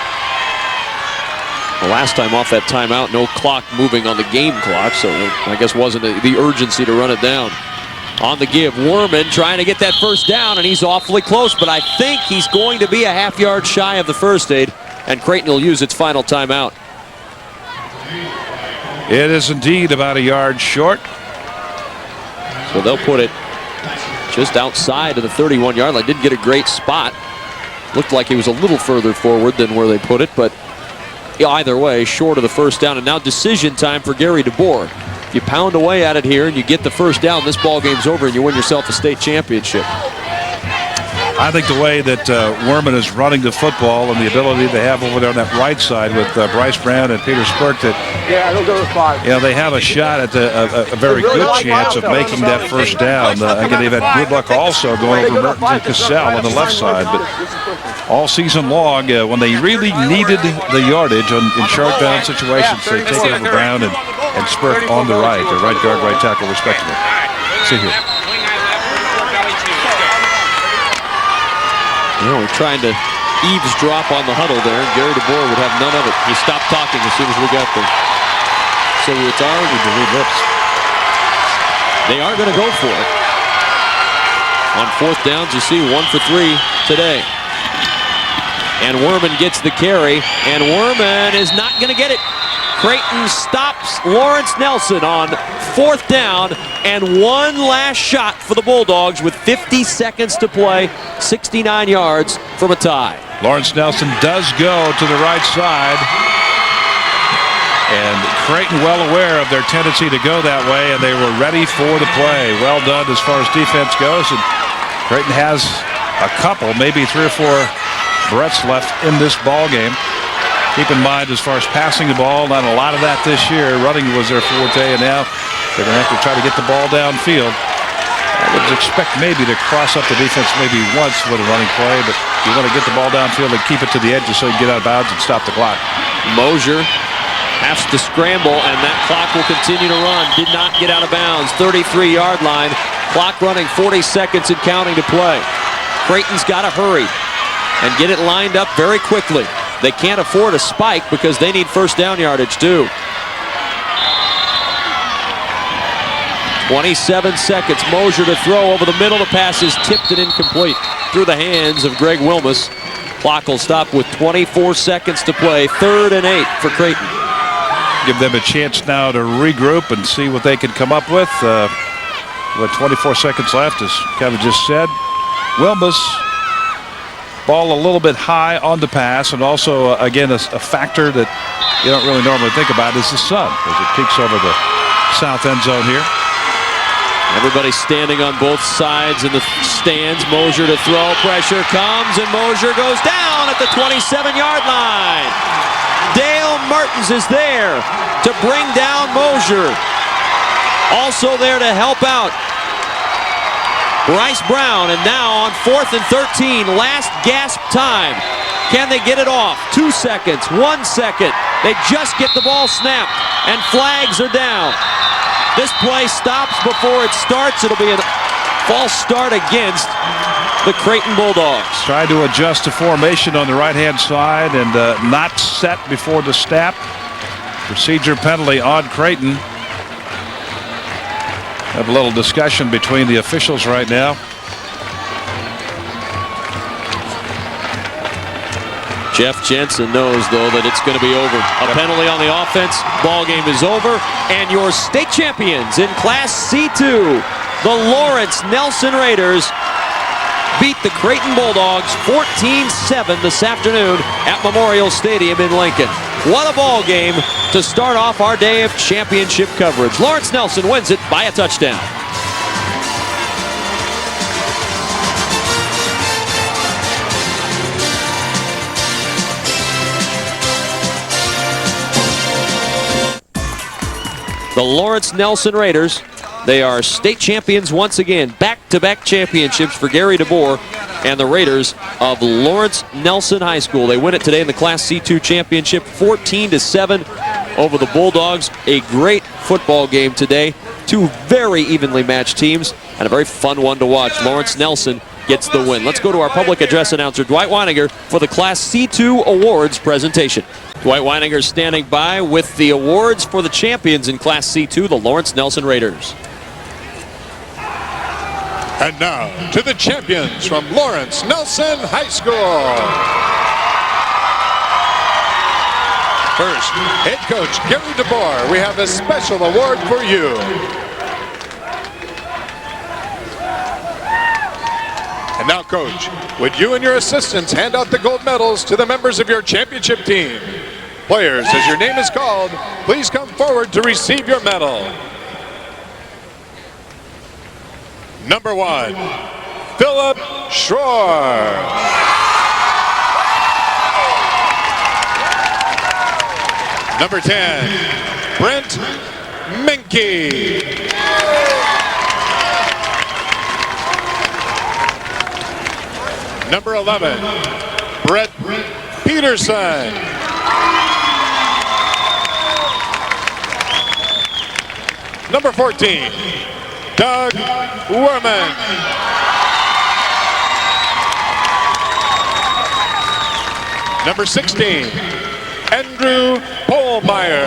The last time off that timeout, no clock moving on the game clock, so I guess wasn't the urgency to run it down. On the give, Werman trying to get that 1st down, and he's awfully close, but I think he's going to be a half-yard shy of the first aid, and Creighton will use its final timeout. It is indeed about a yard short. So they'll put it just outside of the 31-yard line. Didn't get a great spot. Looked like he was a little further forward than where they put it, but either way, short of the 1st down. And now decision time for Gary DeBoer. If you pound away at it here and you get the 1st down, this ball game's over and you win yourself a state championship. I think the way that Werman is running the football and the ability they have over there on that right side with Bryce Brown and Peter Spurk, that they have a shot at a very good chance of making that 1st down. Again, they've had good luck also going over Mertens and Cassell on the left side, but all season long, when they really needed the yardage in short down situations, they take it over Brown and Spurk on the right, or right guard, right tackle, respectively. See here. We're trying to eavesdrop on the huddle there, and Gary DeBoer would have none of it. He stopped talking as soon as we got there. So it's already the lips. They are going to go for it. On 4th downs, you see 1 for 3 today. And Werman gets the carry, and Werman is not going to get it. Creighton stops Lawrence Nelson on 4th down, and one last shot for the Bulldogs with 50 seconds to play, 69 yards from a tie. Lawrence Nelson does go to the right side, and Creighton well aware of their tendency to go that way, and they were ready for the play. Well done as far as defense goes, and Creighton has a couple, maybe 3 or 4 breaths left in this ball game. Keep in mind, as far as passing the ball, not a lot of that this year. Running was their forte, and now they're going to have to try to get the ball downfield. I would expect maybe to cross up the defense maybe once with a running play, but you want to get the ball downfield and keep it to the edges so you can get out of bounds and stop the clock. Mosier has to scramble, and that clock will continue to run. Did not get out of bounds. 33-yard line. Clock running, 40 seconds and counting to play. Creighton's got to hurry and get it lined up very quickly. They can't afford a spike because they need 1st down yardage too. 27 seconds. Mosier to throw over the middle. The pass is tipped and incomplete through the hands of Greg Wilmus. Clock will stop with 24 seconds to play. 3rd and 8 for Creighton. Give them a chance now to regroup and see what they can come up with. With 24 seconds left, as Kevin just said. Wilmus, ball a little bit high on the pass, and also, again, a factor that you don't really normally think about is the sun, as it peeks over the south end zone here. Everybody standing on both sides in the stands. Mosier to throw. Pressure comes, and Mosier goes down at the 27-yard line. Dale Mertens is there to bring down Mosier. Also there to help out Bryce Brown, and now on 4th and 13, last gasp time. Can they get it off? 2 seconds, 1 second. They just get the ball snapped, and flags are down. This play stops before it starts. It'll be a false start against the Creighton Bulldogs. Tried to adjust the formation on the right-hand side and not set before the snap. Procedure penalty on Creighton. Have a little discussion between the officials right now. Jeff Jensen knows, though, that it's going to be over. A penalty on the offense. Ball game is over. And your state champions in Class C2, the Lawrence Nelson Raiders, beat the Creighton Bulldogs 14-7 this afternoon at Memorial Stadium in Lincoln. What a ball game to start off our day of championship coverage. Lawrence Nelson wins it by a touchdown. the Lawrence Nelson Raiders. They are state champions once again. Back-to-back championships for Gary DeBoer and the Raiders of Lawrence Nelson High School. They win it today in the Class C2 championship, 14-7 over the Bulldogs. A great football game today. Two very evenly matched teams and a very fun one to watch. Lawrence Nelson gets the win. Let's go to our public address announcer, Dwight Weininger, for the Class C2 awards presentation. Dwight Weininger standing by with the awards for the champions in Class C2, the Lawrence Nelson Raiders. And now to the champions from Lawrence Nelson High School. First, head coach Gary DeBoer, we have a special award for you. And now, coach, would you and your assistants hand out the gold medals to the members of your championship team? Players, as your name is called, please come forward to receive your medal. Number 1, Philip Schroer. Number 10, Brent Menke. Number 11, Brett Peterson. Number 14, Doug Werman. Number 16, Andrew Pohlmeyer.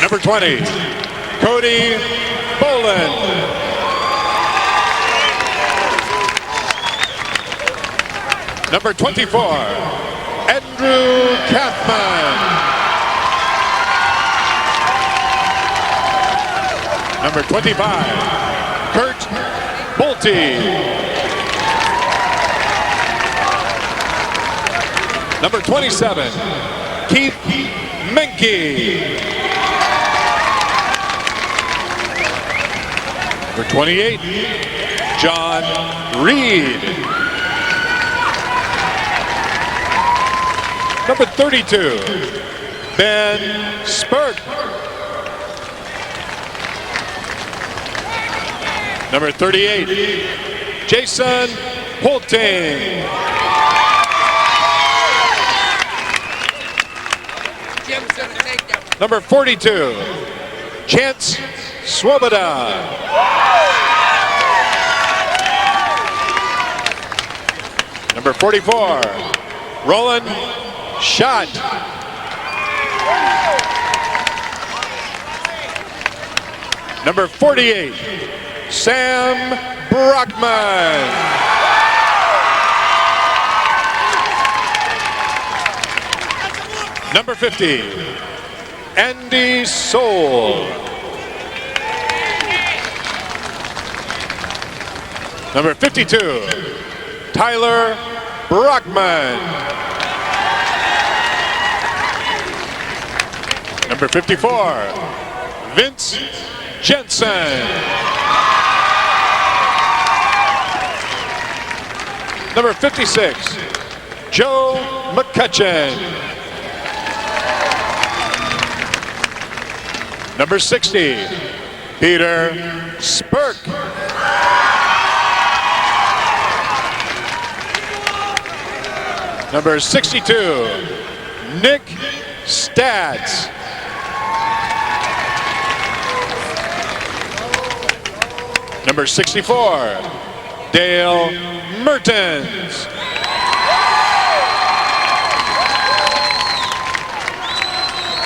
Number 20, Cody Boland. Number 24, Andrew Kathman. Number 25, Kurt Bolte. Number 27, Keith Menke. Number 28, John Reed. Number 32, Ben Spurk. Number 38, Jason Holting. Number 42, Chance Swoboda. Number 44, Roland Schott. Number 48, Sam Brockman. Number 50, Andy Soul. Number 52, Tyler Brockman. Number 54, Vince Jensen. Number 56, Joe McCutcheon. Number 60, Peter Spurk. Number 62, Nick Stats. Number 64, Dale Mertens.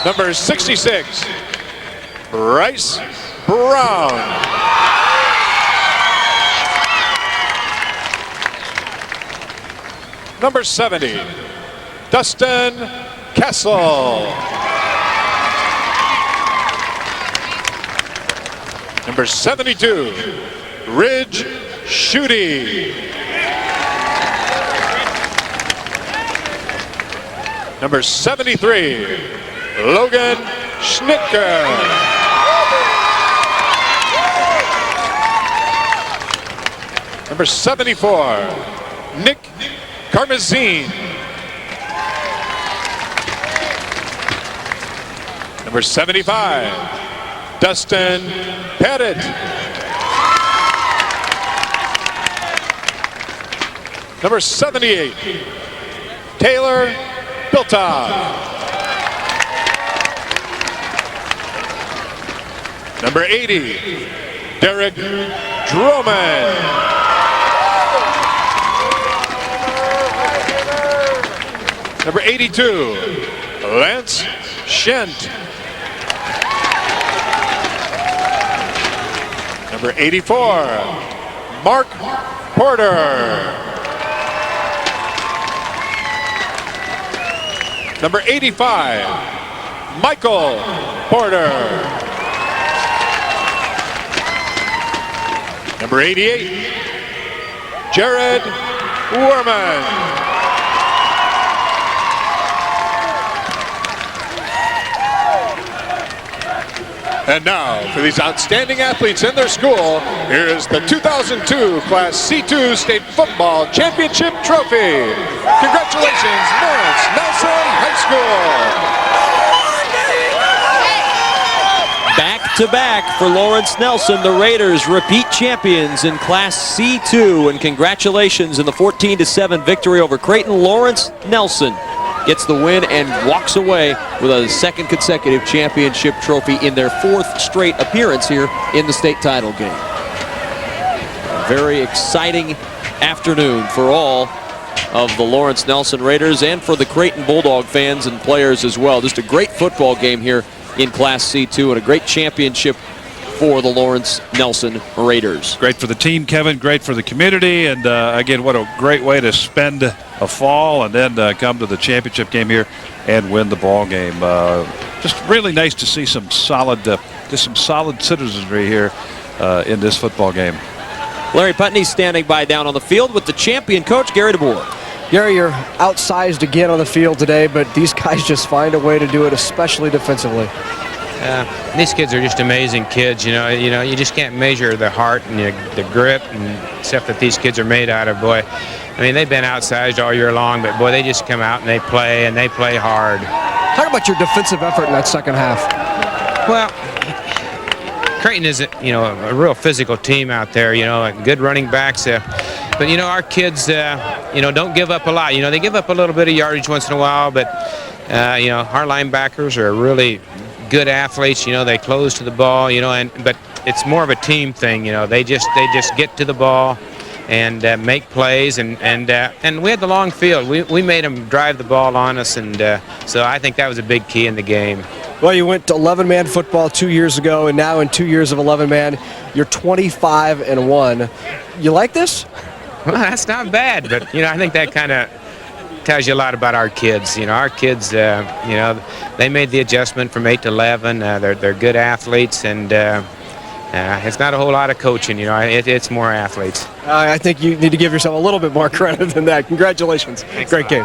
Number 66, Bryce Brown. Number 70, Dustin Kessel. Number 72, Ridge Schutte. Number 73, Logan Schnitker. Number 74, Nick Karmazine. Number 75, Dustin Pettit. Number 78, Taylor Biltov. Number 80, Derek Drummond. Number 82, Lance Shent. Number 84, Mark Porter. Number 85, Michael Porter. Number 88, Jared Werman. And now, for these outstanding athletes in their school, here is the 2002 Class C2 State Football Championship Trophy. Congratulations, Lawrence Nelson High School. Back-to-back for Lawrence Nelson. The Raiders repeat champions in Class C2. And congratulations in the 14-7 victory over Creighton. Lawrence Nelson gets the win and walks away with a second consecutive championship trophy in their fourth straight appearance here in the state title game. A very exciting afternoon for all of the Lawrence Nelson Raiders and for the Creighton Bulldog fans and players as well. Just a great football game here in Class C2 and a great championship for the Lawrence Nelson Raiders. Great for the team, Kevin. Great for the community. And again, what a great way to spend a fall and then come to the championship game here and win the ball game. Just really nice to see some solid citizenry here in this football game. Larry Putney standing by down on the field with the champion coach, Gary DeBoer. Gary, you're outsized again on the field today, but these guys just find a way to do it, especially defensively. These kids are just amazing kids. You know, you just can't measure the heart and the grit and stuff that these kids are made out of. Boy, I mean, they've been outsized all year long, but boy, they just come out and they play hard. Talk about your defensive effort in that second half. Well, Creighton is, a real physical team out there. Good running backs. But our kids, don't give up a lot. They give up a little bit of yardage once in a while, but our linebackers are really good athletes. They close to the ball. But it's more of a team thing. They just get to the ball and make plays, and we had the long field. We made them drive the ball on us, and so I think that was a big key in the game. Well, you went to 11-man football 2 years ago, and now in 2 years of 11-man, you're 25-1. You like this? Well, that's not bad, but I think that kind of tells you a lot about our kids. Our kids, they made the adjustment from 8 to 11. They're good athletes, and it's not a whole lot of coaching. It's more athletes. I think you need to give yourself a little bit more credit than that. Congratulations. Thanks Great game.